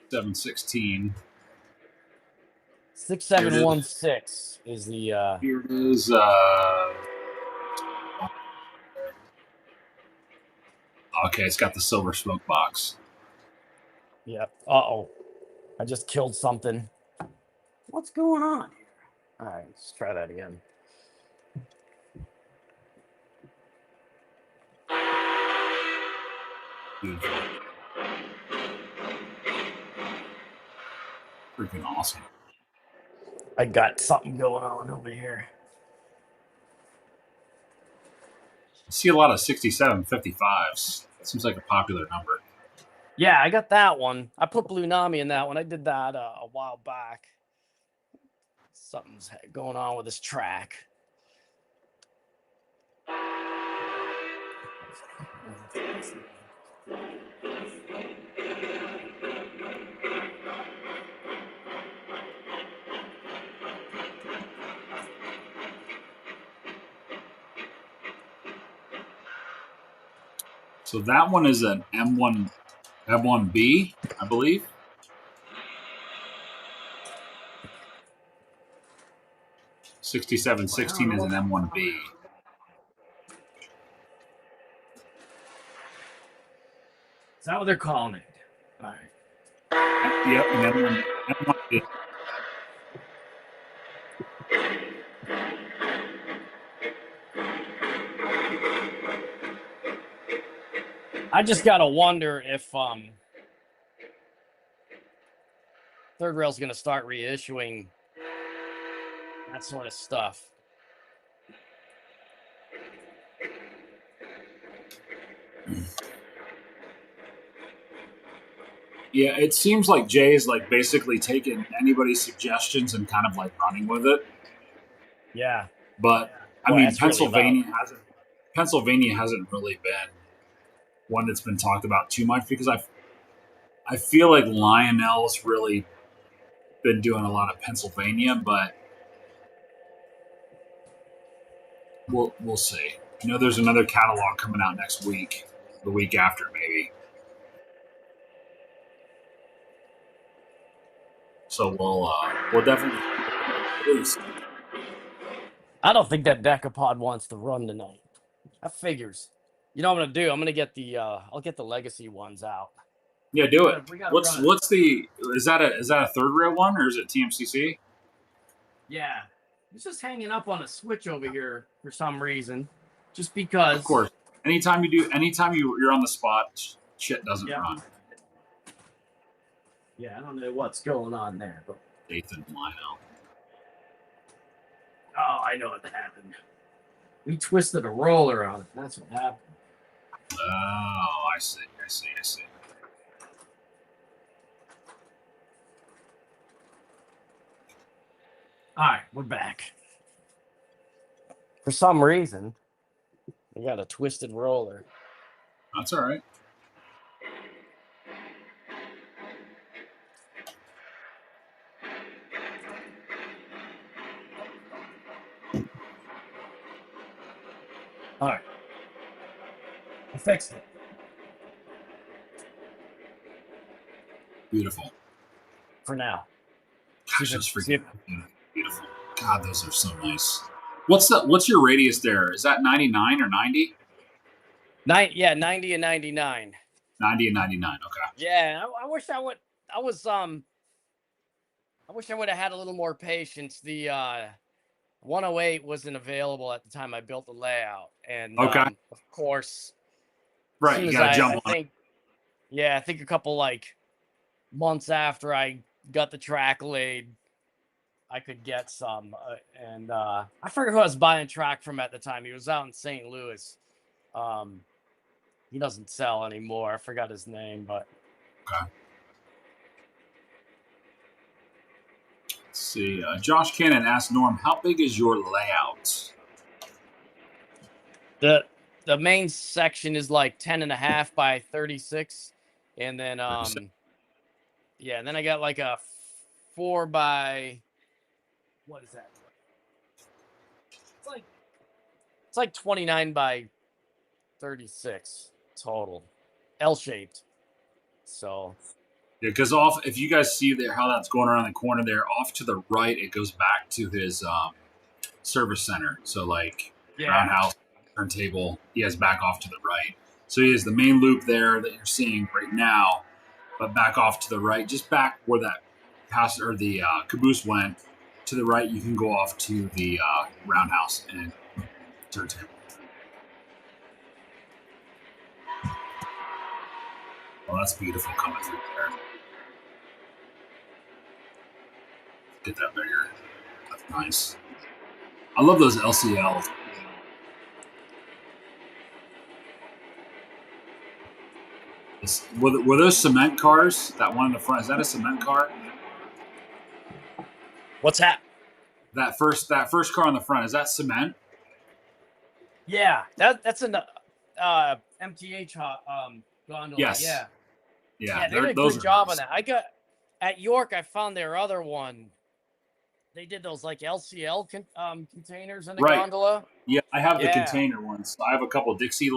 A: 716.
B: 6716 is the.
A: Here it is. Okay, it's got the silver smoke box.
B: Yep. Uh-oh. I just killed something. What's going on here? All right, let's try that again.
A: Beautiful. Freaking awesome.
B: I got something going on over here.
A: I see a lot of 6755s. That seems like a popular number.
B: Yeah, I got that one. I put Blue Nami in that one. I did that a while back. Something's going on with this track.
A: So that one is an M1B, I believe. $67.16 is an M1B.
B: Is that what they're calling it? All right.
A: Yep, an M1B.
B: I just gotta wonder if Third Rail's gonna start reissuing that sort of stuff.
A: Yeah, it seems like Jay's like basically taking anybody's suggestions and kind of like running with it.
B: Yeah.
A: But I
B: Boy,
A: mean,
B: that's really loud.
A: Pennsylvania hasn't really been one that's been talked about too much because I feel like Lionel's really been doing a lot of Pennsylvania, but we'll see. You know, there's another catalog coming out next week, the week after maybe. So we'll definitely.
B: I don't think that Decapod wants to run tonight. That figures. You know what I'm gonna do? I'm gonna get the I'll get the legacy ones out.
A: Yeah, do it.
B: We gotta
A: What's the is that a third rail one or is it TMCC?
B: Yeah. It's just hanging up on a switch over here for some reason. Just because.
A: Of course. Anytime you're on the spot, shit doesn't run.
B: Yeah, I don't know what's going on there, but
A: Nathan Lionel.
B: Oh, I know what happened. We twisted a roller on it. That's what happened.
A: Oh, I see.
B: All right, we're back. For some reason, we got a twisted roller.
A: That's all right.
B: All right. I fixed it.
A: Beautiful.
B: For now.
A: Gosh, those freaking beautiful. God, those are so nice. What's your radius there? Is that 99 or 90?
B: 90 and 99.
A: 90 and 99. Okay.
B: Yeah, I wish I would. I wish I would have had a little more patience. The 108 wasn't available at the time I built the layout, and of course,
A: right, you gotta jump on.
B: I think a couple like months after I got the track laid, I could get some, and I forget who I was buying track from at the time. He was out in St. Louis. He doesn't sell anymore. I forgot his name, but
A: okay. Let's see. Josh Cannon asked Norm, "How big is your layout?"
B: The main section is like 10.5 by 36, and then yeah, and then I got like a 4 by what is that? It's like 29 by 36 total, L-shaped. So
A: yeah, because if you guys see there how that's going around the corner there, off to the right, it goes back to his service center. So like roundhouse, turntable, he has back off to the right. So he has the main loop there that you're seeing right now, but back off to the right, just back where that the caboose went. To the right, you can go off to the roundhouse and turntable. Well, that's beautiful coming through there. Get that bigger. That's nice. I love those LCLs. Were those cement cars? That one in the front, is that a cement car?
B: What's that?
A: That first car on the front, is that cement?
B: Yeah, that's an MTH gondola.
A: Yes.
B: Yeah, they did a good job on that. I got at York. I found their other one. They did those like LCL containers in the gondola.
A: Yeah, I have the container ones. I have a couple Dixie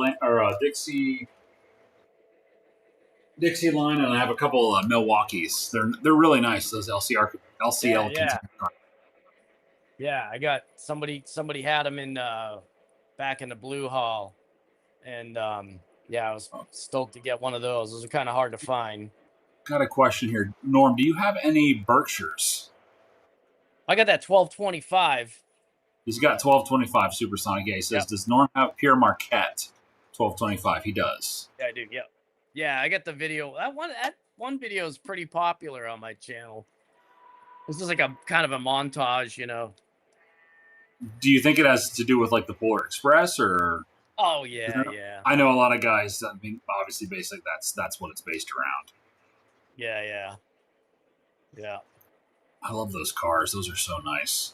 A: Dixie line, and I have a couple of Milwaukees. They're really nice. Those
B: Yeah,
A: LCL
B: yeah,
A: container cars.
B: yeah. I got somebody had them in back in the Blue Hall, and yeah, I was stoked to get one of those. Those are kind of hard to find.
A: Got a question here, Norm. Do you have any Berkshires?
B: I got that 1225.
A: He's got 1225 Supersonic. Yeah, he says,
B: Yep.
A: does Norm have Pierre Marquette 1225? He does.
B: Yeah, I do. Yep. Yeah, I got the video. That one video is pretty popular on my channel. This is like a kind of a montage, you know.
A: Do you think it has to do with like the Polar Express, or?
B: Oh yeah, yeah,
A: I know a lot of guys that, I mean, obviously, basically that's what it's based around.
B: yeah, yeah, yeah.
A: I love those cars. Those are so nice.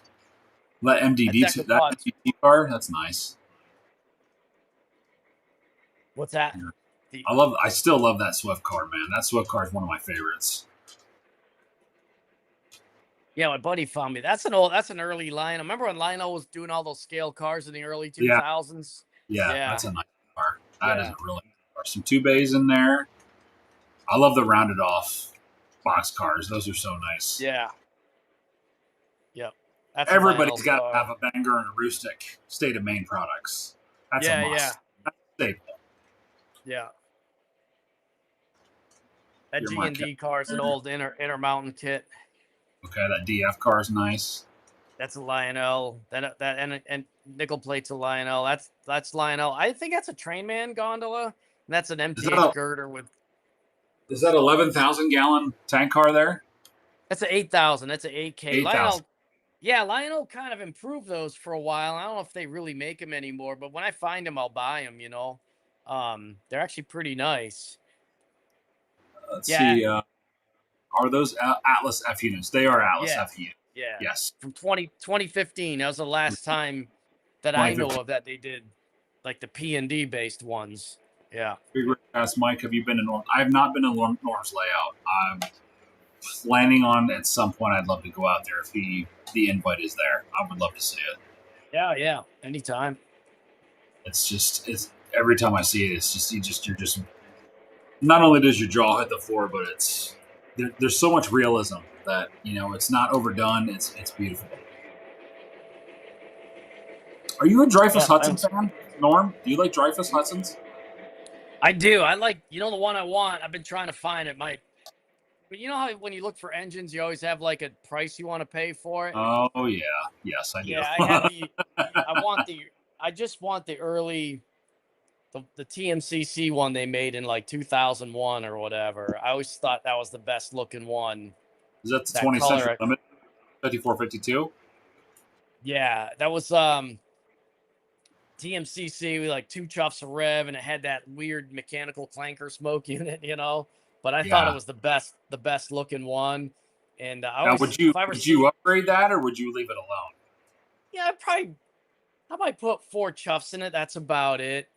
A: That
B: Decapod.
A: MDD car, that's nice.
B: What's that? The
A: I still love that Swift car, man. That Swift car is one of my favorites.
B: Yeah, my buddy found me. That's an early Lionel. Remember when Lionel was doing all those scale cars in the early 2000s?
A: Yeah,
B: Yeah.
A: that's a nice car. That is
B: Yeah.
A: a really nice car. Some two bays in there. I love the rounded off box cars. Those are so nice.
B: Yeah. Yep. That's a
A: Everybody's
B: Lionel
A: got to
B: car.
A: have a Banger and a Rustic State of Maine products. That's
B: Yeah,
A: a must.
B: yeah.
A: That's a staple.
B: Yeah. That
A: Your
B: G&D
A: Marquette.
B: car is an old Intermountain kit.
A: Okay, that DF car is nice.
B: That's a Lionel. And nickel plate's a Lionel. That's Lionel. I think that's a Trainman gondola. And that's an MTH girder with.
A: Is that 11,000 gallon tank car there?
B: That's an 8,000. That's an 8K.
A: 8,000.
B: Lionel. Yeah, Lionel kind of improved those for a while. I don't know if they really make them anymore, but when I find them, I'll buy them. You know, they're actually pretty nice.
A: Let's
B: Yeah.
A: see. Are those Atlas F units? They are Atlas
B: Yeah.
A: F units.
B: Yeah.
A: Yes.
B: From 2015. That was the last time that I know
A: 2015.
B: of that they did like the P&D based ones. Yeah.
A: Big Rick asked Mike, have you been to Norm? I have not been to Norm's layout. I'm planning on at some point. I'd love to go out there if the invite is there. I would love to see it.
B: Yeah, yeah. Anytime.
A: It's every time I see it, it's just you're just not only does your jaw hit the floor, but there's so much realism that it's not overdone. It's beautiful. Are you a Dreyfus Hudson fan, Norm? Do you like Dreyfus Hudsons?
B: I do. I like the one I want. I've been trying to find it. But you know how when you look for engines, you always have like a price you want to pay for it.
A: Oh yeah, yes I do.
B: Yeah, I have I just want the early, the TMCC one they made in like 2001 or whatever. I always thought that was the best looking one.
A: Is that the
B: That
A: 20th
B: color-
A: century limit? 5452.
B: Yeah, that was TMCC with like 2 chuffs of rev, and it had that weird mechanical clanker smoke unit, But I thought
A: Yeah.
B: it was the best looking one. And I
A: Now,
B: always,
A: would you upgrade that, or would you leave it alone?
B: yeah, I might put 4 chuffs in it. That's about it.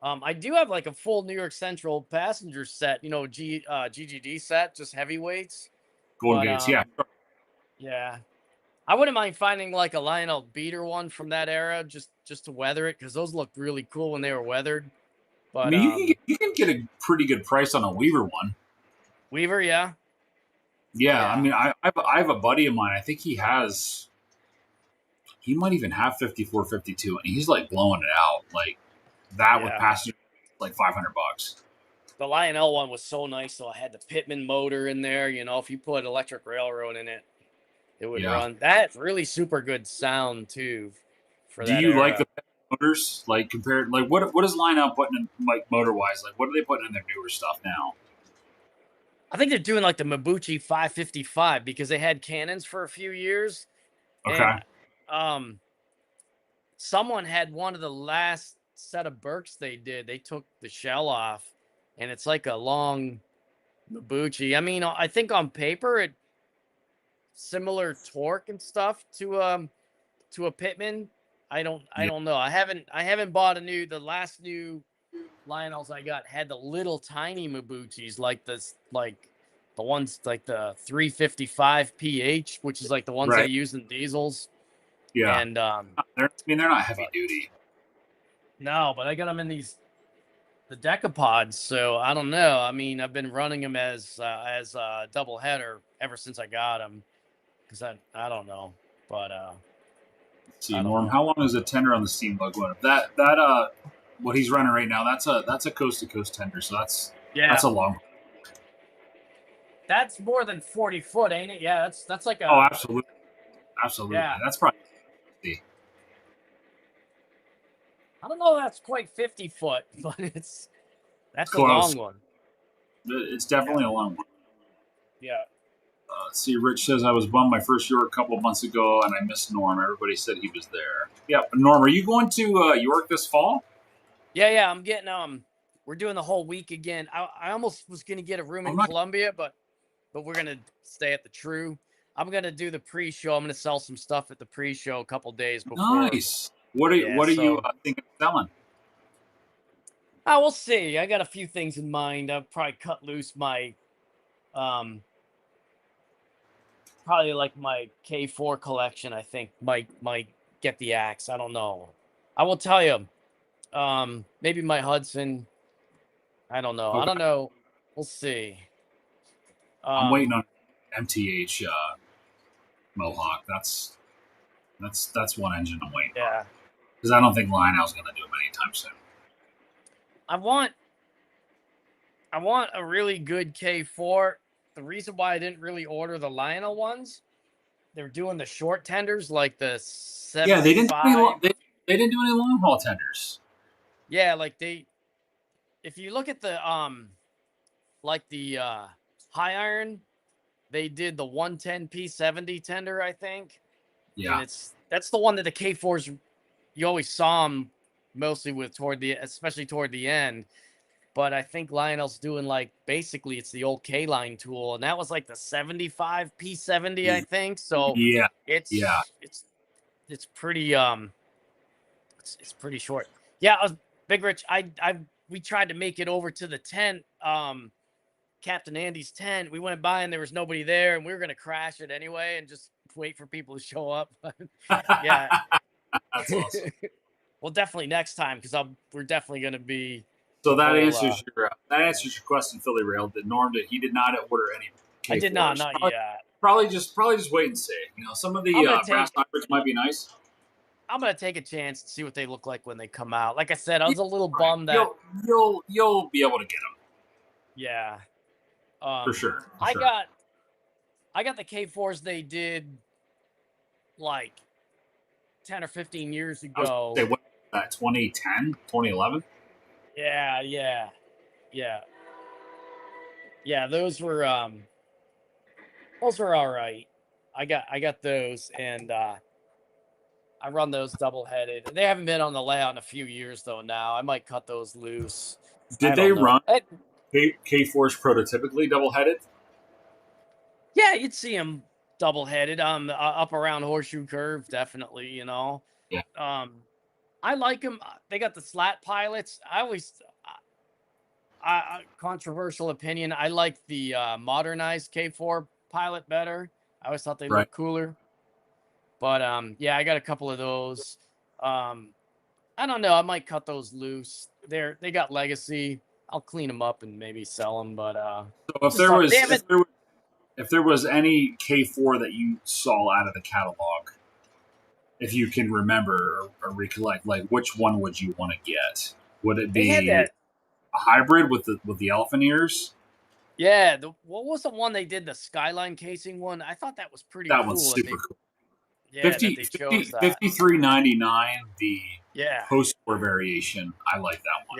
B: I do have like a full New York Central passenger set, GGD set, just heavyweights.
A: Golden
B: But,
A: Gates, yeah.
B: Yeah. I wouldn't mind finding like a Lionel beater one from that era just to weather it, because those looked really cool when they were weathered. But
A: I mean, you can get a pretty good price on a Weaver one.
B: Weaver, yeah.
A: Yeah,
B: Yeah.
A: I mean, I have a buddy of mine. I think he might even have 5452, and he's like blowing it out like that with
B: Yeah.
A: passenger, like $500.
B: The Lionel one was so nice, so I had the Pitman motor in there. If you put electric railroad in it, it would
A: Yeah.
B: run. That's really super good sound too. For
A: Do
B: that
A: you
B: era.
A: like the motors? Like compared, like what is Lionel putting in like motor wise? Like what are they putting in their newer stuff now?
B: I think they're doing like the Mabuchi 555 because they had cannons for a few years.
A: Okay.
B: And, someone had one of the last set of Berks they did. They took the shell off, and it's like a long Mabuchi. I mean, I think on paper it similar torque and stuff to a Pitman. I don't know. I haven't bought the last new Lionels I got had the little tiny Mabuchis like the ones like the 355 PH, which is like the ones
A: Right.
B: they use in diesels.
A: Yeah.
B: And
A: they're not heavy duty.
B: no, but I got them in these the decapods. So I don't know. I mean, I've been running them as a double header ever since I got them because I don't know, but
A: Let's see,
B: I don't
A: Norm,
B: know.
A: how long is a tender on the steam lug one? What he's running right now, that's a coast to coast tender, so that's
B: Yeah,
A: a long.
B: that's more than 40 foot, ain't it? Yeah, that's like
A: Oh,
B: a
A: absolutely, absolutely.
B: yeah.
A: That's probably
B: I don't know. That's quite 50 foot, but that's a
A: close.
B: long one.
A: It's
B: Yeah,
A: definitely a long one.
B: yeah.
A: Let's see, Rich says I was bummed my first York a couple of months ago, and I missed Norm. Everybody said he was there. Yeah, Norm, are you going to York this fall?
B: Yeah. I'm getting we're doing the whole week again. I almost was gonna get a room
A: Oh,
B: in
A: nice.
B: Columbia, but we're gonna stay at the True. I'm gonna do the pre-show. I'm gonna sell some stuff at the pre-show a couple days before.
A: Nice.
B: Yeah,
A: What are you
B: so
A: thinking of selling?
B: we'll see. I got a few things in mind. I'll probably cut loose my um probably like my K4 collection. I think might get the axe. I don't know. I will tell you. Maybe my Hudson. I don't know. I
A: Okay,
B: don't know. We'll see.
A: I'm waiting
B: Um,
A: on MTH Mohawk. That's one engine I'm waiting on
B: yeah.
A: because I don't think Lionel's going to do them anytime soon.
B: I want a really good K4. The reason why I didn't really order the Lionel ones, they're doing the short tenders like the
A: Yeah, they didn't do any
B: 75.
A: they didn't do any long haul tenders.
B: Yeah, like if you look at the like the high iron, they did the 110 P70 tender, I think. And
A: Yeah,
B: that's the one that the K4s you always saw them mostly with especially toward the end. But I think Lionel's doing like basically it's the old K line tool, and that was like the 75 P70, I think. So
A: yeah, yeah.
B: it's it's it's pretty it's pretty short. Yeah, Big Rich. I we tried to make it over to the tent, Captain Andy's tent. We went by and there was nobody there, and we were gonna crash it anyway and just wait for people to show up. Yeah.
A: That's awesome.
B: Well, definitely next time because we're definitely gonna be
A: So
B: the whole.
A: that answers your question, Philly Rail. Did Norm did he did not order any
B: I did not,
A: K4s?
B: not yet.
A: Probably just wait and see. You know, some of the
B: I'm gonna
A: brass
B: take
A: hybrids might be nice.
B: I'm gonna take a chance and see what they look like when they come out. Like I said, I
A: Yeah,
B: was a little
A: right.
B: bummed that
A: You'll be able to get them
B: yeah.
A: for sure. For
B: I
A: sure.
B: got I got the K4s they did like 10 or 15 years
A: I was
B: ago.
A: say what 2010, 2011.
B: Yeah, yeah, yeah, yeah. Those were all right. I got those, and I run those double headed. They haven't been on the layout in a few years though. Now I might cut those loose.
A: Did
B: I
A: they
B: don't know.
A: run K4s prototypically double headed?
B: Yeah, you'd see them double headed. Up around Horseshoe Curve, definitely. You know.
A: Yeah.
B: I like them. They got the slat pilots. Controversial opinion. I like the modernized K4 pilot better. I always thought they
A: Right.
B: looked cooler. But yeah, I got a couple of those. I don't know. I might cut those loose. They got legacy. I'll clean them up and maybe sell them. But
A: So if there was any K4 that you saw out of the catalog, if you can remember or recollect, like which one would you want to get? Would it
B: they had
A: be
B: that.
A: a hybrid with the elephant ears?
B: Yeah, what was the one they did? The Skyline casing one. I thought that was pretty
A: That one's
B: cool.
A: super cool.
B: That they chose that.
A: 53.99, the
B: Yeah,
A: post-war variation. I like that one.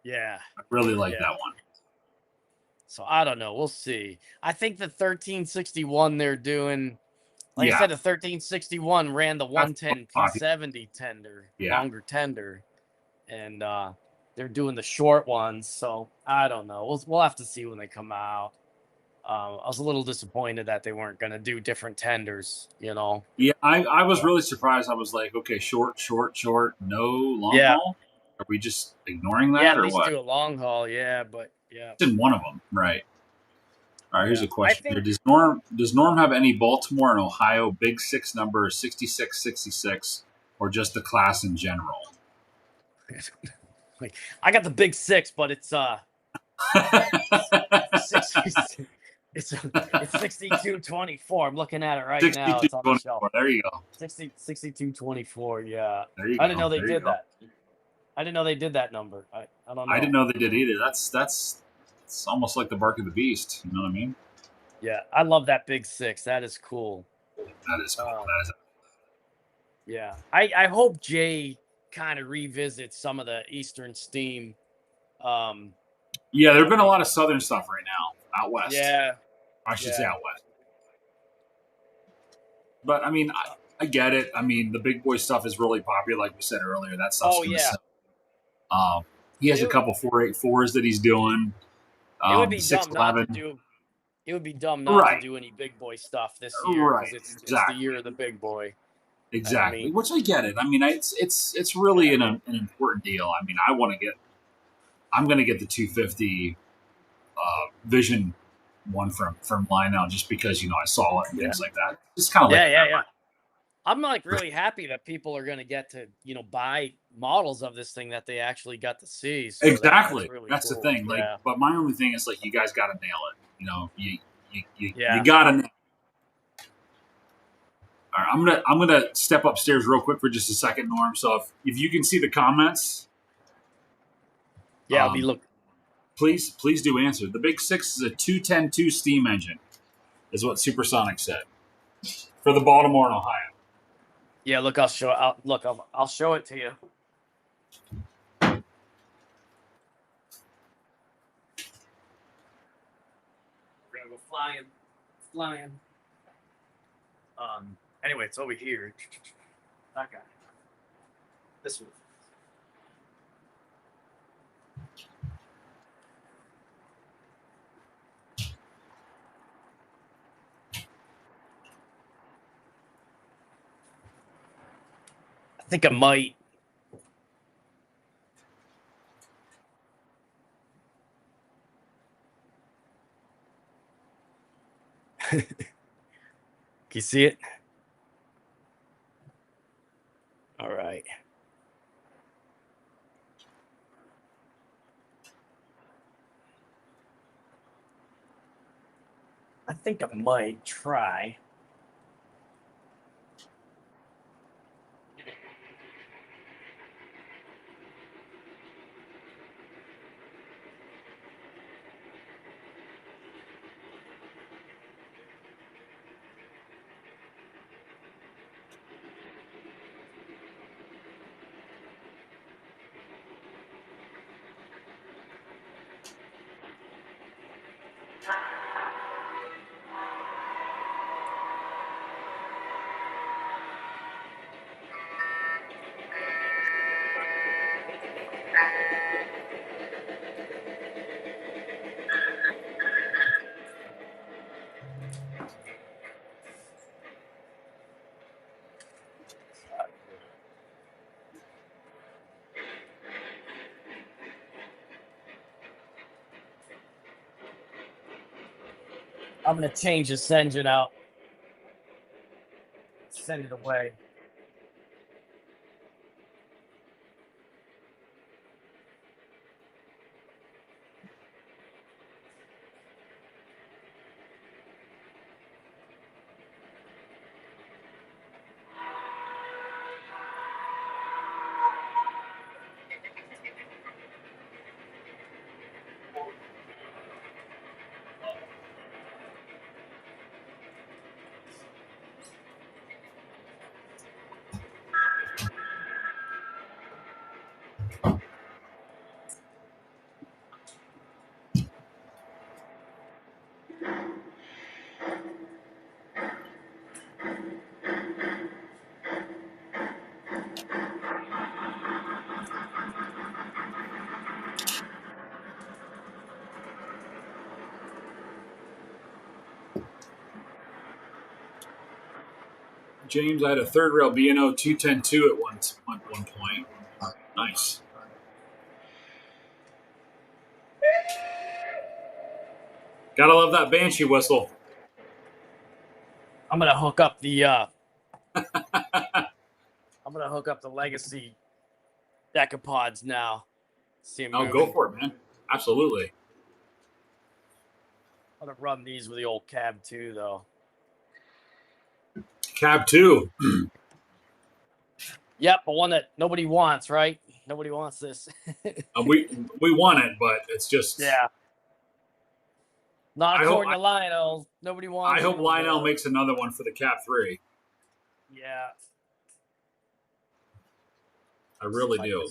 B: yeah.
A: I really like
B: Yeah.
A: that one.
B: So I don't know. We'll see. I think the 1361 they're doing. Like I
A: Yeah,
B: said, the 1361 ran the
A: that's
B: 110
A: popular.
B: P70 tender,
A: Yeah,
B: longer tender, and they're doing the short ones. So I don't know. We'll have to see when they come out. I was a little disappointed that they weren't going to do different tenders. You know.
A: yeah. I was
B: But,
A: really surprised. I was like, okay, short, no long
B: yeah.
A: haul. Are we just ignoring
B: Yeah.
A: that
B: At
A: or
B: least
A: what?
B: do a long haul. Yeah. But yeah.
A: It's in one of them, right? All right, here's
B: Yeah.
A: a
B: I
A: question here.
B: think.
A: Does Norm have any Baltimore and Ohio Big Six number 6666 or just the class in general?
B: Like, I got the big 6, but it's 60, it's 6224. I'm looking at it right now. It's on the shelf.
A: 62.24. There you go.
B: 6224. Yeah.
A: There you
B: I didn't
A: go.
B: know they
A: There you
B: did
A: go.
B: that. I didn't know they did that number. I don't know.
A: I didn't know they did either. It's almost like the bark of the beast. You know what I mean?
B: Yeah, I love that big 6. That is cool.
A: That is cool.
B: Um,
A: That is.
B: yeah. I hope Jay kind of revisits some of the Eastern Steam.
A: Yeah, there've been a lot of Southern stuff right now out west.
B: Yeah.
A: I should say
B: Yeah.
A: out west. But I mean, I get it. I mean, the big boy stuff is really popular, like we said earlier. That stuff's
B: Oh
A: going to
B: yeah.
A: sell. He has a couple 484s that he's doing.
B: It would be dumb not to
A: 611.
B: do. It would be dumb not
A: Right.
B: to do any big boy stuff this year
A: Right.
B: because it's the
A: Exactly.
B: year of the big boy.
A: Exactly.
B: I mean-
A: Which I get it. I mean, it's really an important deal. I mean, I'm going to get the 250 Vision one from Lionel just because I saw it and things like that. It's kind of like
B: Yeah. I'm like really happy that people are going to get to buy models of this thing that they actually got to see. So
A: exactly.
B: that's really
A: That's
B: cool.
A: the thing. Like,
B: Yeah.
A: but my only thing is like you guys got to nail it. You
B: Yeah.
A: got to nail it. All right, I'm gonna step upstairs real quick for just a second, Norm. So if you can see the comments,
B: Yeah, I'll be look.
A: please do answer. The Big 6 is a 210-2 steam engine, is what Supersonic said for the Baltimore and Ohio.
B: Yeah, look, I'll show it to you. We're gonna go flying. Anyway, it's over here. That guy. This one. I think I might. Can you see it? All right. I think I might try. I'm gonna change this engine out. Send it away.
A: James, I had a third rail B&O 210-2 at one point. Nice. Gotta love that Banshee whistle.
B: I'm gonna hook up the Legacy decapods now. See him
A: Oh,
B: moving.
A: go for it, man. Absolutely.
B: I'm gonna run these with the old cab too, though.
A: Cab 2.
B: Yep, but one that nobody wants, right? Nobody wants this.
A: We want it, but it's just.
B: Yeah. Not
A: I hope
B: according to Lionel. Nobody wants
A: I hope
B: it.
A: Lionel makes another one for the Cab 3.
B: Yeah.
A: I really do.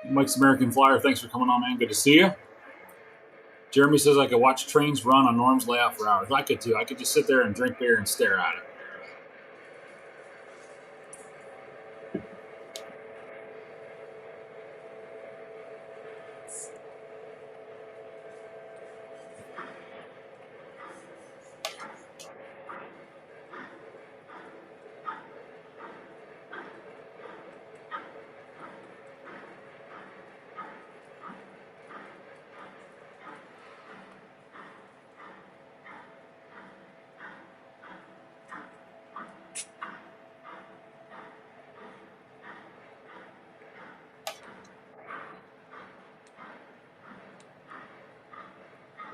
A: Mike's American Flyer, thanks for coming on, man. Good to see you. Jeremy says I could watch trains run on Norm's layout for hours. I could too. I could just sit there and drink beer and stare at it.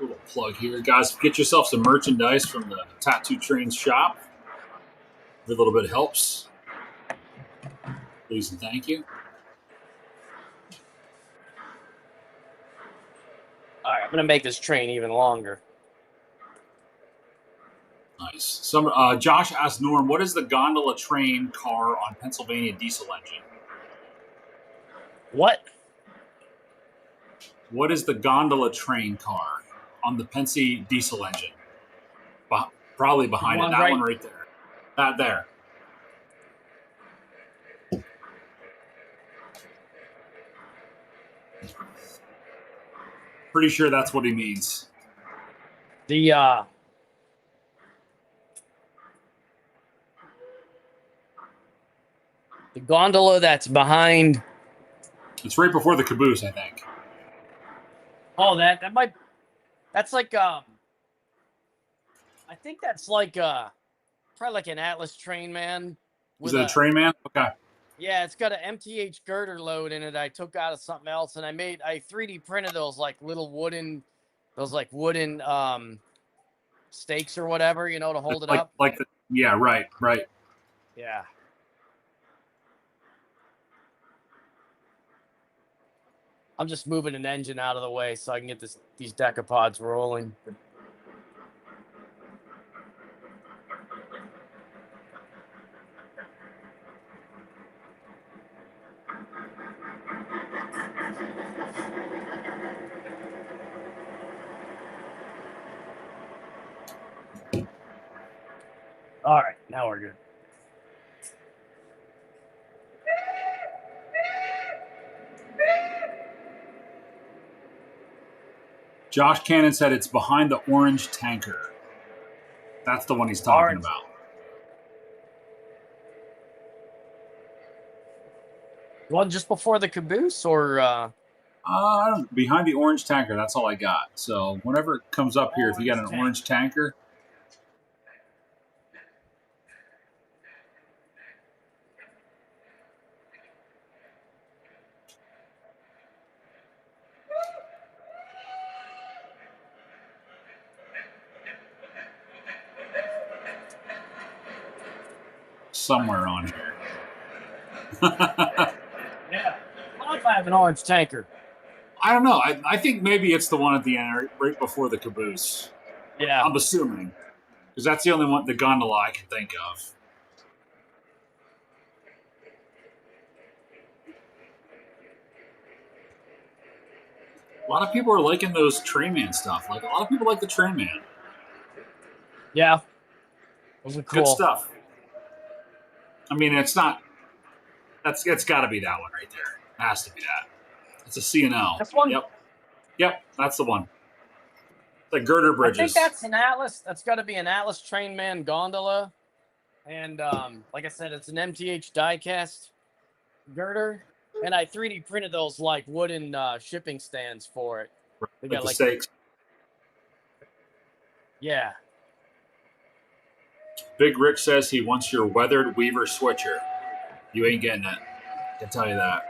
A: Little plug here, guys. Get yourself some merchandise from the Tattoo Trains shop. Every little bit helps. Please and thank you.
B: All right, I'm gonna make this train even longer.
A: Nice. Josh asked Norm, what is the gondola train car on Pennsylvania diesel engine?
B: What?
A: What is the gondola train car on the Pennsy diesel engine? Probably behind it. That one right there. That there. Pretty sure that's what he means.
B: The gondola that's behind.
A: It's right before the caboose, I think.
B: Oh, that might. That's like I think that's like probably like an Atlas train, man.
A: Is it a train man? Okay.
B: Yeah, it's got an MTH girder load in it. I took out of something else, and I 3D printed those like little wooden stakes or whatever, to hold it up.
A: Yeah, right.
B: Yeah. I'm just moving an engine out of the way so I can get these decapods rolling. All right, now we're good.
A: Josh Cannon said it's behind the orange tanker. That's the one he's talking about.
B: One just before the caboose, or
A: behind the orange tanker. That's all I got. So whenever it comes up here, if you got an orange tanker. Somewhere on here.
B: Yeah. What if I have an orange tanker?
A: I don't know. I think maybe it's the one at the end, right before the caboose.
B: Yeah.
A: I'm assuming. Because that's the only one, the gondola I can think of. A lot of people are liking those Train Man stuff. Like, a lot of people like the Train Man.
B: Yeah. Those are cool.
A: Good stuff. I mean, it's not. It's got to be that one right there. It has to be that. It's a C&L.
B: That's one.
A: Yep, that's the one. The girder bridges.
B: I think that's an Atlas. That's got to be an Atlas Train Man gondola. And like I said, it's an MTH diecast girder. And I 3D printed those like wooden shipping stands for it.
A: They got like stakes.
B: Yeah.
A: Big Rick says he wants your weathered Weaver switcher. You ain't getting it. I can tell you that.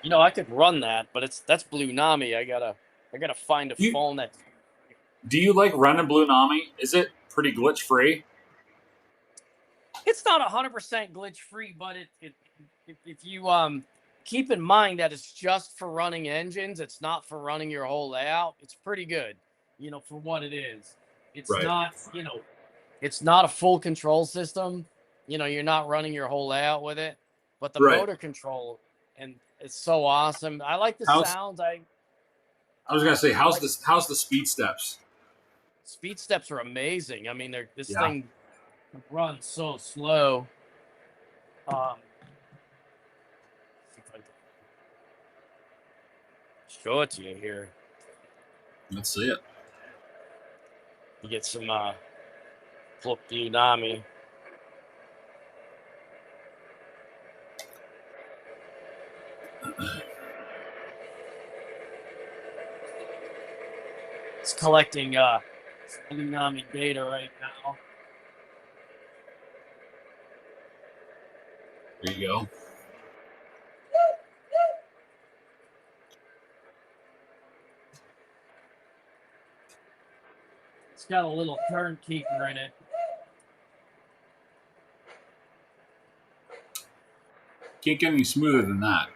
B: You know, I could run that, but that's Blue Nami. I gotta find a
A: You
B: phone that.
A: do you like running Blue Nami? Is it pretty glitch free?
B: It's not 100% glitch free, but if you keep in mind that it's just for running engines, it's not for running your whole layout. It's pretty good, you know, for what it is. It's
A: Right.
B: not, you know, it's not a full control system. You know, you're not running your whole layout with it, but the
A: Right.
B: motor control and it's so awesome. I like the
A: How's
B: sounds.
A: I was gonna say
B: I like
A: how's the speed steps?
B: speed steps are amazing. I mean, this
A: Yeah.
B: thing runs so slow. Um, see if I can show it to you here.
A: Let's see it.
B: You get some flip Nami. It's collecting Nami data right now.
A: There you go.
B: It's got a little turn keeper in it.
A: Can't get any smoother than that.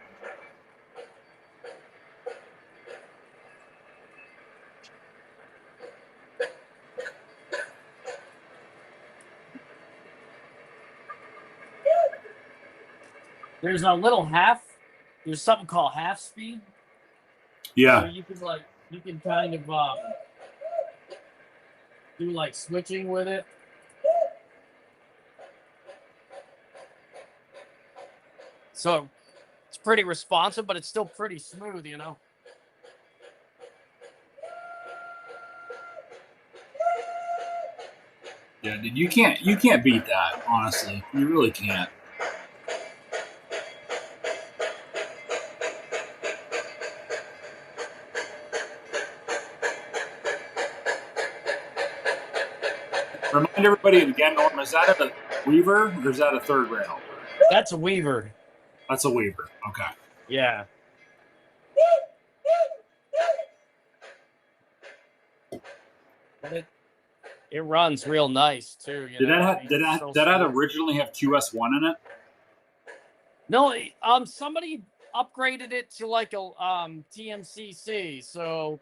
B: There's something called half speed.
A: Yeah.
B: So you can kind of do like switching with it. So it's pretty responsive, but it's still pretty smooth, you know.
A: Yeah, dude, you can't beat that, honestly. You really can't. Remind everybody again, Norm, is that a Weaver or is that a third rail?
B: That's a Weaver.
A: That's a Weaver. Okay.
B: Yeah. But it runs real nice too. You
A: Did
B: know,
A: that
B: I
A: have,
B: mean,
A: did
B: it's
A: that
B: so
A: did that
B: smooth.
A: originally have QS1 in it?
B: No, somebody upgraded it to like a TMCC, so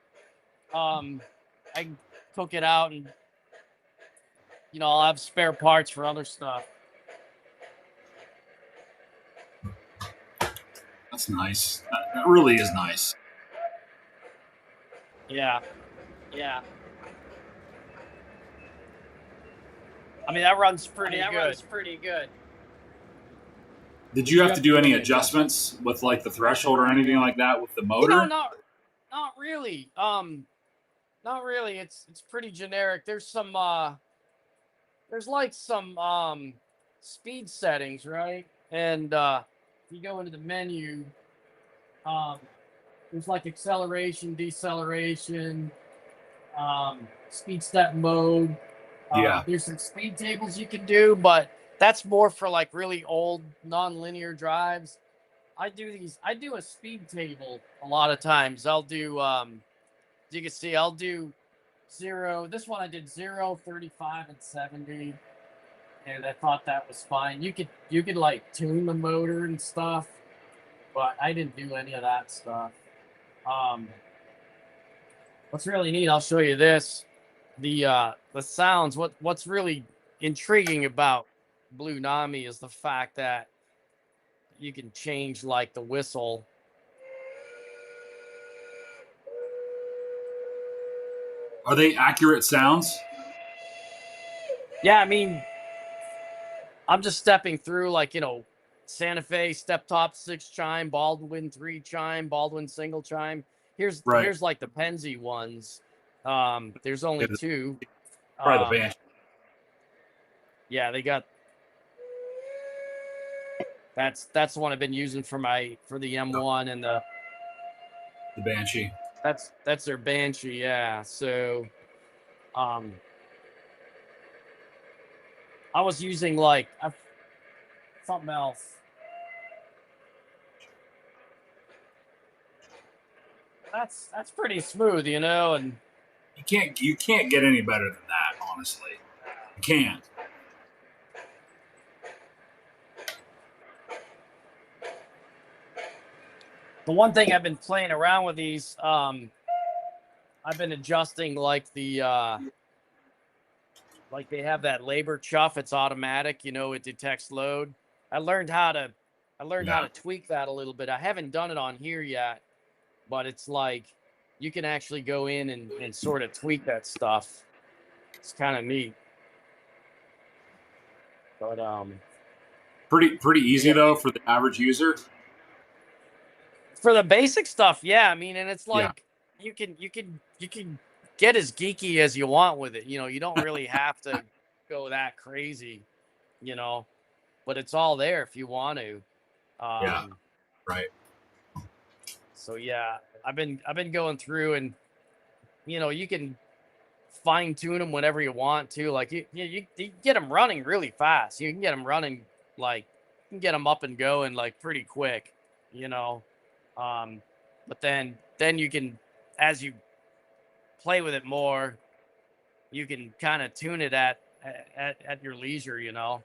B: I took it out and you know I'll have spare parts for other stuff.
A: That's nice. That really is nice.
B: Yeah, yeah. I mean that runs pretty good.
A: Did you have to do any adjustments with like the threshold or anything like that with the
B: You know,
A: motor?
B: not really. Not really. It's pretty generic. There's like some speed settings, right? And if you go into the menu, um there's like acceleration, deceleration, speed step mode.
A: Yeah.
B: There's some speed tables you can do, but that's more for like really old non-linear drives. I do a speed table a lot of times. I'll do as you can see, I'll do 0. This one I did 0, 35, and 70. And I thought that was fine. You could like tune the motor and stuff, but I didn't do any of that stuff. Um what's really neat, I'll show you this. The sounds, what's really intriguing about Blue Nami is the fact that you can change like the whistle.
A: Are they accurate sounds?
B: Yeah, I mean, I'm just stepping through like, you know, Santa Fe step top 6 chime, Baldwin 3 chime, Baldwin single chime.
A: Right.
B: Here's like the Penzi ones. There's only 2.
A: Probably the Banshee.
B: Yeah, they got that's the one I've been using for the M1 and
A: The Banshee.
B: That's their Banshee, yeah. So um I was using like something else. That's pretty smooth, you know, and
A: You can't get any better than that, honestly. You can't.
B: the one thing I've been playing around with these, I've been adjusting like like they have that labor chuff, it's automatic, you know, it detects load. I learned how to I learned how
A: Yeah.
B: to tweak that a little bit. I haven't done it on here yet, but it's like you can actually go in and sort of tweak that stuff. It's kind of neat. But
A: Pretty easy
B: yeah,
A: though for the average user.
B: for the basic stuff, yeah. I mean, and it's
A: Yeah.
B: like you can get as geeky as you want with it. You know, you don't really have to go that crazy, you know, but it's all there if you want to.
A: Yeah.
B: Um,
A: Right.
B: so yeah, I've been going through and you know, you can fine tune them whenever you want to. Like you get them running really fast. You can get them running like you can get them up and going like pretty quick, you know. Um, but then you can, as you play with it more, you can kind of tune it at your leisure, you know.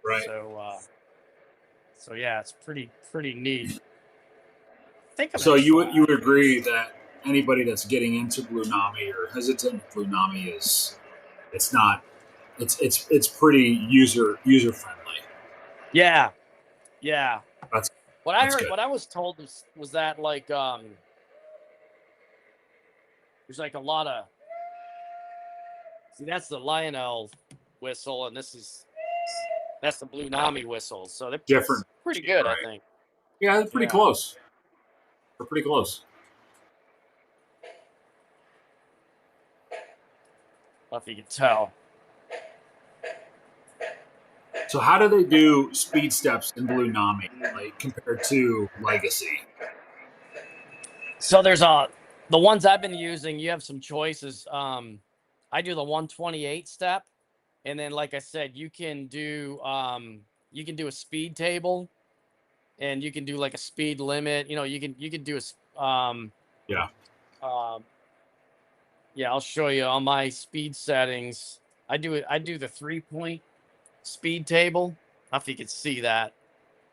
A: Right.
B: So yeah, it's pretty neat. I think I'm
A: So you would
B: inside.
A: agree that anybody that's getting into Blue Nami or hesitant with Blue Nami is it's not it's pretty user friendly.
B: Yeah, yeah.
A: That's
B: What I
A: that's
B: heard,
A: good.
B: what I was told was that like there's like a lot of see that's the Lionel whistle and that's the Blue Nami whistle. So it's
A: Different.
B: pretty good, I
A: Right.
B: think.
A: Yeah, they're pretty
B: Yeah.
A: close. They're pretty close.
B: If you can tell.
A: So how do they do speed steps in Blue Nami, like compared to Legacy?
B: So there's the ones I've been using, you have some choices. I do the 128 step, and then like I said, you can do a speed table and you can do like a speed limit. You know, you can do
A: Yeah.
B: um yeah, I'll show you on my speed settings. I do the 3 point speed table. I don't know if you can see that,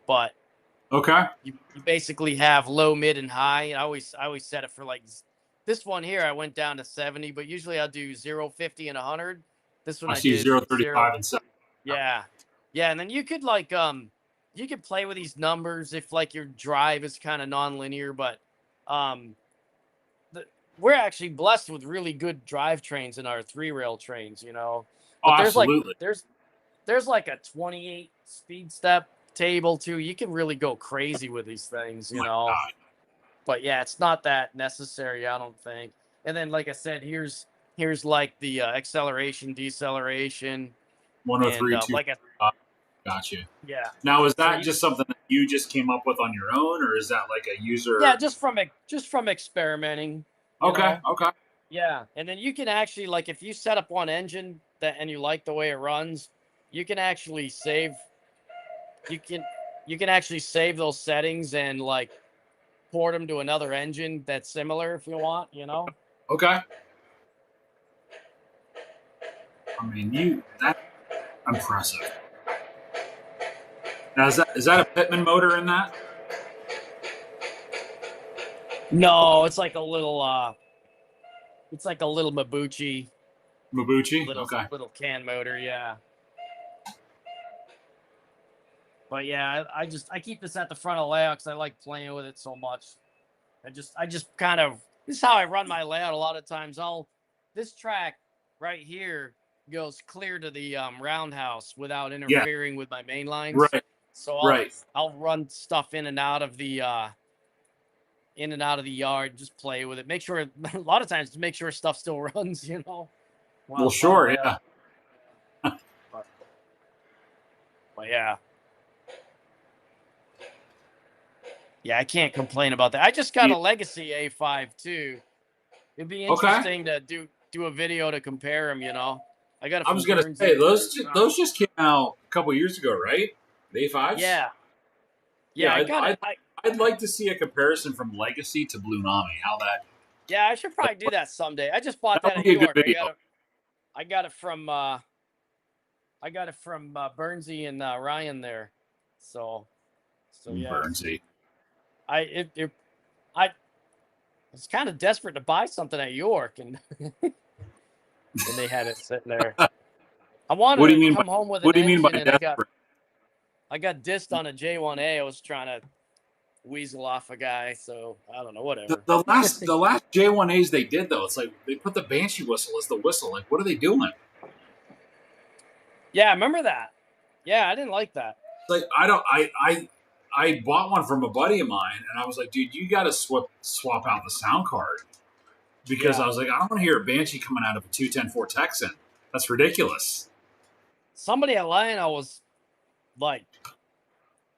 B: but
A: Okay.
B: you basically have low, mid, and high. I always set it for like this one here. I went down to 70, but usually I'll do 0, 50, and 100. This one
A: I
B: I
A: see
B: did
A: 035
B: 0.
A: and 7.
B: Yeah, yeah, and then you could like you could play with these numbers if like your drive is kind of non-linear, but um the, we're actually blessed with really good drivetrains in our three rail trains, you know.
A: Oh,
B: But
A: absolutely.
B: there's like a 28 speed step table too. You can really go crazy with these things,
A: Oh
B: you
A: my
B: know.
A: God.
B: But yeah, it's not that necessary, I don't think. And then, like I said, here's like the acceleration, deceleration, and
A: 103, 2.
B: like I
A: Gotcha.
B: yeah.
A: Now, is
B: So
A: that just something that you just came up with on your own, or is that like a
B: yeah,
A: user?
B: just from experimenting, you
A: Okay.
B: know.
A: Okay.
B: Yeah, and then you can actually like if you set up one engine that and you like the way it runs, you can actually save you can you can actually save those settings and like port them to another engine that's similar if you want, you know.
A: Okay. I mean, that's impressive. Now, is that a Pitman motor in that?
B: No, it's like a little Mabuchi
A: Mabuchi.
B: little
A: Okay.
B: little can motor, yeah. But yeah, I keep this at the front of the layout because I like playing with it so much. I just kind of this is how I run my layout a lot of times. This track right here goes clear to the roundhouse without
A: Yeah.
B: interfering with my main lines.
A: Right.
B: So
A: Right.
B: I'll run stuff in and out of the yard, just play with it. Make sure a lot of times to make sure stuff still runs, you know,
A: Well,
B: while I'm
A: sure.
B: there.
A: Yeah.
B: But, but yeah. Yeah, I can't complain about that. I just got
A: Yeah.
B: a Legacy A5 too. It'd be
A: Okay.
B: interesting to do a video to compare them. I got it
A: I
B: from
A: was gonna say
B: Guernsey.
A: those just came out a couple years ago, right? The A5s.
B: Yeah,
A: Yeah,
B: yeah, I got it.
A: I'd like to see a comparison from Legacy to Blue Nami. How that
B: Yeah, I should probably do that someday. I just bought
A: that
B: that
A: would
B: at
A: be a good
B: York.
A: video.
B: I got it from Bernsey and Ryan there. So yeah.
A: Burnsy.
B: I it, it I was kind of desperate to buy something at York, and they had it sitting there. I
A: What do
B: wanted
A: you
B: to
A: mean by
B: come home with
A: what
B: an
A: do you mean by
B: engine, and
A: desperate?
B: I got dissed on a J1A. I was trying to weasel off a guy, so I don't know, whatever.
A: The last J1As they did though, it's like they put the Banshee whistle as the whistle. Like, what are they doing?
B: Yeah, I remember that. Yeah, I didn't like that.
A: Like, I bought one from a buddy of mine, and I was like, dude, you got to swap out the sound card because
B: Yeah.
A: I was like, I don't want to hear a Banshee coming out of a 210 Ford Texan. That's ridiculous.
B: Somebody at Lionel was like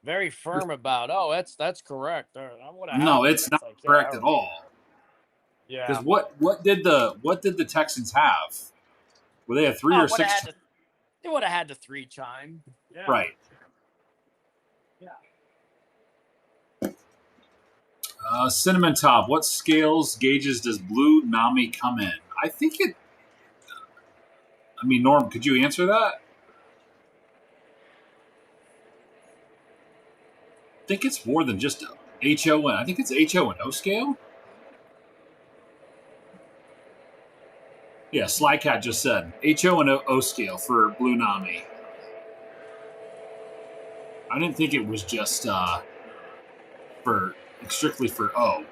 B: very firm about, oh, that's correct. I would have
A: No,
B: happened.
A: it's not
B: Like,
A: correct at all.
B: Yeah.
A: Because what did the Texans have? Were they a 3 or 6?
B: They would have had the 3 chime. Yeah.
A: Right.
B: Yeah.
A: Cinnamon Top. What scales gauges does Blue Nami come in? I think it. I mean, Norm, could you answer that? I think it's more than just HO and I think it's HO and O scale. Yeah, Slycat just said HO and O scale for Blue Nami. I didn't think it was just for strictly for O.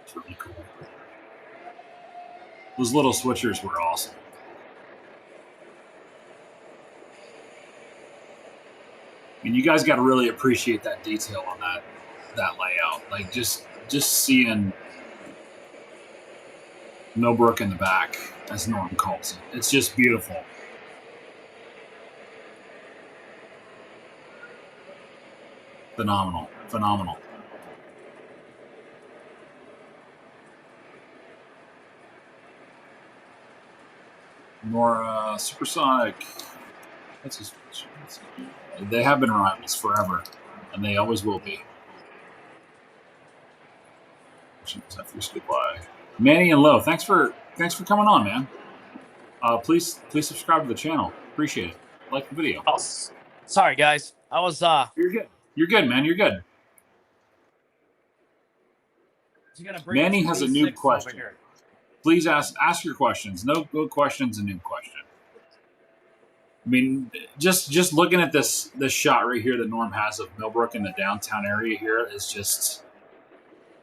A: It's really cool. Those little switchers were awesome. I mean, you guys got to really appreciate that detail on that layout. Like just seeing Millbrook in the back, as Norm calls it. It's just beautiful. Phenomenal. Phenomenal. More Supersonic. That's his. They have been rivals forever, and they always will be. Goodbye. Manny and Low, thanks for coming on, man. Please subscribe to the channel. Appreciate it. Like the video.
B: Oh, sorry guys. I was
A: You're good. You're good, man. You're good. Manny has a noob question. Please ask your questions. No good questions, a noob question. I mean, just looking at this shot right here that Norm has of Millbrook in the downtown area here is just.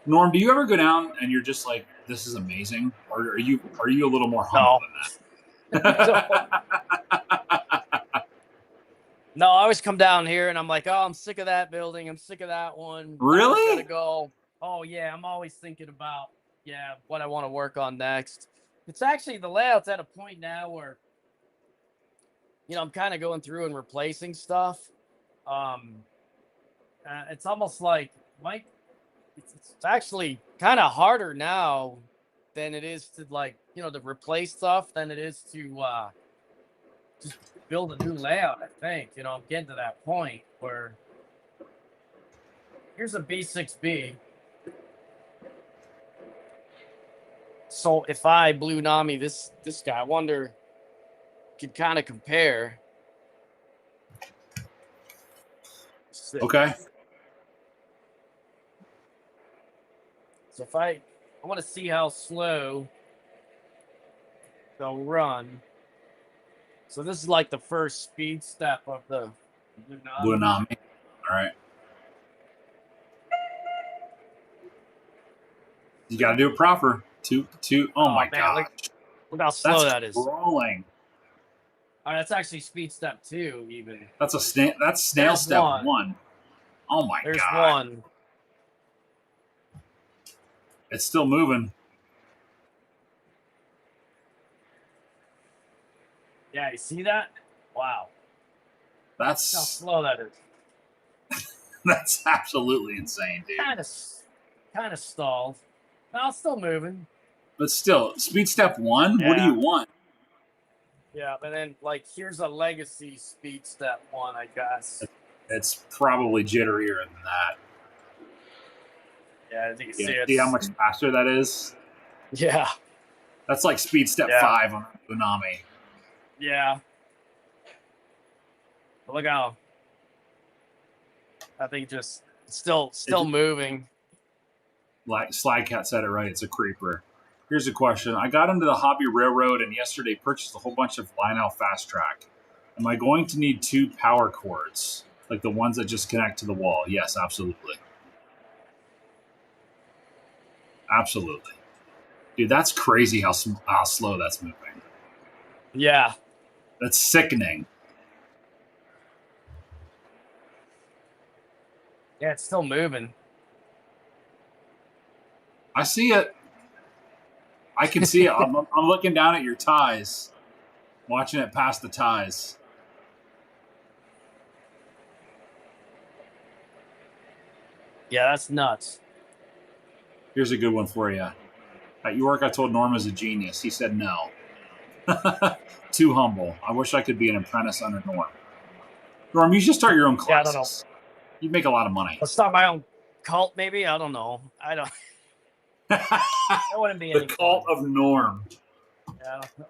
A: Norm, do you ever go down and you're just like, this is amazing, or are you a little more humble than that?
B: No, I always come down here and I'm like, oh, I'm sick of that building. I'm sick of that one.
A: Really?
B: Gotta go. Oh yeah, I'm always thinking about what I want to work on next. It's actually the layout's at a point now where I'm kind of going through and replacing stuff. It's almost like it's actually kind of harder now than it is to to replace stuff than it is to just build a new layout. I think I'm getting to that point where here's a B6B. So if I Blue Nami this guy, I wonder could kind of compare.
A: Okay.
B: So if I want to see how slow they'll run. So this is like the first speed step of the
A: Blue Nami. All right. You got to do it proper. Two. Oh my
B: man,
A: god,
B: look how slow that is.
A: crawling.
B: That's actually speed step 2, even.
A: That's snail
B: There's
A: step
B: one.
A: 1. Oh my
B: There's
A: god.
B: one.
A: It's still moving.
B: Yeah, you see that? Wow. Look how
A: That's
B: slow that is.
A: that's absolutely insane, dude.
B: Kind of stalled. No, it's still moving.
A: But still, speed step 1.
B: Yeah.
A: What do you want?
B: Yeah, but then like here's a legacy speed step 1, I guess.
A: It's probably jitterier than that.
B: Yeah, I think you see
A: See how much faster that is?
B: Yeah.
A: That's like speed step 5 on Tsunami.
B: Yeah. But look how I think just still moving.
A: Like Slycat said it right, it's a creeper. Here's a question. I got into the Hobby Railroad and yesterday purchased a whole bunch of Lionel Fast Track. Am I going to need 2 power cords? Like the ones that just connect to the wall? Yes, absolutely. Absolutely. Dude, that's crazy how slow that's moving.
B: Yeah.
A: That's sickening.
B: Yeah, it's still moving.
A: I see it. I can see it. I'm looking down at your ties, watching it past the ties.
B: Yeah, that's nuts.
A: Here's a good one for you. At York, I told Norm is a genius. He said no. Too humble. I wish I could be an apprentice under Norm. Norm, you should start your own classes.
B: Yeah, I don't know.
A: You'd make a lot of money.
B: Let's start my own cult, maybe. I don't know. I don't. That wouldn't be
A: the cult of Norm.
B: Yeah, I don't know.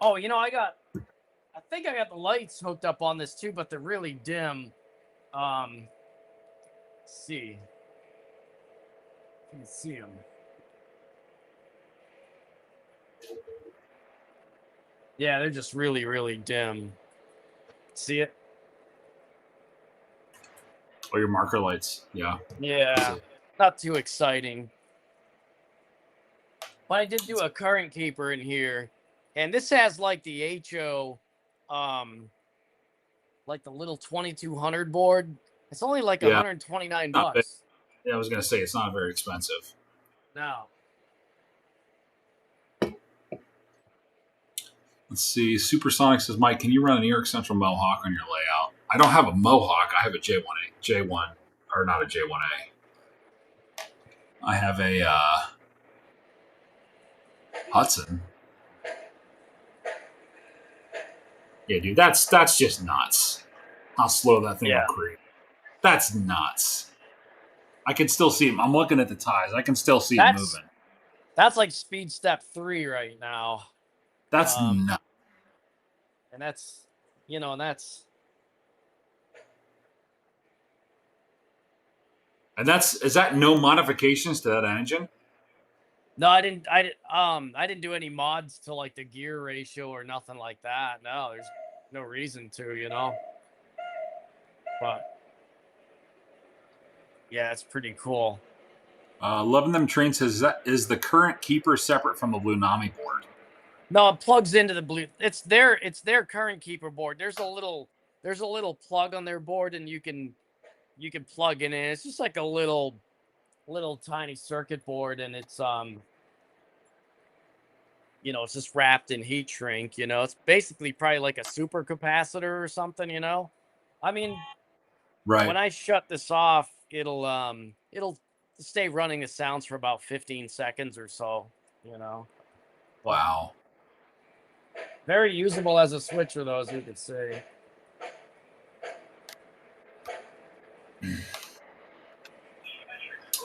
B: Oh, I think I got the lights hooked up on this too, but they're really dim. Let's see. You can see them. Yeah, they're just really, really dim. See it?
A: Oh, your marker lights. Yeah.
B: Yeah. Not too exciting. But I did do a current keeper in here. And this has like the HO, like the little 2200 board. It's only like 129 bucks.
A: Yeah, I was going to say it's not very expensive.
B: No.
A: Let's see. Supersonic says, Mike, can you run a New York Central Mohawk on your layout? I don't have a Mohawk. I have a J1, or not a J1A. I have a Hudson. Yeah, dude, that's just nuts. How slow that thing will creep. That's nuts. I can still see him. I'm looking at the ties. I can still see it moving.
B: That's like speed step 3 right now.
A: That's nuts.
B: And that's, and that's.
A: And is that no modifications to that engine?
B: No, I didn't do any mods to like the gear ratio or nothing like that. No, there's no reason to, But yeah, it's pretty cool.
A: Loving Them Train says, is the current keeper separate from the Lunami board?
B: No, it plugs into the blue. It's their current keeper board. There's a little plug on their board, and you can plug it in. It's just like a little tiny circuit board, and it's it's just wrapped in heat shrink. It's basically probably like a super capacitor or something. I mean,
A: right.
B: When I shut this off, it'll stay running the sounds for about 15 seconds or so.
A: Wow.
B: Very usable as a switcher, though, as you could see.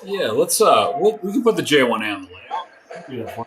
A: Yeah, let's we can put the J1A on the layout. Do that one.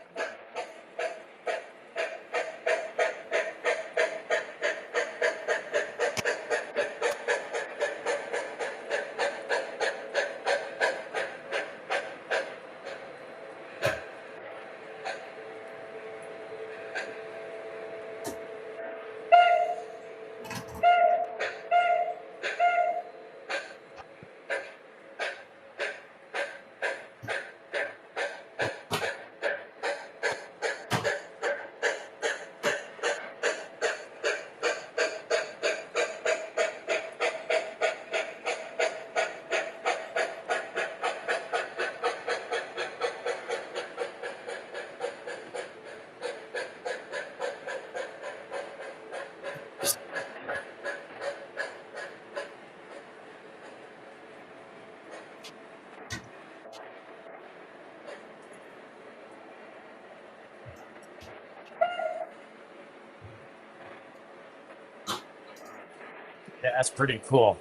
B: Yeah, that's pretty cool.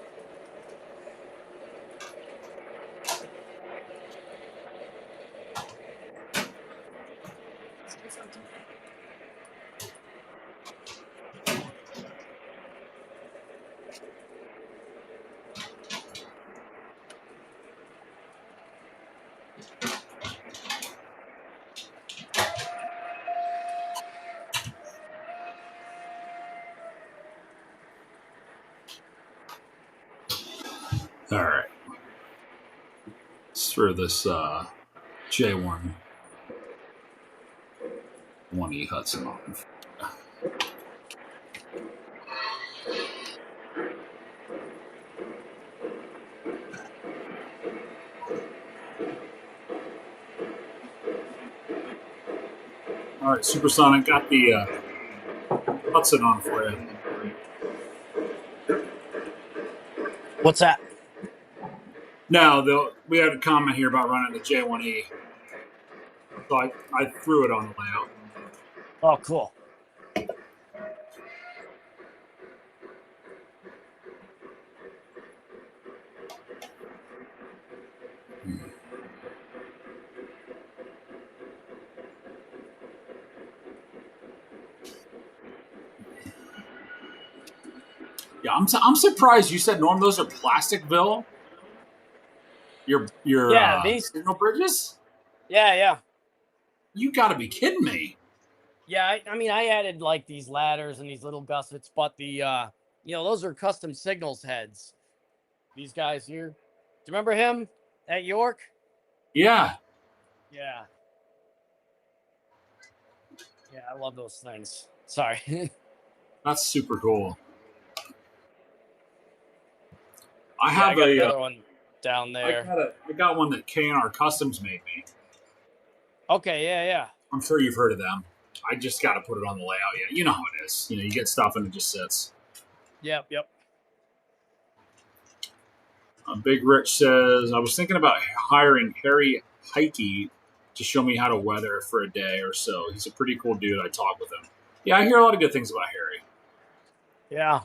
A: All right. Let's throw this J1 1E Hudson on. All right, Supersonic, got the Hudson on for you.
B: What's that?
A: Now, we had a comment here about running the J1E, so I threw it on the layout.
B: Oh, cool.
A: Yeah, I'm surprised you said, Norm, those are Plasticville. Your
B: Yeah, these.
A: signal bridges?
B: Yeah.
A: You got to be kidding me.
B: Yeah, I mean, I added like these ladders and these little gussets, but those are custom signals heads. These guys here. Do you remember him at York?
A: Yeah.
B: Yeah. Yeah, I love those things. Sorry.
A: That's super cool. I
B: Yeah, I
A: have
B: got another one down there.
A: I got one that K&R Customs made me.
B: Okay, yeah.
A: I'm sure you've heard of them. I just got to put it on the layout yet. You know how it is. You get stuff and it just sits.
B: Yep.
A: Big Rich says, I was thinking about hiring Harry Heike to show me how to weather for a day or so. He's a pretty cool dude. I talk with him. Yeah, I hear a lot of good things about Harry.
B: Yeah.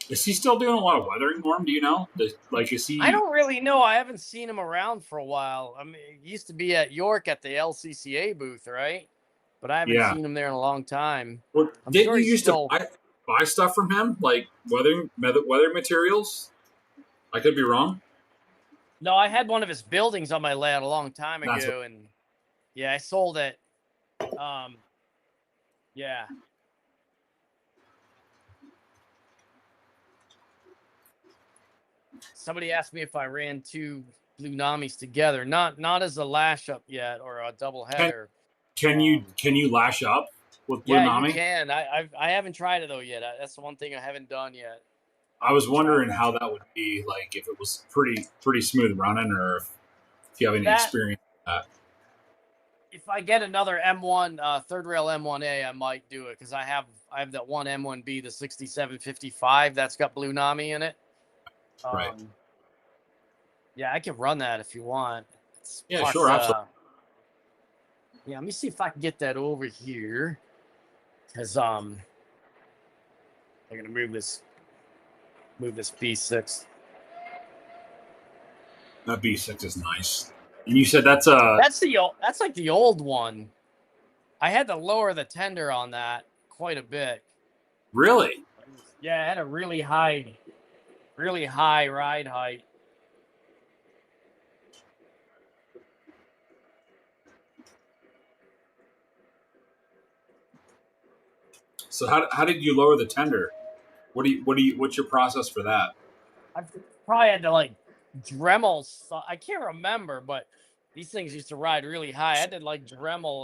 A: Is he still doing a lot of weathering, Norm? Do you know? Is he?
B: I don't really know. I haven't seen him around for a while. I mean, he used to be at York at the LCCA booth, right? But I haven't
A: Yeah.
B: seen him there in a long time.
A: Well,
B: I'm
A: didn't
B: sure
A: you
B: he's
A: used
B: still.
A: to buy stuff from him, like weather materials? I could be wrong.
B: No, I had one of his buildings on my layout a long time
A: That's
B: ago, and yeah, I sold it. Yeah. Somebody asked me if I ran two Blue Namis together, not as a lash up yet or a double header.
A: Can you lash up with Blue
B: Yeah, you
A: Nami?
B: can. I haven't tried it though yet. That's the one thing I haven't done yet.
A: I was wondering how that would be, like if it was pretty smooth running, or if you have any experience with that.
B: If I get another M1 third rail M1A, I might do it because I have that one M1B, the 6755, that's got Blue Nami in it.
A: Right.
B: Yeah, I can run that if you want.
A: Yeah, sure, absolutely.
B: Yeah, let me see if I can get that over here. Because I'm gonna move this B6.
A: That B6 is nice. And you said that's
B: like the old one. I had to lower the tender on that quite a bit.
A: Really?
B: Yeah, it had a really high ride height.
A: So how did you lower the tender? What's your process for that?
B: I probably had to like Dremel. I can't remember, but these things used to ride really high. I had to like Dremel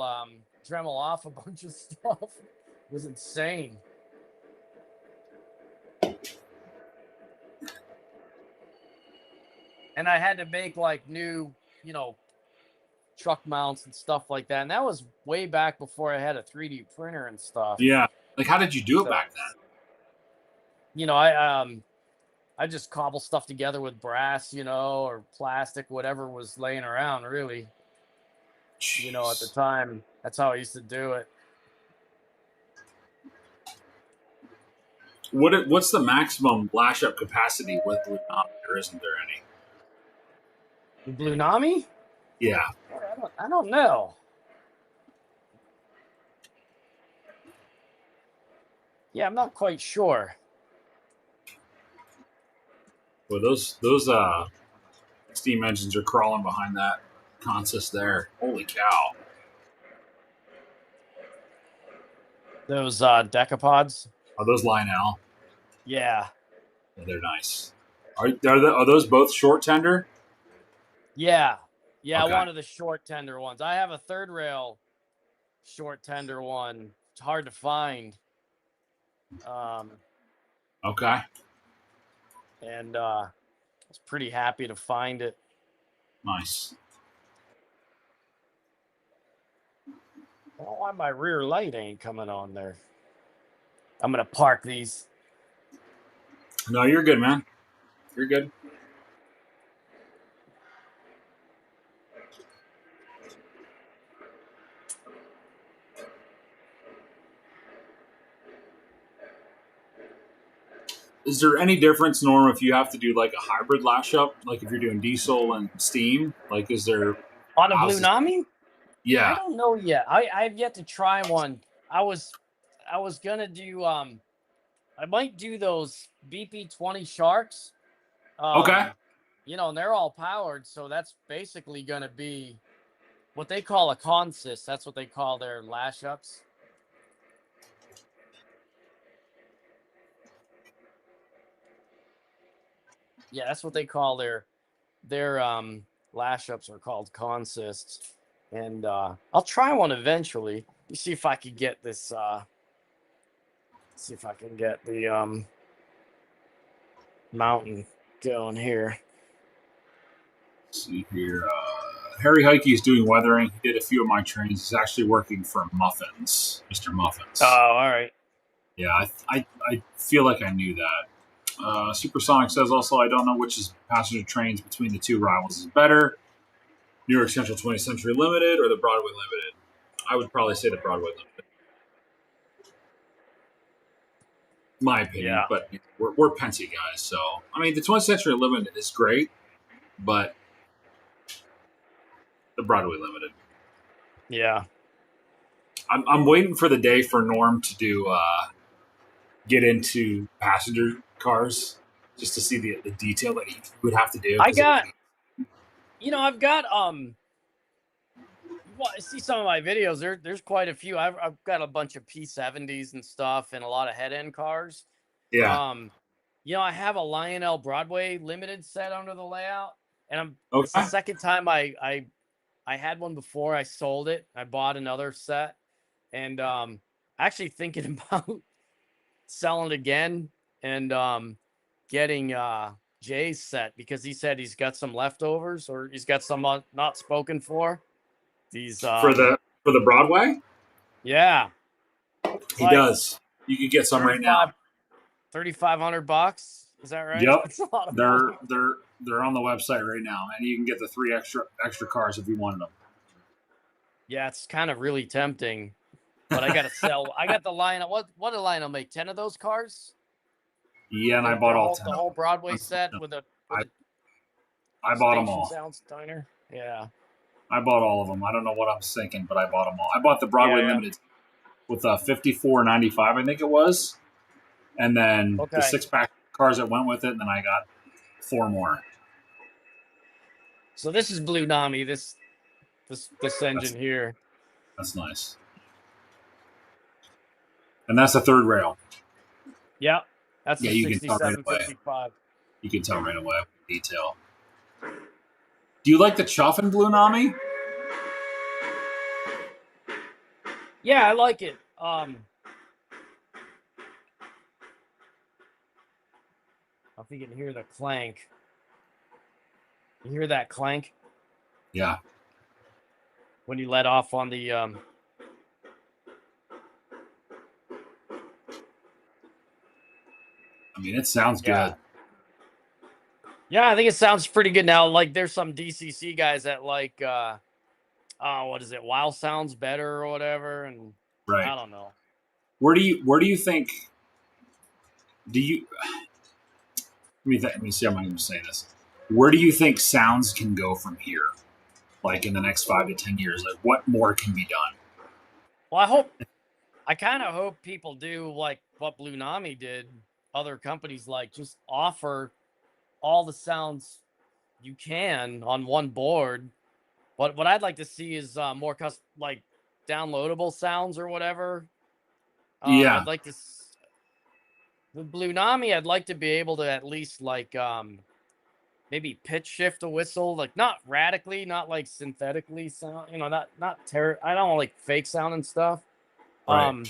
B: off a bunch of stuff. It was insane. And I had to make like new, truck mounts and stuff like that. And that was way back before I had a 3D printer and stuff.
A: Yeah. Like how did you do it back then?
B: I just cobble stuff together with brass, or plastic, whatever was laying around, really.
A: Jeez.
B: At the time, that's how I used to do it.
A: What's the maximum lash up capacity with Blue Nami, or isn't there any?
B: Blue Nami?
A: Yeah.
B: I don't know. Yeah, I'm not quite sure.
A: Well, those steam engines are crawling behind that consist there. Holy cow!
B: Those decapods.
A: Are those Lionel?
B: Yeah.
A: Yeah, they're nice. Are those both short tender?
B: Yeah. Yeah,
A: Okay.
B: one of the short tender ones. I have a third rail short tender one. It's hard to find.
A: Okay.
B: And I was pretty happy to find it.
A: Nice.
B: I don't know why my rear light ain't coming on there. I'm gonna park these.
A: No, you're good, man. You're good. Is there any difference, Norm, if you have to do like a hybrid lash up, like if you're doing diesel and steam? Like, is there?
B: On a
A: how's
B: Blue
A: this-
B: Nami? I
A: Yeah.
B: don't know yet. I've yet to try one. I was gonna do I might do those BP20 Sharks.
A: Okay.
B: You know, and they're all powered, so that's basically gonna be what they call a consist. That's what they call their lash ups. Yeah, that's what they call their lash ups are called consists. And I'll try one eventually. Let me see if I can get this see if I can get the mountain going here.
A: Let's see here. Harry Heike is doing weathering. He did a few of my trainings. He's actually working for Muffins, Mr. Muffins.
B: Oh, all right.
A: Yeah, I feel like I knew that. Supersonic says also, I don't know which is passenger trains between the two rivals is better. New York Central 20th Century Limited or the Broadway Limited? I would probably say the Broadway Limited. My opinion,
B: Yeah.
A: but we're Pensy guys, so I mean the 20th Century Limited is great, but the Broadway Limited.
B: Yeah.
A: I'm waiting for the day for Norm to do get into passenger cars just to see the detail that he would have to do.
B: I got I've got see some of my videos. There's quite a few. I've got a bunch of P70s and stuff and a lot of head end cars.
A: Yeah.
B: I have a Lionel Broadway Limited set under the layout, and it's
A: Okay.
B: the second time I had one before. I sold it. I bought another set, and actually thinking about selling it again and getting Jay's set because he said he's got some leftovers or he's got some not spoken for. These
A: for the Broadway,
B: yeah,
A: he does. You could get some right now.
B: $3,500. Is that right?
A: Yep.
B: That's a lot of
A: They're
B: money.
A: they're on the website right now, and you can get the 3 extra cars if you wanted them.
B: Yeah, it's kind of really tempting, but I gotta sell. I got the Lionel. What did Lionel make? 10 of those cars?
A: Yeah, and I bought all 10.
B: The whole Broadway set with a
A: I bought them
B: Station
A: all.
B: Sound Steiner. Yeah.
A: I bought all of them. I don't know what I'm thinking, but I bought them all. I bought the Broadway
B: Yeah.
A: Limited with a 54.95, I think it was, and then
B: Okay.
A: the 6-pack cars that went with it, and then I got 4 more.
B: So this is Blue Nami. This engine here.
A: That's nice. And that's the third rail.
B: Yep. That's
A: Yeah,
B: a
A: you can tell right away.
B: 6755.
A: You can tell right away with detail. Do you like the Chuffin Blue Nami?
B: Yeah, I like it. If you can hear the clank. You hear that clank
A: Yeah.
B: when you let off on the
A: I mean, it sounds
B: Yeah.
A: good.
B: Yeah, I think it sounds pretty good now. Like there's some DCC guys that like what is it? Wow sounds better or whatever, and
A: Right.
B: I don't know.
A: Where do you think do you? Let me see how I'm going to say this. Where do you think sounds can go from here? Like in the next 5 to 10 years, like what more can be done?
B: Well, I kind of hope people do like what Blue Nami did. Other companies like just offer all the sounds you can on one board. What I'd like to see is more like downloadable sounds or whatever.
A: Yeah,
B: I'd like to with Blue Nami. I'd like to be able to at least like maybe pitch shift a whistle, like not radically, not like synthetically sound. I don't like fake sound and stuff.
A: right.
B: Um,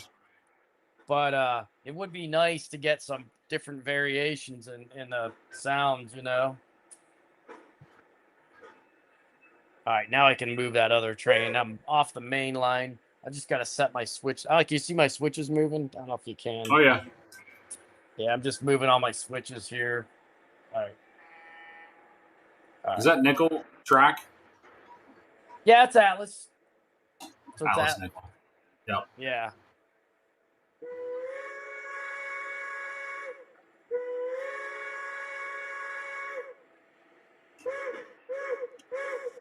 B: but it would be nice to get some different variations in the sounds. All right, now I can move that other train. I'm off the main line. I just got to set my switch. Like, you see my switches moving? I don't know if you can.
A: Oh yeah.
B: Yeah, I'm just moving all my switches here. All right. All
A: Is
B: right.
A: that nickel track?
B: Yeah, it's Atlas. So it's
A: Alice
B: that.
A: nickel. Yep.
B: Yeah.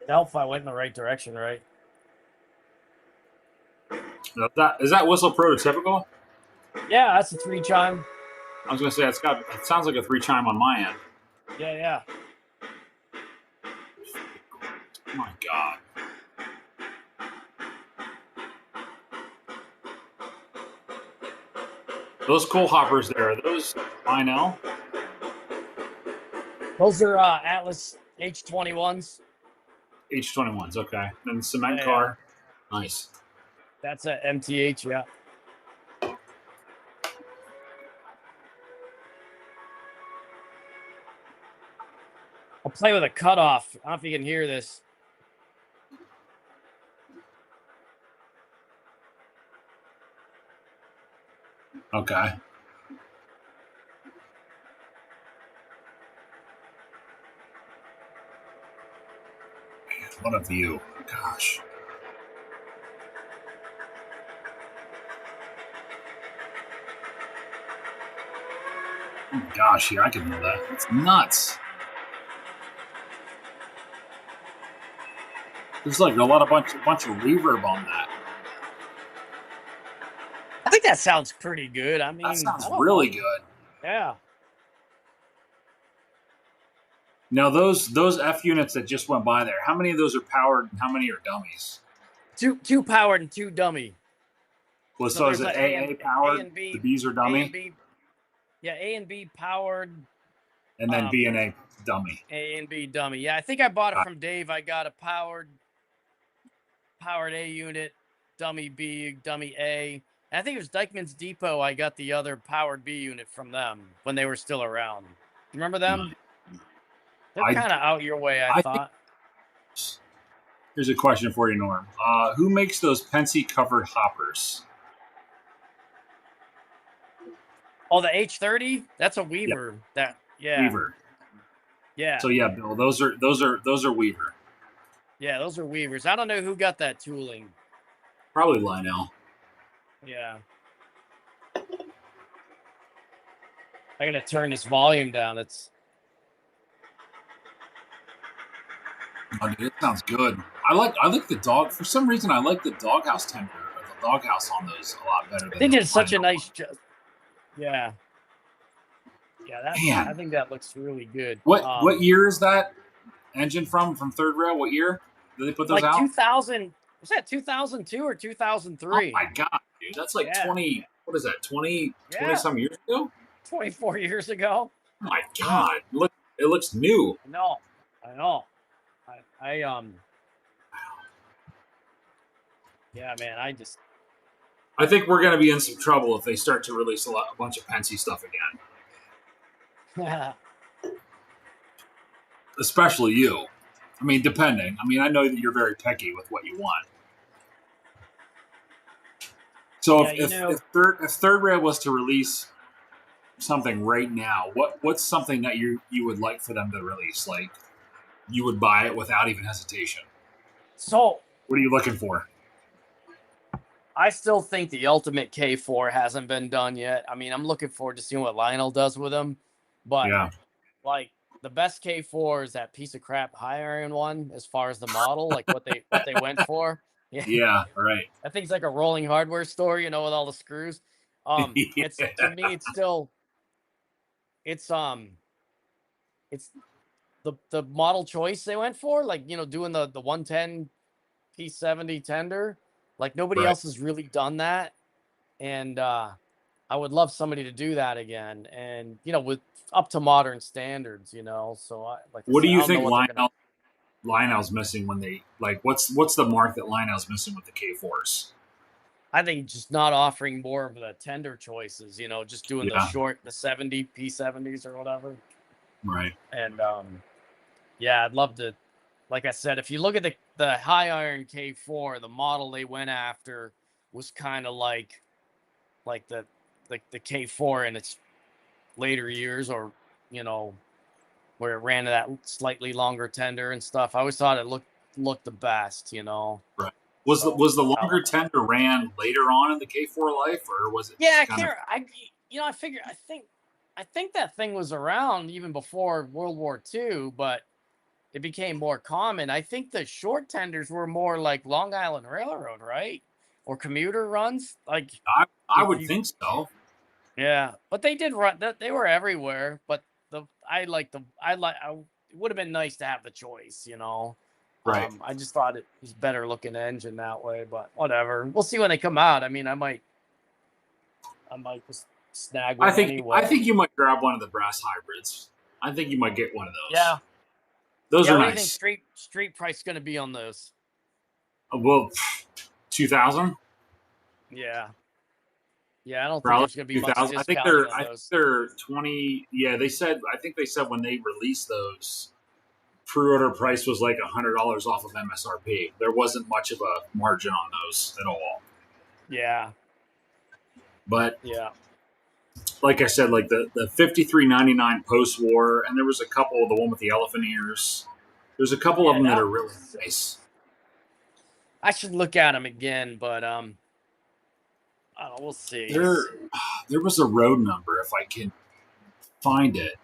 B: Delphi went in the right direction, right?
A: Is that whistle prototypical?
B: Yeah, that's a 3 chime.
A: I was going to say it sounds like a 3 chime on my end.
B: Yeah, yeah.
A: Oh my God. Those coal hoppers there, are those Lionel?
B: Those are Atlas H21s.
A: H21s, okay. Then the cement
B: Yeah,
A: car. Nice.
B: that's a MTH, yeah. I'll play with a cutoff. I don't know if you can hear this.
A: Okay. What a view. Gosh. Oh my gosh, here, I can know that. It's nuts. There's like a bunch of reverb on that.
B: I think that sounds pretty good. I
A: That
B: mean,
A: sounds
B: I don't
A: really
B: know.
A: good.
B: Yeah.
A: Now those F units that just went by there, how many of those are powered and how many are dummies?
B: Two powered and two dummy.
A: So is
B: There's
A: it
B: a
A: AA powered?
B: and
A: The
B: B,
A: B's are
B: A and
A: dummy,
B: B. Yeah, A and B powered.
A: and then B and A dummy.
B: A and B dummy. Yeah, I think I bought it
A: Got
B: from Dave. I got a powered A unit, dummy B, dummy A. And I think it was Dykeman's Depot. I got the other powered B unit from them when they were still around. You remember them? They're
A: I
B: kind of out your way, I
A: I think
B: thought.
A: here's a question for you, Norm. Who makes those Pensy covered hoppers?
B: Oh, the H30? That's a
A: Yeah,
B: Weaver. Yeah.
A: Weaver.
B: Yeah.
A: So yeah, Bill, those are Weaver.
B: Yeah, those are Weavers. I don't know who got that tooling.
A: Probably Lionel.
B: Yeah. I gotta turn this volume down.
A: Oh, dude, it sounds good. I like the dog. For some reason, I like the doghouse timbre or the doghouse on those a lot better
B: I
A: than
B: think
A: the
B: it's such a
A: Lionel
B: nice
A: one.
B: yeah. Yeah, I
A: Man,
B: think that looks really good.
A: what year is that engine from? From Third Rail? What year did they put those
B: Like
A: out?
B: 2000, was that 2002 or
A: Oh
B: 2003?
A: my god, dude, that's like
B: Yeah.
A: 20. What is that? 20
B: Yeah.
A: some years ago?
B: 24 years ago.
A: Oh my
B: Yeah.
A: god, look, it looks new.
B: I know. Yeah, man,
A: I think we're gonna be in some trouble if they start to release a bunch of Pensy stuff again. Especially you. I mean, depending. I mean, I know that you're very picky with what you want. So
B: yeah,
A: if third rail was to release something right now, what's something that you would like for them to release? Like you would buy it without even hesitation.
B: so
A: What are you looking for?
B: I still think the ultimate K4 hasn't been done yet. I mean, I'm looking forward to seeing what Lionel does with him, but
C: Yeah.
B: like the best K4 is that piece of crap high iron one as far as the model, like what they went for. Yeah,
C: Yeah. Right.
B: that thing's like a rolling hardware store, you know, with all the screws. It's to
C: Yeah.
B: me, it's still it's it's the model choice they went for, like doing the 110 P70 tender. Like nobody
C: Right.
B: else has really done that, and I would love somebody to do that again, and with up to modern standards. So like I
C: What do
B: said, I
C: you
B: don't know
C: think
B: what they're gonna.
C: Lionel's missing when they like? What's the mark that Lionel's missing with the K4s?
B: I think just not offering more of the tender choices. Just doing
C: Yeah.
B: the 70 P70s or whatever.
C: Right.
B: And yeah, I'd love to. Like I said, if you look at the high iron K4, the model they went after was kind of like the K4 in its later years, or you know where it ran that slightly longer tender and stuff. I always thought it looked the best.
C: Right.
B: So
C: Was the longer tender ran later on in the K4 life, or was it
B: yeah, I
C: kind of?
B: can't. I figure. I think that thing was around even before World War II, but it became more common. I think the short tenders were more like Long Island Railroad, right? Or commuter runs. Like
C: I
B: if
C: would
B: you,
C: think so.
B: yeah, but they did run. They were everywhere. But it would have been nice to have the choice.
C: Right.
B: I just thought it was better looking engine that way. But whatever. We'll see when they come out. I mean, I might just snag one anyway.
C: I think you might grab one of the brass hybrids. I think you might get one of those.
B: Yeah.
C: Those
B: Yeah.
C: are
B: What do you think
C: nice.
B: street price going to be on those?
C: Well, 2,000
B: Yeah. Yeah. I don't think
C: probably
B: there's going to be much
C: 2,000.
B: discounting on
C: I think
B: those.
C: they're 20. Yeah, I think they said when they released those, pre-order price was like $100 off of MSRP. There wasn't much of a margin on those at all.
B: Yeah.
C: But
B: Yeah.
C: like I said, like the 53.99 post war, and there was a couple, the one with the elephant ears. There's a couple of
B: Yeah.
C: them that
B: That
C: are really
B: was,
C: nice.
B: I should look at them again, but I don't know, we'll see.
C: There was a road number, if I can find it,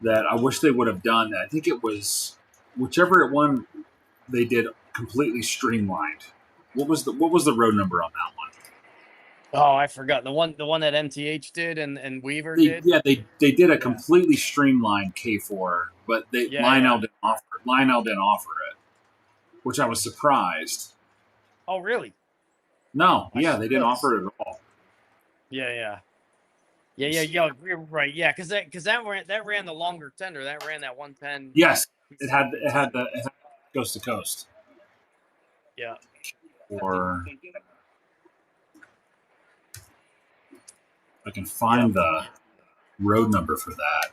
C: that I wish they would have done. I think it was whichever one they did completely streamlined. What was the road number on that one?
B: Oh, I forgot the one that MTH did and Weaver did.
C: They did a completely streamlined K4, but
B: Yeah.
C: Lionel didn't offer it, which I was surprised.
B: Oh, really?
C: No,
B: I
C: yeah,
B: should
C: they didn't
B: look.
C: offer it at all.
B: Yeah. Yeah. You're right. Yeah, because that ran the longer tender. That ran that 110.
C: Yes, it had coast to coast.
B: Yeah.
C: Or I can find the road number for that.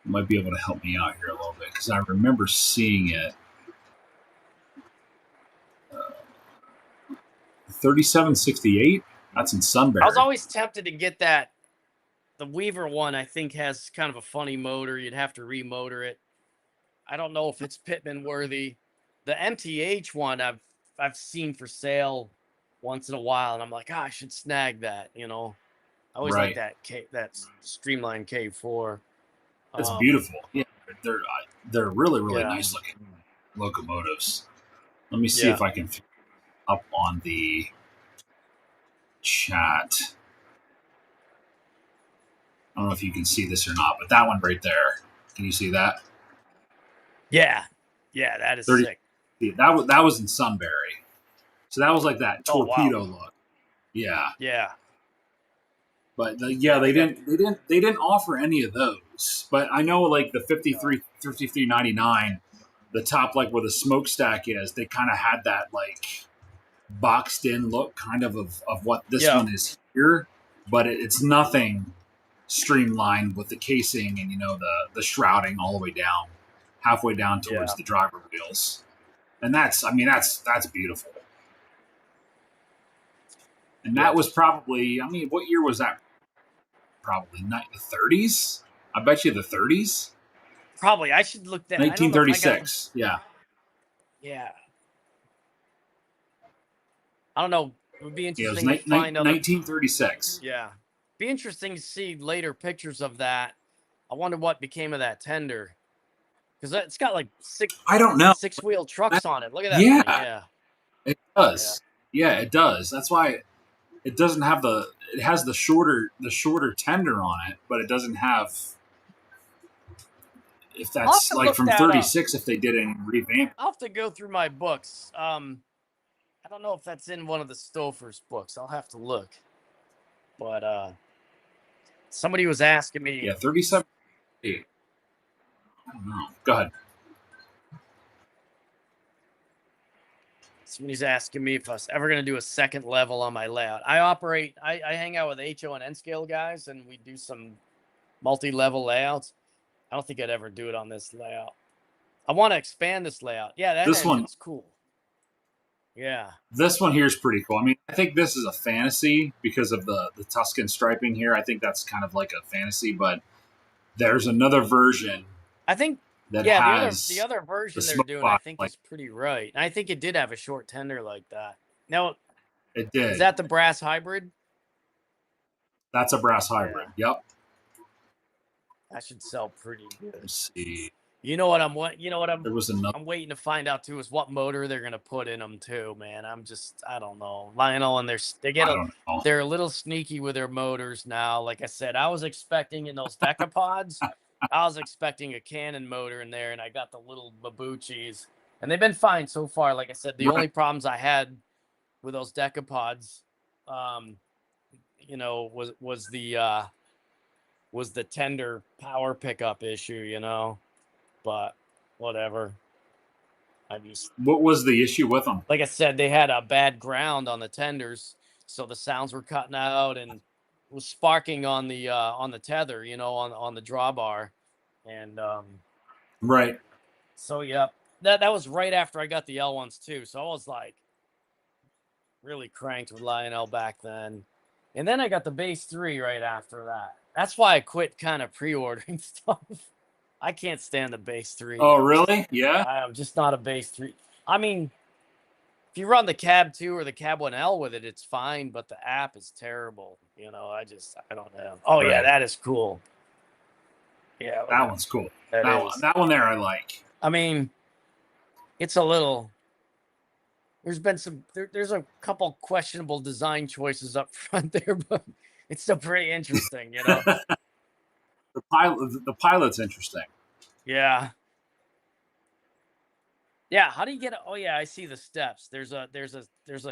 C: You might be able to help me out here a little bit because I remember seeing it. 3768. That's in Sunbury.
B: I was always tempted to get that. The Weaver one, I think, has kind of a funny motor. You'd have to remotor it. I don't know if it's Pittman worthy. The MTH one I've seen for sale once in a while, and I'm like, I should snag that. I always like that streamlined K4.
C: It's beautiful. Yeah, they're really nice looking locomotives. Let me see if I can up on the chat. I don't know if you can see this or not, but that one right there. Can you see that?
B: Yeah, that is sick.
C: That was in Sunbury, so that was like that torpedo look. Yeah. But they didn't offer any of those. But I know like the 53.99, the top like where the smokestack is, they kind of had that like boxed in look kind of what this one is here, but it's nothing streamlined with the casing and the shrouding all the way down, halfway down towards the driver wheels, and that's beautiful. And that was probably, what year was that? Probably not the 30s. I bet you the 30s.
B: Probably. I should look that.
C: 1936. Yeah.
B: Yeah. I don't know. It would be
C: Yeah, it was
B: interesting to find other.
C: 1936.
B: Yeah, be interesting to see later pictures of that. I wonder what became of that tender, because it's got like
C: I don't know.
B: 6-wheel trucks on it. Look at that
C: Yeah,
B: thing. Yeah,
C: it does. Yeah, it does. That's why it doesn't have the. It has the shorter tender on it, but it doesn't have. If
B: I'll have
C: that's
B: to
C: like
B: look
C: from
B: that up.
C: 36, if they did any revamp.
B: I'll have to go through my books. I don't know if that's in one of the Stouffer's books. I'll have to look. But somebody was asking me.
C: Yeah, 37. I don't know. Go ahead.
B: Somebody's asking me if I was ever going to do a second level on my layout. I hang out with HO and N-Scale guys, and we do some multi-level layouts. I don't think I'd ever do it on this layout. I want to expand this layout. Yeah, this one's cool. Yeah.
C: This one here is pretty cool. I mean, I think this is a fantasy because of the Tuscan striping here. I think that's kind of like a fantasy, but there's another version.
B: I think
C: that
B: has the other version they're doing, I think, is pretty right. And I think it did have a short tender like that. Now,
C: it did.
B: Is that the brass hybrid?
C: That's a brass hybrid. Yeah. Yep.
B: That should sell pretty good.
C: Let's see.
B: I'm waiting to find out too is what motor they're gonna put in them too, man. I don't know. Lionel and they're a little sneaky with their motors now. Like I said, I was expecting in those decapods, I was expecting a Canon motor in there, and I got the little Mabuchis, and they've been fine so far. Like I said, the only problems I had with those decapods, was the tender power pickup issue, but whatever.
C: What was the issue with them?
B: Like I said, they had a bad ground on the tenders, so the sounds were cutting out and was sparking on the tether, on the drawbar, and
C: right.
B: So yeah, that was right after I got the L1s too. So I was like really cranked with Lionel back then, and then I got the Base 3 right after that. That's why I quit kind of pre-ordering stuff. I can't stand the Base 3.
C: Oh, really? Yeah.
B: I'm just not a Base 3. I mean, if you run the Cab 2 or the Cab 1L with it, it's fine, but the app is terrible. I don't know. Oh, right. Yeah, that is cool. Yeah.
C: That one's cool. That one there I like.
B: I mean, it's a little... There's a couple questionable design choices up front there, but it's still pretty interesting,
C: The pilot's interesting.
B: Yeah. Yeah. How do you get? Oh yeah, I see the steps. There's a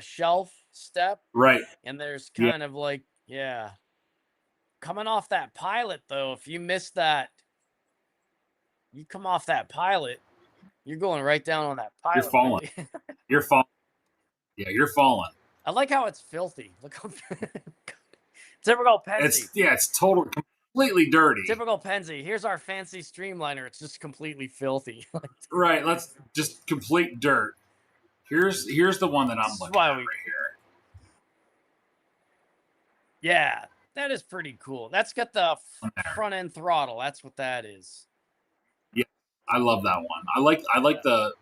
B: shelf step.
C: Right.
B: And there's kind of like coming off that pilot though. If you miss that, you come off that pilot, you're going right down on that pilot.
C: You're falling. You're falling. Yeah, you're falling.
B: I like how it's filthy. Look how typical Penzi.
C: It's completely dirty.
B: Typical Penzi. Here's our fancy streamliner. It's just completely filthy.
C: Right. Let's just complete dirt. Here's the one that I'm looking at right here.
B: Yeah, that is pretty cool. That's got the front end throttle. That's what that is.
C: Yeah, I love that one. I like the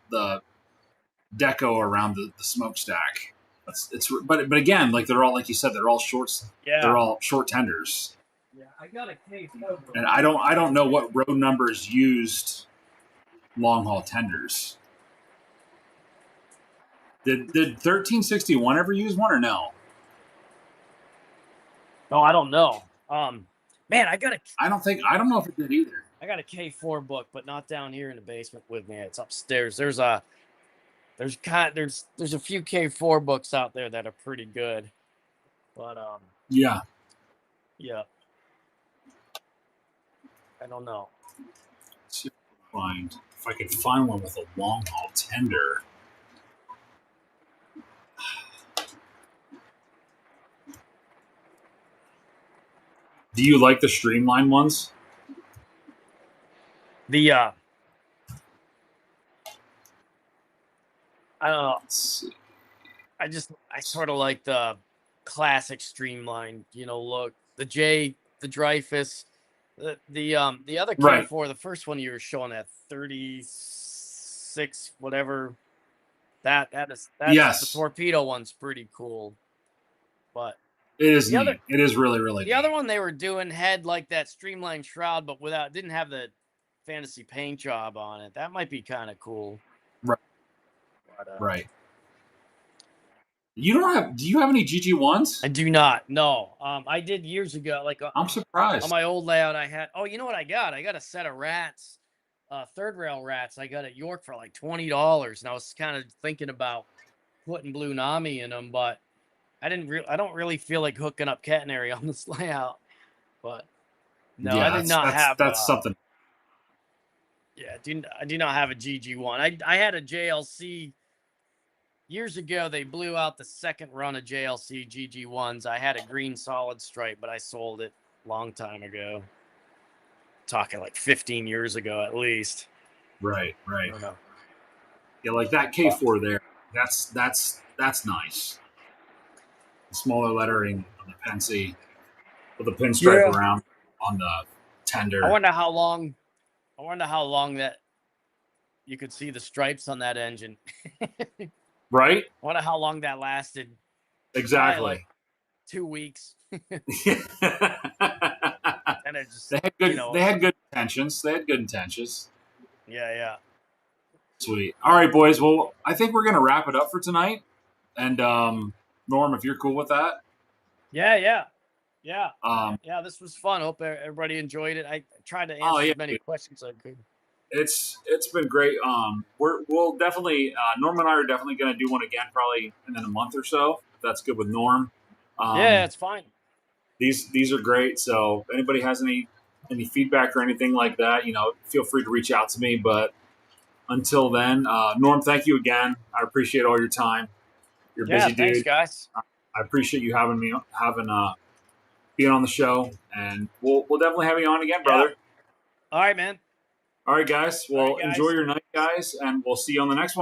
C: deco around the smokestack. But again, like they're all, like you said, they're all shorts. Yeah. They're all short tenders.
B: Yeah, I got a K4.
C: And I don't know what road numbers used long haul tenders. Did 1361 ever use one or no?
B: No, I don't know. Man, I
C: don't know if it did either.
B: I got a K4 book, but not down here in the basement with me. It's upstairs. There's a few K4 books out there that are pretty good, but
C: yeah.
B: I don't know.
C: Let's see if I can find one with a long haul tender. Do you like the streamlined ones?
B: I don't know. I sort of like the classic streamlined, look. The Dreyfus, the other K4, right. The first one you were showing at 36, whatever. That's the
C: Yes,
B: torpedo one's pretty cool. But
C: it is
B: the
C: neat. It is really, really
B: the
C: neat.
B: other one they were doing had like that streamlined shroud, but didn't have the fantasy paint job on it. That might be kind of cool.
C: Right.
B: But,
C: Right. You don't have? Do you have any GG1s?
B: I do not. No. I did years ago. Like
C: I'm surprised.
B: on my old layout, I had. Oh, you know what I got? I got a set of rats, third rail rats. I got at York for like $20, and I was kind of thinking about putting Blue Nami in them, but I don't really feel like hooking up catenary on this layout. But no,
C: yeah,
B: I did not have.
C: That's something.
B: Yeah, I do not have a GG1. I had a JLC. Years ago, they blew out the second run of JLC GG1s. I had a green solid stripe, but I sold it a long time ago. Talking like 15 years ago at least.
C: Right.
B: I don't know.
C: Yeah, like that K4 there. That's nice. The smaller lettering on the Pensy with the pinstripe around on the tender.
B: I wonder how long that you could see the stripes on that engine.
C: Right?
B: I wonder how long that lasted.
C: Exactly.
B: Like 2 weeks. And it just
C: they had good intentions.
B: Yeah.
C: Sweet. All right, boys. Well, I think we're gonna wrap it up for tonight. And Norm, if you're cool with that.
B: Yeah. This was fun. Hope everybody enjoyed it. I tried to answer as many questions as I could.
C: It's been great. We'll definitely Norm and I are definitely going to do one again, probably in a month or so. If that's good with Norm.
B: Yeah, it's fine.
C: These are great. So if anybody has any feedback or anything like that, feel free to reach out to me. But until then, Norm, thank you again. I appreciate all your time. You're a busy dude.
B: Thanks, guys.
C: I appreciate you being on the show, and we'll definitely have you on again, brother.
B: All right, man.
C: All right, guys. Well, enjoy your night, guys, and we'll see you on the next one.